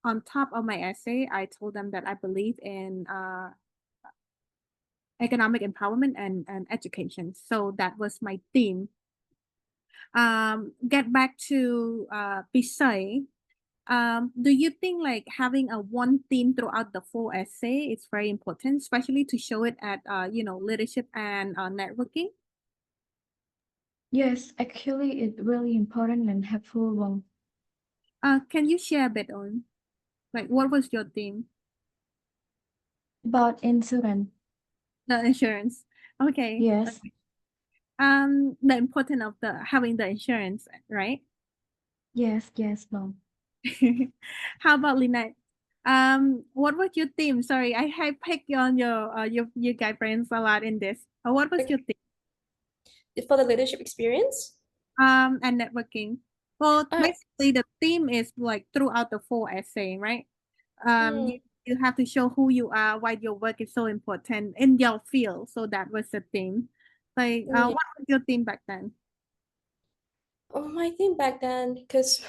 on top of my essay, I told them that I believe in economic empowerment and education. So that was my theme. Get back to 𝗵𝘀𝘀𝗶𝘀. Do you think like having a one theme throughout the full essay is very important, especially to show it at leadership and networking? Yes, actually, it's really important and helpful one. Can you share a bit on, like, what was your theme? About insurance. The insurance. Okay. Yes. Okay. The importance of having the insurance, right? Yes, Mom. How about Lynette? What was your theme? Sorry, I picked on your guy friends a lot in this. What was your theme? For the leadership experience? And networking. Well, basically the theme is like throughout the full essay, right? You have to show who you are, why your work is so important in your field. So that was the theme. Like, what was your theme back then? Oh, my theme back then, because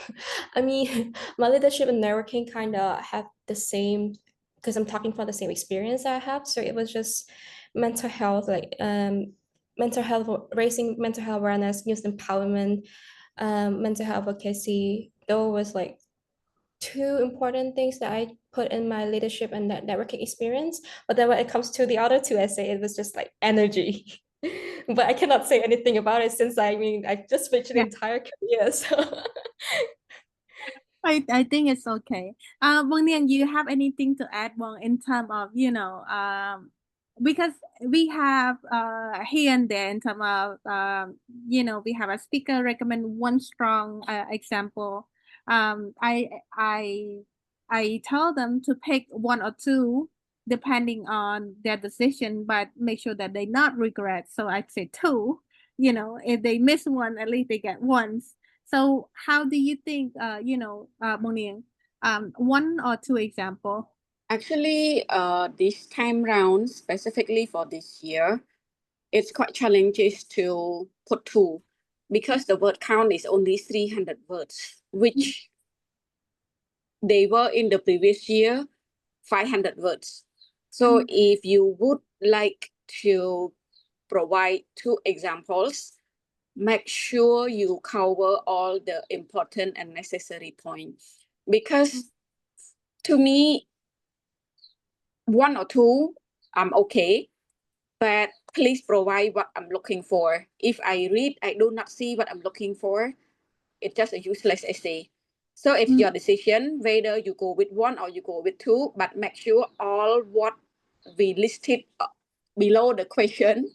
I mean, my leadership and networking kind of have the same, because I'm talking about the same experience I have. So it was just mental health, like mental health, raising mental health awareness, youth empowerment, mental health advocacy. Those was like 2 important things that I put in my leadership and networking experience. But then when it comes to the other 2 essays, it was just like energy. But I cannot say anything about it since I just switched the entire career. So I think it's okay. Bong Nian, you have anything to add, Bong, in terms of, because we have here and there in terms of, we have a speaker recommend one strong example. I tell them to pick 1 or 2 depending on their decision, but make sure that they not regret. So I'd say 2. If they miss 1, at least they get 1. So how do you think, Bong Nian, 1 or 2 example? Actually, this time round, specifically for this year, it's quite challenging to put 2 because the word count is only 300 words, which they were in the previous year, 500 words. So if you would like to provide 2 examples, make sure you cover all the important and necessary points. Because to me, 1 or 2, I'm okay, but please provide what I'm looking for. If I read, I do not see what I'm looking for, it's just a useless essay. So it's your decision whether you go with 1 or you go with 2, but make sure all what we listed below the question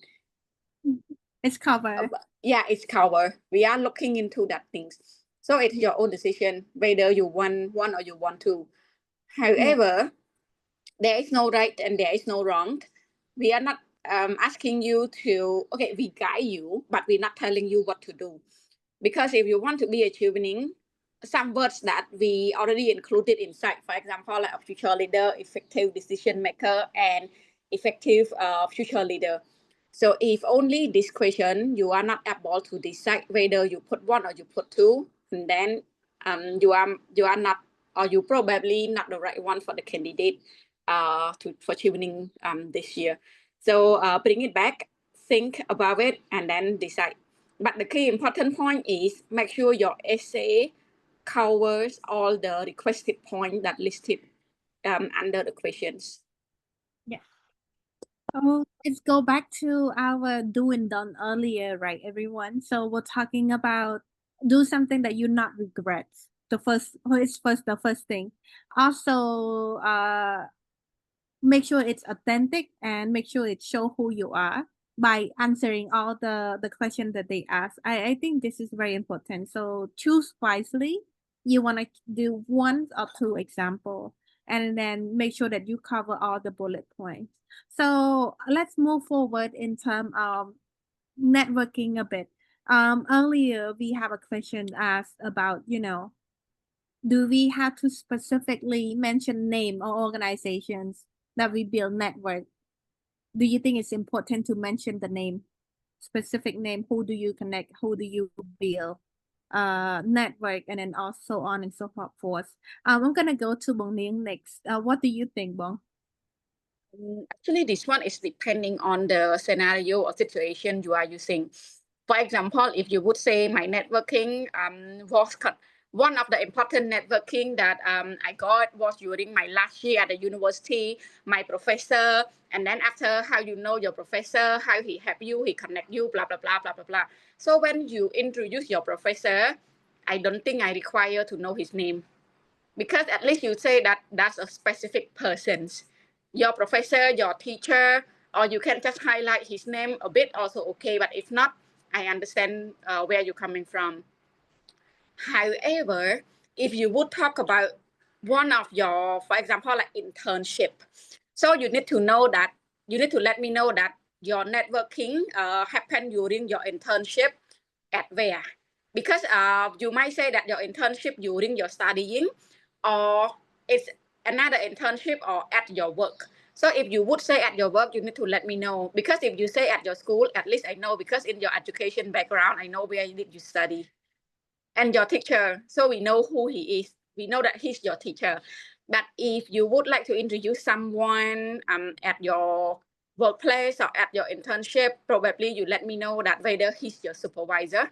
it's covered. Yeah, it's covered. We are looking into that things. So it's your own decision whether you want 1 or you want 2. However, there is no right and there is no wrong. We are not asking you to, okay, we guide you, but we're not telling you what to do. Because if you want to be a Chevening, some words that we already included inside, for example, like a future leader, effective decision maker, and effective future leader. So if only this question, you are not able to decide whether you put 1 or you put 2, and then you are not, or you probably not the right one for the candidate for Chevening this year. So bring it back, think about it, and then decide. But the key important point is make sure your essay covers all the requested points that listed under the questions. Yeah. Let's go back to our do and done earlier, right, everyone? So we're talking about do something that you not regret. The first thing. Also, make sure it's authentic and make sure it show who you are by answering all the questions that they ask. I think this is very important. So choose wisely. You want to do 1 or 2 example, and then make sure that you cover all the bullet points. So let's move forward in terms of networking a bit. Earlier we have a question asked about, do we have to specifically mention name or organizations that we build network? Do you think it's important to mention the name, specific name? Who do you connect? Who do you build network, and then also on and so forth? I'm gonna go to Bong Ning next. What do you think, Bong? Actually, this one is depending on the scenario or situation you are using. For example, if you would say my networking was one of the important networking that I got was during my last year at the university, my professor, and then after how you know your professor, how he help you, he connect you, blah, blah, blah, blah, blah, blah. So when you introduce your professor, I don't think I require to know his name, because at least you say that that's a specific person's. Your professor, your teacher, or you can just highlight his name a bit, also okay. But if not, I understand where you're coming from. However, if you would talk about one of your, for example, like internship, so you need to know that, you need to let me know that your networking happened during your internship at where. Because you might say that your internship during your studying, or it's another internship or at your work. So if you would say at your work, you need to let me know. Because if you say at your school, at least I know, because in your education background, I know where did you study. And your teacher, so we know who he is. We know that he's your teacher. But if you would like to introduce someone at your workplace or at your internship, probably you let me know that whether he's your supervisor,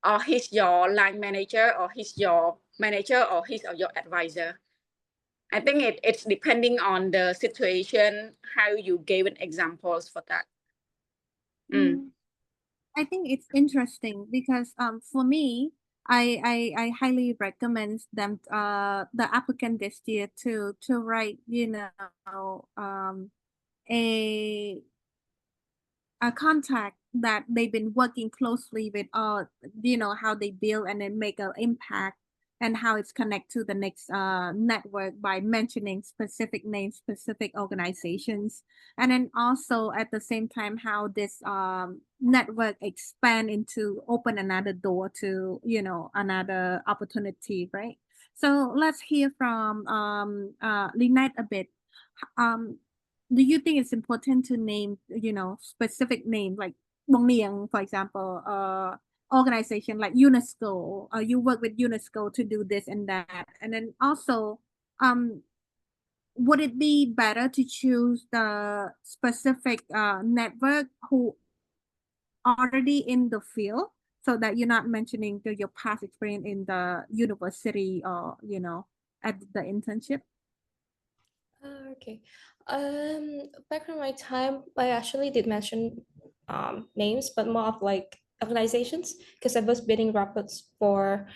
or he's your line manager, or he's your manager, or he's your advisor. I think it's depending on the situation, how you gave examples for that. I think it's interesting because for me, I highly recommend them the applicant this year to write a contact that they've been working closely with, how they build and then make an impact, and how it's connected to the next network by mentioning specific names, specific organizations, and then also at the same time how this network expand into open another door to another opportunity, right? So let's hear from Lynette a bit. Do you think it's important to name, specific name like Bong Niang, for example, organization like UNESCO, you work with UNESCO to do this and that, and then also, would it be better to choose the specific network who already in the field, so that you're not mentioning your past experience in the university or at the internship? Okay. Back in my time, I actually did mention names, but more of like organizations, because I was building reports for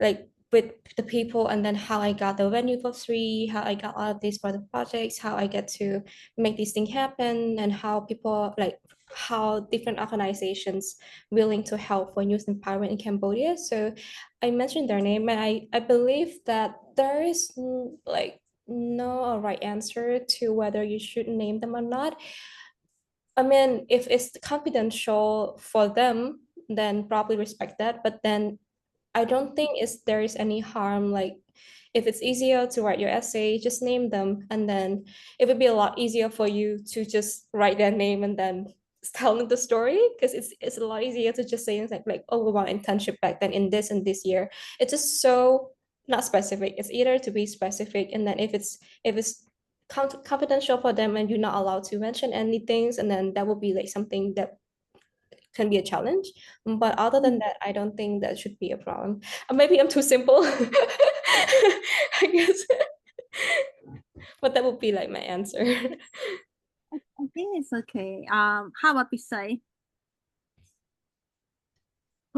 like with the people, and then how I got the venue for free, how I got all of these for the projects, how I get to make these things happen, and how people how different organizations willing to help for youth empowerment in Cambodia. So I mentioned their name, and I believe that there is no right answer to whether you should name them or not. I mean, if it's confidential for them, then probably respect that. But then I don't think there is any harm. Like, if it's easier to write your essay, just name them, and then it would be a lot easier for you to just write their name and then telling the story, because it's a lot easier to just say like oh, my internship back then in this and this year. It's just so not specific. It's either to be specific, and then if it's confidential for them and you're not allowed to mention anything, and then that will be like something that can be a challenge. But other than that, I don't think that should be a problem. Maybe I'm too simple, I guess. But that would be like my answer. I think it's okay. How about 𝗶𝘀𝘀𝗶𝗀?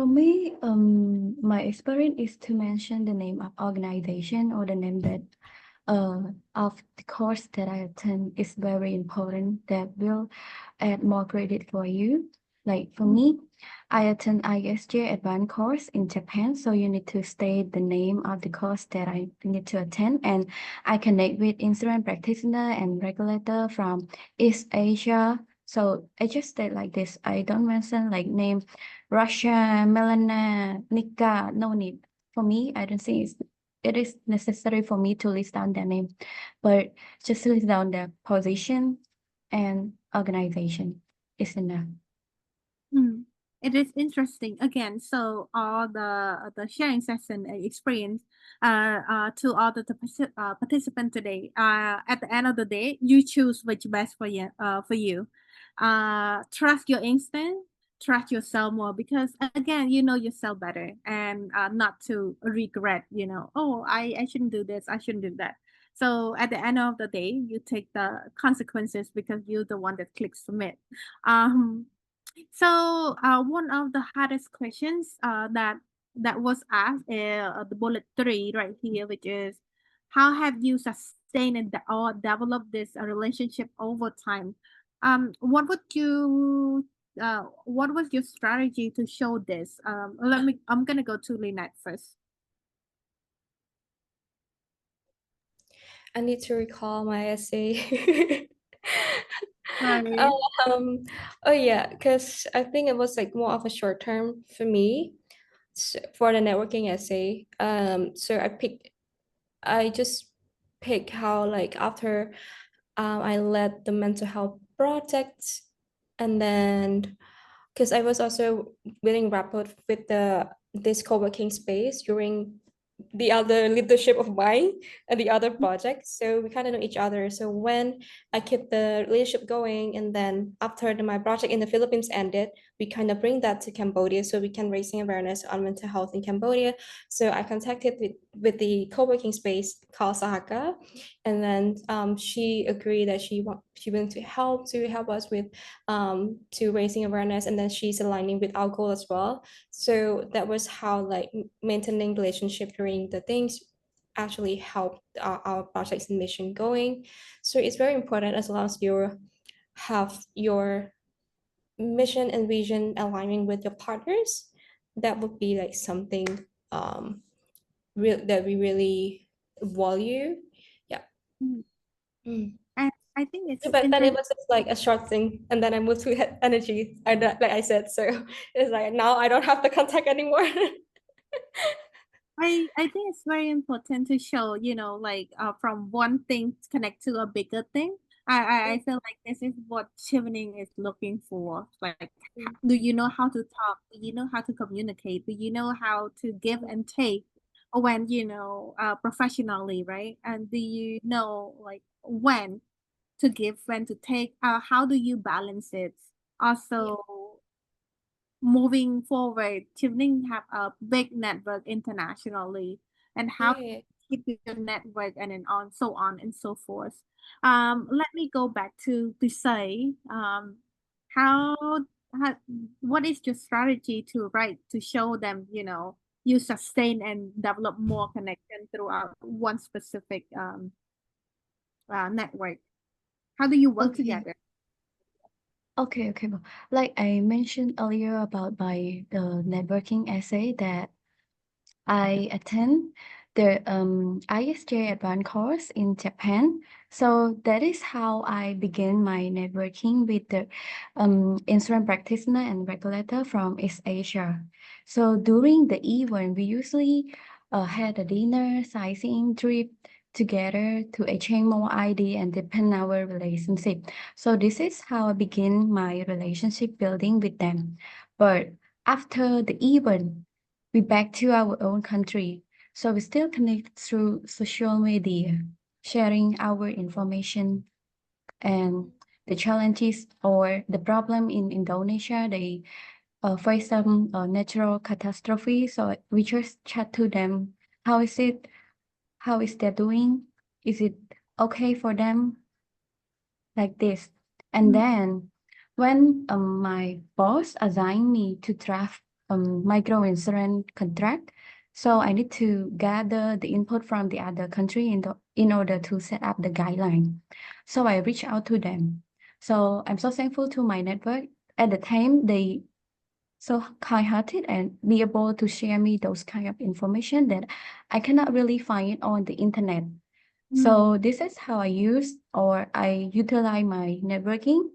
For me, my experience is to mention the name of organization or the name that of the course that I attend is very important. That will add more credit for you. Like for me, I attend ISJ advanced course in Japan, so you need to state the name of the course that I need to attend, and I connect with insurance practitioner and regulator from East Asia. So I just state like this. I don't mention like name Russia, Melana, Nika, no need. For me, I don't think it is necessary for me to list down their name, but just list down their position and organization is enough. It is interesting again. So all the sharing session experience to all the participants today. At the end of the day, you choose which best for you. Trust your instinct. Trust yourself more because again, you know yourself better, and not to regret. Oh, I shouldn't do this. I shouldn't do that. So at the end of the day, you take the consequences because you're the one that clicks submit. So one of the hardest questions that was asked the bullet 3 right here, which is how have you sustained or developed this relationship over time? What was your strategy to show this? I'm gonna go to Lynette first. I need to recall my essay. Sorry. Oh yeah, because I think it was like more of a short term for me for the networking essay. So I just pick how like after I led the mental health project, and then because I was also building rapport with this co-working space during the other leadership of mine and the other project, so we kind of know each other. So when I keep the relationship going, and then after my project in the Philippines ended, we kind of bring that to Cambodia so we can raising awareness on mental health in Cambodia. So I contacted with the co-working space called Sahaka, and then she agreed that she wanted to help us with to raising awareness, and then she's aligning with our goal as well. So that was how like maintaining relationship during the things actually helped our project's mission going. So it's very important as long as you have your mission and vision aligning with your partners. That would be like something that we really value. Yeah. And I think it's But then it was just like a short thing, and then I moved to energy, like I said. So it's like now I don't have the contact anymore. I think it's very important to show, like from one thing to connect to a bigger thing. I feel like this is what Chevening is looking for. Like, do you know how to talk? Do you know how to communicate? Do you know how to give and take when, professionally, right? And do you know like when to give, when to take? How do you balance it? Also, moving forward, Chevening have a big network internationally, and how to keep your network and then on so on and so forth. Let me go back to say, how what is your strategy to show them, you sustain and develop more connection throughout one specific network? How do you work together? Okay. Like I mentioned earlier about the networking essay that I attend the ISJ advanced course in Japan. So that is how I began my networking with the insurance practitioner and regulator from East Asia. So during the event, we usually had a dinner, sightseeing trip together to exchange more idea and deepen our relationship. So this is how I begin my relationship building with them. But after the event, we back to our own country. So we still connect through social media, sharing our information and the challenges or the problem in Indonesia. They face some natural catastrophe. So we just chat to them. How is it? How is they doing? Is it okay for them? Like this. And then when my boss assigned me to draft micro-insurance contract. So I need to gather the input from the other country in order to set up the guideline. So I reach out to them. So I'm so thankful to my network. At the time, they so kind-hearted and be able to share me those kind of information that I cannot really find on the internet. So this is how I use or I utilize my networking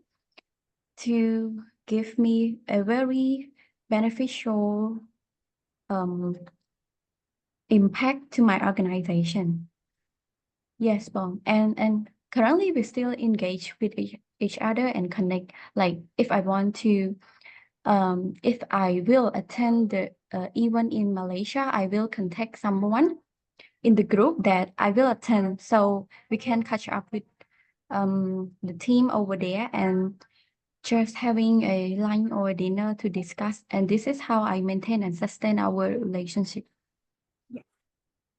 to give me a very beneficial impact to my organization. Yes, Bong. And currently we still engage with each other and connect. Like if I want to, if I will attend the event in Malaysia, I will contact someone in the group that I will attend, so we can catch up with the team over there and just having a lunch or dinner to discuss. And this is how I maintain and sustain our relationship.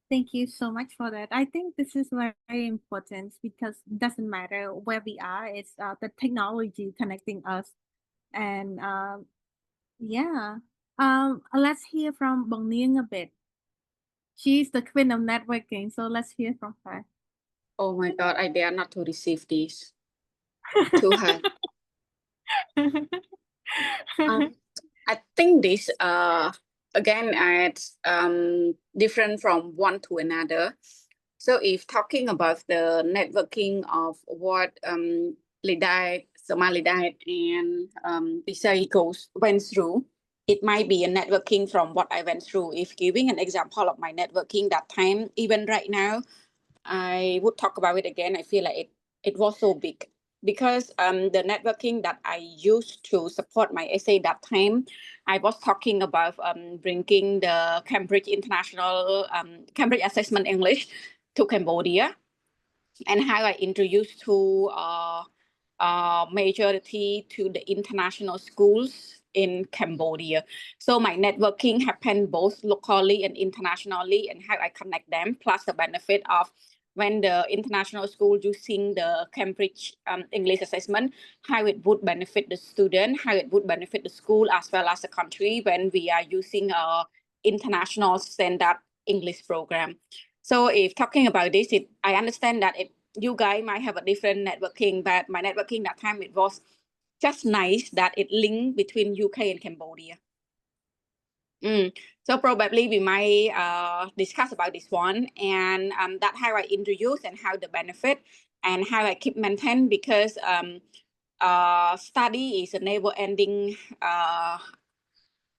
Thank you so much for that. I think this is very important because it doesn't matter where we are, it's the technology connecting us. And yeah, let's hear from Bong Niang a bit. She's the queen of networking, so let's hear from her. Oh my God, I dare not to receive this. Too hard. I think this again it's different from one to another. So if talking about the networking of what 𝗪𝗧 and 𝗵𝘀𝘀𝗀𝗃 went through, it might be a networking from what I went through. If giving an example of my networking that time, even right now, I would talk about it again. I feel like it was so big because the networking that I used to support my essay that time, I was talking about bringing the Cambridge International Cambridge Assessment English to Cambodia, and how I introduced to majority to the international schools in Cambodia. So my networking happened both locally and internationally, and how I connect them, plus the benefit of when the international school using the Cambridge English assessment, how it would benefit the student, how it would benefit the school as well as the country when we are using a international standard English program. So if talking about this, I understand that you guys might have a different networking, but my networking that time, it was just nice that it linked between UK and Cambodia. So probably we might discuss about this one, and that's how I introduce and how the benefit and how I keep maintain, because study is a never-ending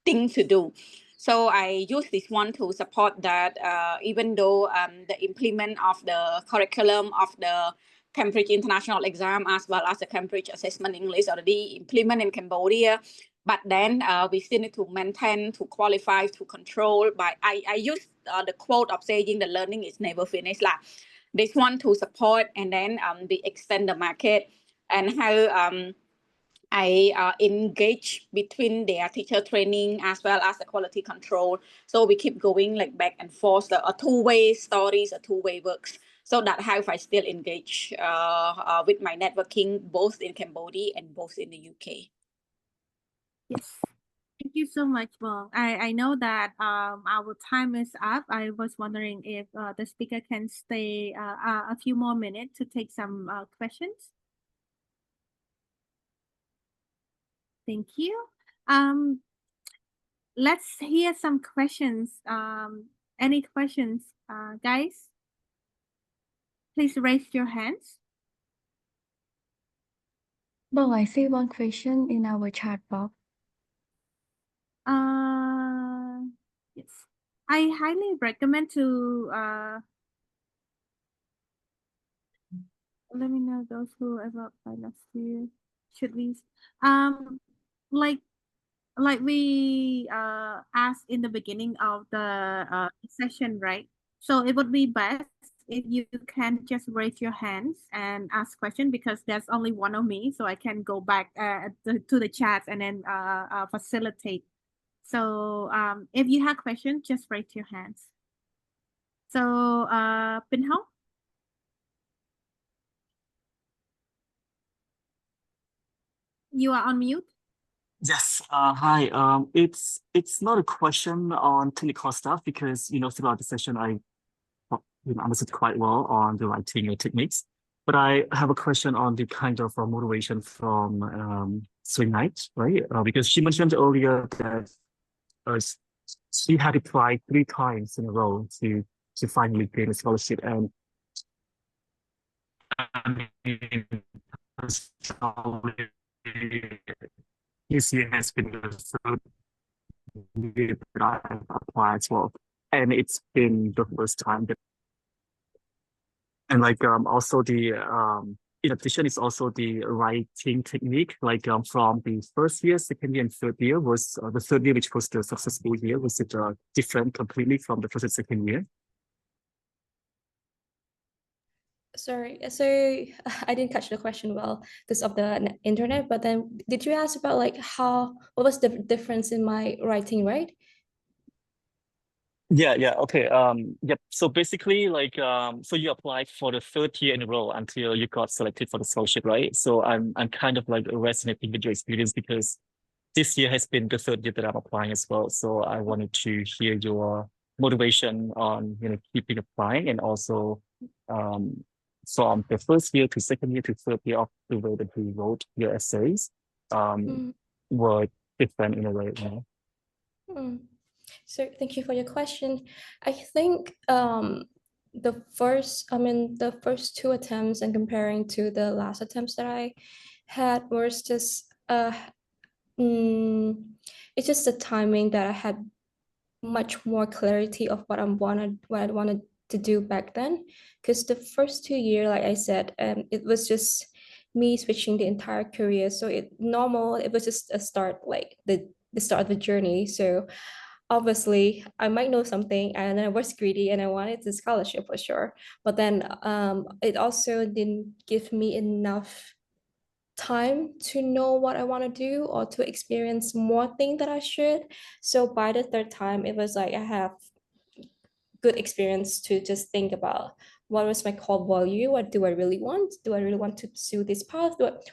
thing to do. So I use this one to support that even though the implement of the curriculum of the Cambridge International Exam as well as the Cambridge Assessment English already implemented in Cambodia, but then we still need to maintain, to qualify, to control. But I use the quote of saying the learning is never finished. This one to support, and then we extend the market, and how I engage between their teacher training as well as the quality control. So we keep going like back and forth, a two-way stories, a two-way works. So that how I still engage with my networking, both in Cambodia and both in the UK. Yes. Thank you so much, Bong. I know that our time is up. I was wondering if the speaker can stay a few more minutes to take some questions. Thank you. Let's hear some questions. Any questions, guys? Please raise your hands. Well, I see one question in our chat box. Yes. I highly recommend to let me know those who ever applied last year. Should we like we asked in the beginning of the session, right? So it would be best if you can just raise your hands and ask questions, because there's only one of me, so I can go back to the chat and then facilitate. So if you have questions, just raise your hands. So 𝗵𝘀𝘀𝗀𝗃, you are on mute. Yes. Hi. It's not a question on technical stuff because throughout the session I understood quite well on the writing techniques. But I have a question on the kind of motivation from Swing Night, right? Because she mentioned earlier that she had applied 3 times in a row to finally gain a scholarship, and I mean, personally, this year has been the third year that I've applied as well, and it's been the first time that, and also the in addition, it's also the writing technique. From the first year, second year, and third year was the third year, which was the successful year. Was it different completely from the first and second year? Sorry, so I didn't catch the question well because of the internet, but then did you ask about like what was the difference in my writing, right? Yeah, okay. Yep. So basically, so you applied for the third year in a row until you got selected for the scholarship, right? So I'm kind of resonating with your experience because this year has been the third year that I'm applying as well. So I wanted to hear your motivation on keeping applying, and also from the first year to second year to third year of the way that you wrote your essays were different in a way, So thank you for your question. I think the first 2 attempts and comparing to the last attempts that I had was just it's just the timing that I had much more clarity of what I wanted to do back then. Because the first 2 years, like I said, it was just me switching the entire career. So it was just a start, like the start of the journey. So obviously I might know something, and I was greedy and I wanted the scholarship for sure. But then it also didn't give me enough time to know what I want to do or to experience more things that I should. So by the third time, it was like I have good experience to just think about what was my core value, what do I really want? Do I really want to pursue this path? What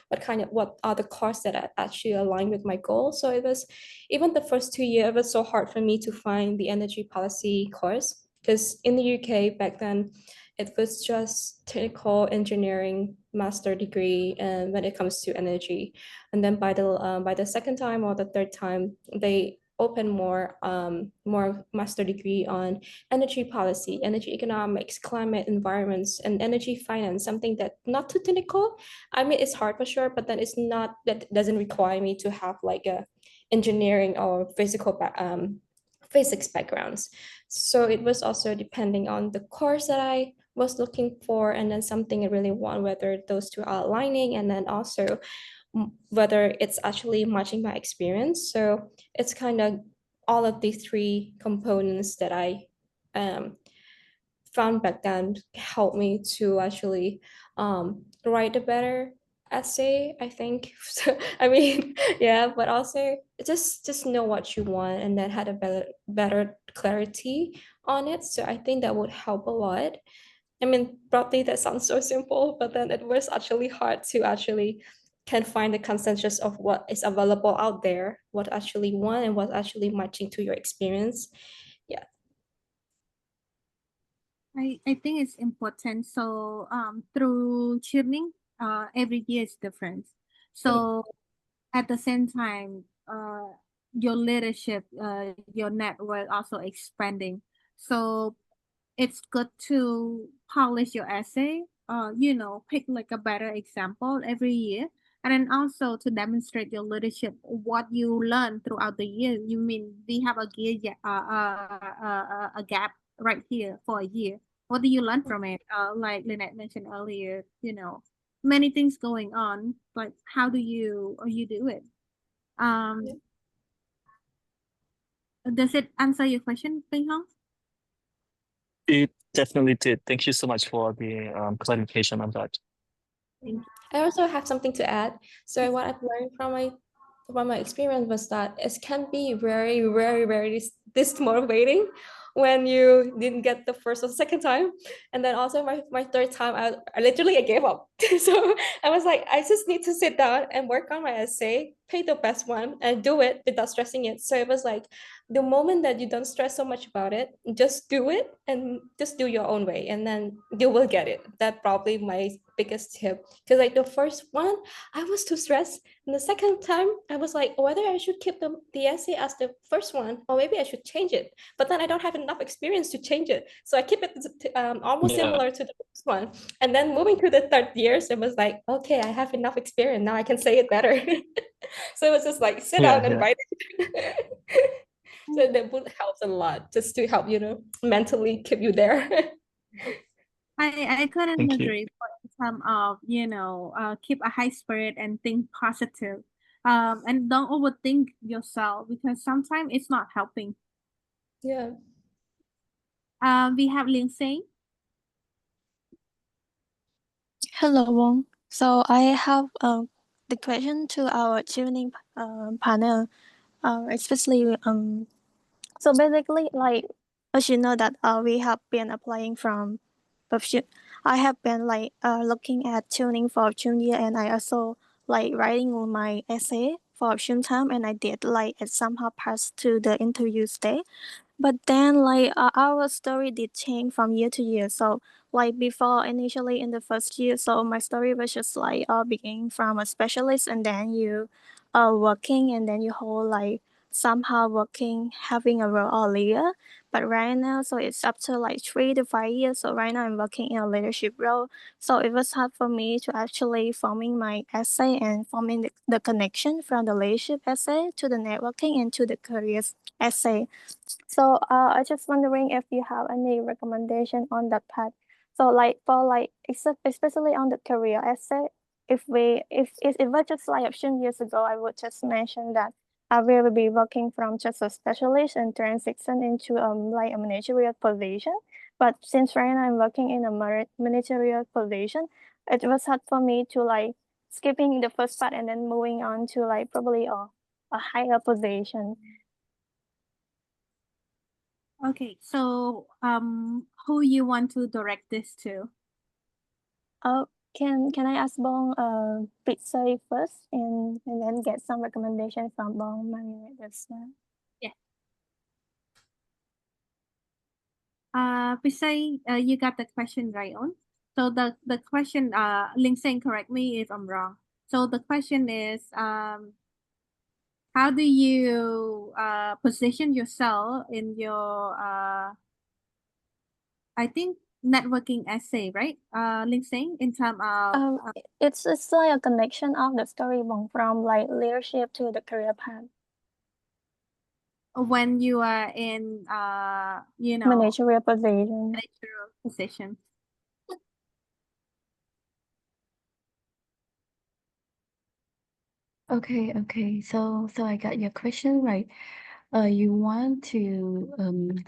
are the courses that are actually align with my goals? So it was, even the first 2 years, it was so hard for me to find the energy policy course, because in the UK back then, it was just technical engineering master degree and when it comes to energy. And then by the second time or the third time, they open more master degree on energy policy, energy economics, climate, environments, and energy finance, something that not too technical. I mean, it's hard for sure, but then it's not, that doesn't require me to have like a engineering or physics backgrounds. So it was also depending on the course that I was looking for, and then something I really want, whether those two are aligning, and then also whether it's actually matching my experience. So it's kind of all of these 3 components that I found back then helped me to actually write a better essay, I think. So I mean, yeah, but also just know what you want, and then had a better clarity on it. So I think that would help a lot. I mean, probably that sounds so simple, but then it was actually hard to actually can find the consensus of what is available out there, what actually want and what actually matching to your experience. Yeah. I think it's important. So through Chevening, every year is different. So at the same time, your leadership, your network also expanding. So it's good to polish your essay, pick like a better example every year. And then also to demonstrate your leadership, what you learn throughout the year. You mean we have a gap right here for a year. What do you learn from it? Like Lynette mentioned earlier, many things going on, but how do you do it? Does it answer your question, 𝗶𝘀𝘀𝗀𝗃? It definitely did. Thank you so much for the clarification on that. I also have something to add. So what I've learned from my experience was that it can be very, very, very dismotivating when you didn't get the first or second time. And then also my third time, I literally gave up. So I was like, I just need to sit down and work on my essay pick the best one and do it without stressing it. So it was like the moment that you don't stress so much about it, just do it and just do your own way, and then you will get it. That's probably my biggest tip. Because like the first one, I was too stressed. And the second time, I was like, whether I should keep the essay as the first one, or maybe I should change it. But then I don't have enough experience to change it. So I keep it almost Yeah. similar to the first one. And then moving to the third years, it was like, okay, I have enough experience. Now I can say it better. So it was just like, sit Yeah, down and yeah. write it. So that would help a lot, just to help, mentally keep you there. I couldn't Thank you. agree more in terms of, keep a high spirit and think positive. And don't overthink yourself because sometimes it's not helping. Yeah. We have Lindsay. Hello, Wong. So I have the question to our tuning panel, especially so basically, like, as you know that we have been applying from I have been like looking at tuning for junior, and I also like writing my essay for June time, and I did like it somehow passed to the interview stage. But then, like, our story did change from year to year. So, like, before initially in the first year, so my story was just like beginning from a specialist, and then you working, and then you hold like somehow working, having a role or leader. But right now, so it's up to like 3 to 5 years. So right now I'm working in a leadership role. So it was hard for me to actually forming my essay and forming the connection from the leadership essay to the networking and to the career essay. So I just wondering if you have any recommendation on that part. So like for like especially on the career essay, if it was just like a few years ago, I would just mention that I will be working from just a specialist and transition into like a managerial position. But since right now I'm working in a managerial position, it was hard for me to like skipping the first part and then moving on to like probably a higher position. Okay, so who you want to direct this to? Can I ask Bong say first and then get some recommendation from Bong Marinette as well? Yeah. Pisay, you got the question right on. So the question, Lindsay, correct me if I'm wrong. So the question is, how do you position yourself in your I think networking essay, right? Lindsay, in terms of It's like a connection of the story Bong from like leadership to the career path. when you are in Managerial position. managerial position. Okay. So I got your question right. You want to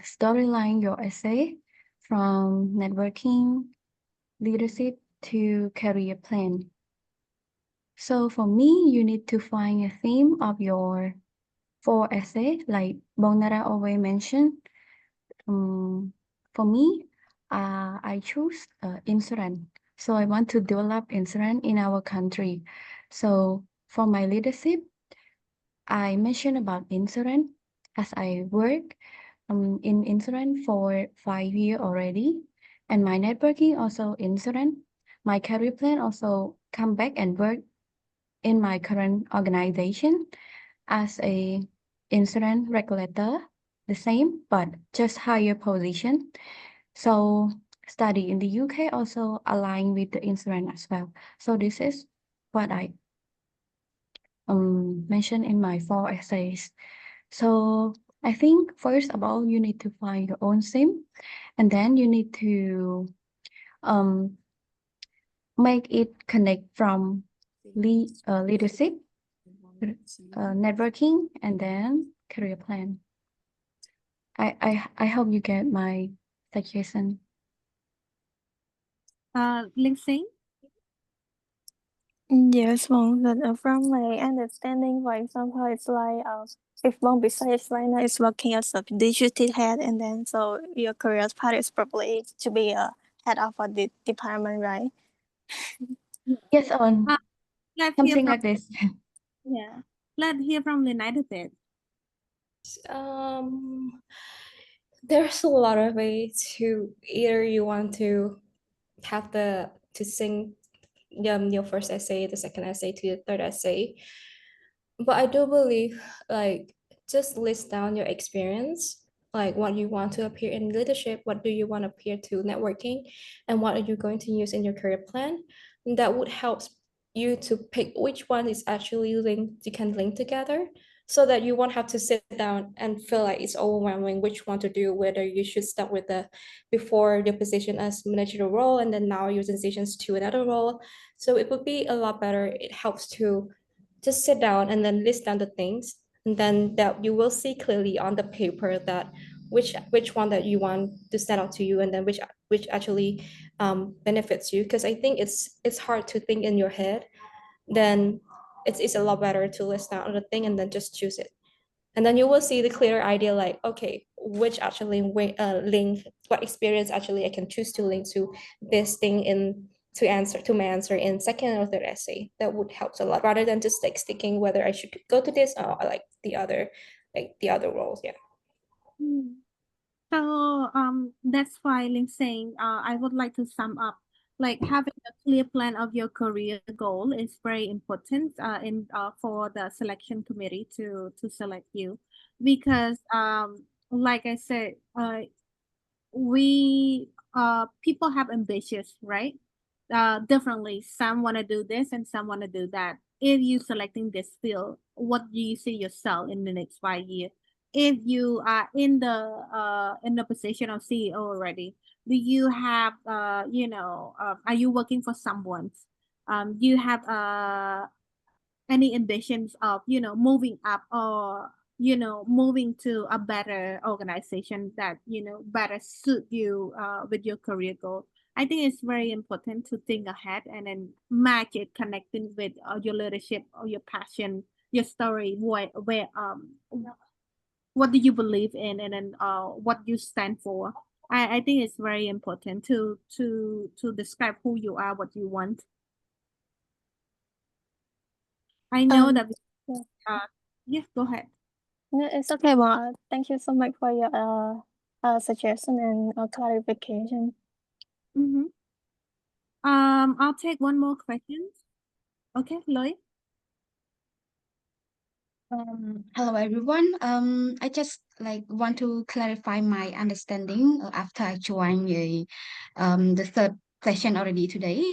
storyline your essay from networking, leadership to career plan. So for me, you need to find a theme of your 4 essay, like Bonara always mentioned. For me, I choose insurance. So I want to develop insurance in our country. So for my leadership, I mentioned about insurance as I work in insurance for 5 years already. And my networking also insurance. My career plan also come back and work in my current organization as a insurance regulator, the same, but just higher position. So study in the UK also align with the insurance as well. So this is what I mentioned in my 4 essays. So I think first of all, you need to find your own sim, and then you need to make it connect from leadership, networking, and then career plan. I hope you get my suggestion. Lindsay? Yes, Bong, but from my understanding, for example, it's like if Bong besides right now is working as a digital head, and then so your career path is probably to be a head of a department, Yes, on let's hear something from like this. yeah. Let's hear from Linai a bit. There's a lot of ways to either you want to have to sing your first essay, the second essay to the third essay. But I do believe like just list down your experience, like what you want to appear in leadership, what do you want to appear to networking, and what are you going to use in your career plan. And that would help you to pick which one is actually linked, you can link together, so that you won't have to sit down and feel like it's overwhelming which one to do, whether you should start with the before your position as managerial role and then now your transitions to another role. So it would be a lot better. It helps to just sit down and then list down the things, and then that you will see clearly on the paper that which one that you want to stand out to you, and then which actually benefits you. Because I think it's hard to think in your head, then it's a lot better to list down the thing and then just choose it. And then you will see the clear idea, like, okay, which actually link, what experience actually I can choose to link to this thing to my answer in second or third essay. That would help a lot, rather than just like sticking whether I should go to this or like the other roles. Yeah. So that's why Lin saying I would like to sum up, like having a clear plan of your career goal is very important for the selection committee to select you, because like I said, people have ambitions, right? Differently. Some want to do this and some want to do that. If you selecting this field, what do you see yourself in the next 5 years? If you are in the position of CEO already, do you have are you working for someone? Do you have any ambitions of moving up, or moving to a better organization that better suit you with your career goal? I think it's very important to think ahead and then match it, connecting with your leadership or your passion, your story, what do you believe in, and then what you stand for. I think it's very important to describe who you are, what you want. I know that. Yeah, go ahead. No, it's okay, Mom. Thank you so much for your suggestion and clarification. I'll take one more question. Okay, Lloyd. Hello everyone. I just like want to clarify my understanding after I joined the third session already today.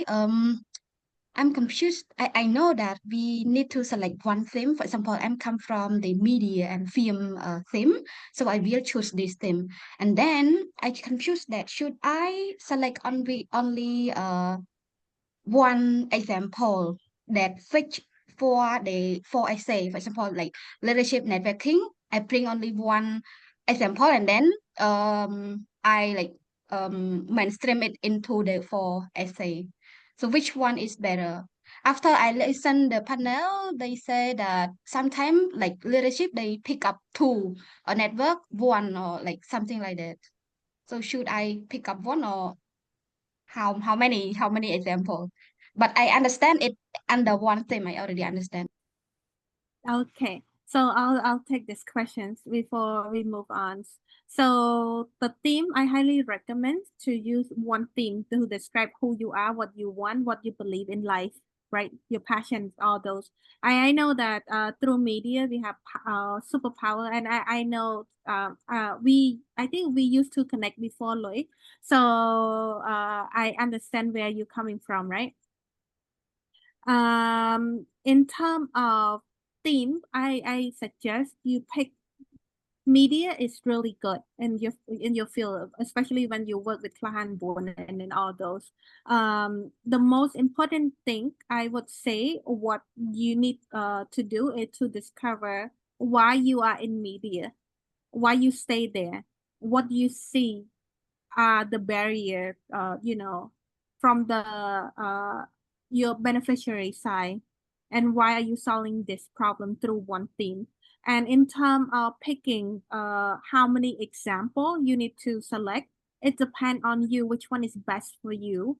I'm confused. I know that we need to select one theme. For example, I'm come from the media and film theme, so I will choose this theme. And then I confused that should I select only one example that fit for the for essay. For example, like leadership networking, I bring only one example and then I like mainstream it into the 4 essay. So which one is better? After I listen the panel, they say that sometimes like leadership they pick up 2, or network 1, or like something like that. So should I pick up 1 or how many examples? But I understand it under one theme. I already understand. Okay, so I'll take these questions before we move on. So the theme, I highly recommend to use one theme to describe who you are, what you want, what you believe in life, right? Your passions, all those. I know that through media we have superpower, and I know I think we used to connect before, Lloyd. So I understand where you're coming from, right? In terms of theme, I suggest you pick media is really good in your field, especially when you work with client born and all those. The most important thing I would say, what you need to do is to discover why you are in media, why you stay there, what you see are the barrier, from the your beneficiary side, and why are you solving this problem through one theme. And in terms of picking how many example you need to select, it depends on you which one is best for you,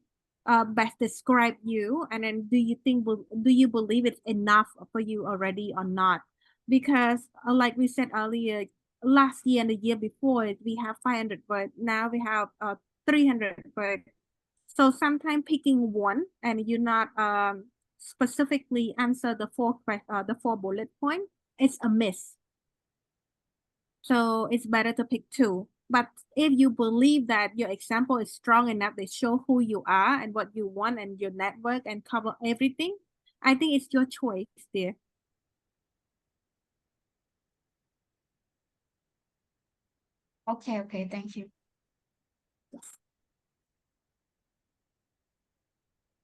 best describe you, and then do you believe it's enough for you already or not. because like we said earlier, last year and the year before, we have 500 words. Now we have 300 words. So sometimes picking one and you not specifically answer the four bullet point, it's a miss. So it's better to pick two. But if you believe that your example is strong enough, they show who you are and what you want and your network and cover everything, I think it's your choice there. Okay, thank you.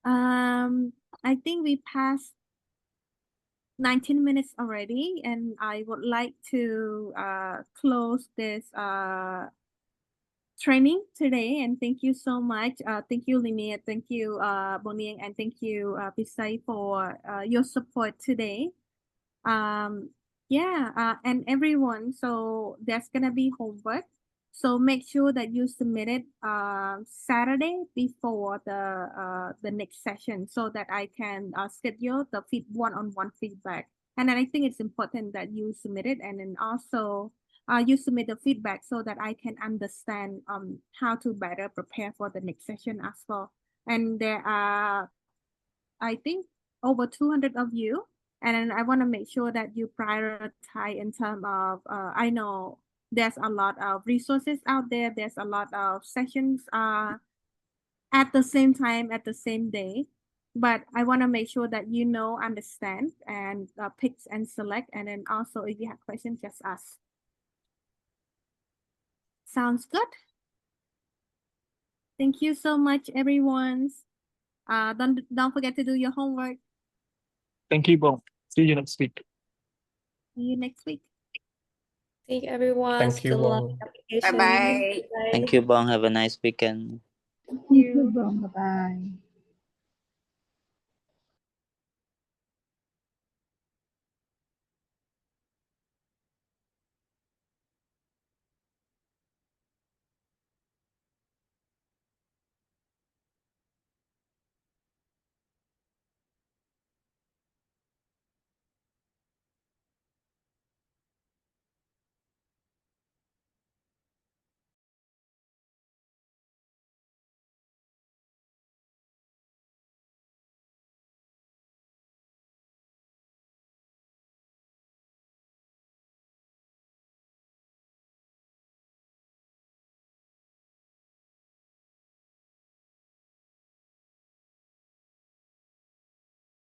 I think we passed 19 minutes already, and I would like to close this training today. And thank you so much. Thank you, Linnea. Thank you, 𝗪𝗵𝘁𝘀𝗶𝗀, and thank you, 𝗵𝘀𝘀 for your support today. And everyone, so there's gonna be homework. So make sure that you submit it Saturday before the next session, so that I can schedule the one-on-one feedback. And then I think it's important that you submit it, and then also you submit the feedback so that I can understand how to better prepare for the next session as well. And there are, I think, over 200 of you. And then I want to make sure that you prioritize in terms of, I know there's a lot of resources out there. There's a lot of sessions at the same time, at the same day. But I want to make sure that you know, understand, and pick and select. And then also, if you have questions, just ask. Sounds good? Thank you so much, everyone. Don't forget to do your homework. Thank you, Bong. See you next week. See you next week. Thank you, everyone. Thank you, Good luck Bong. with application. Bye-bye. Bye. Thank you, Bong. Have a nice weekend. Thank you. Bye-bye.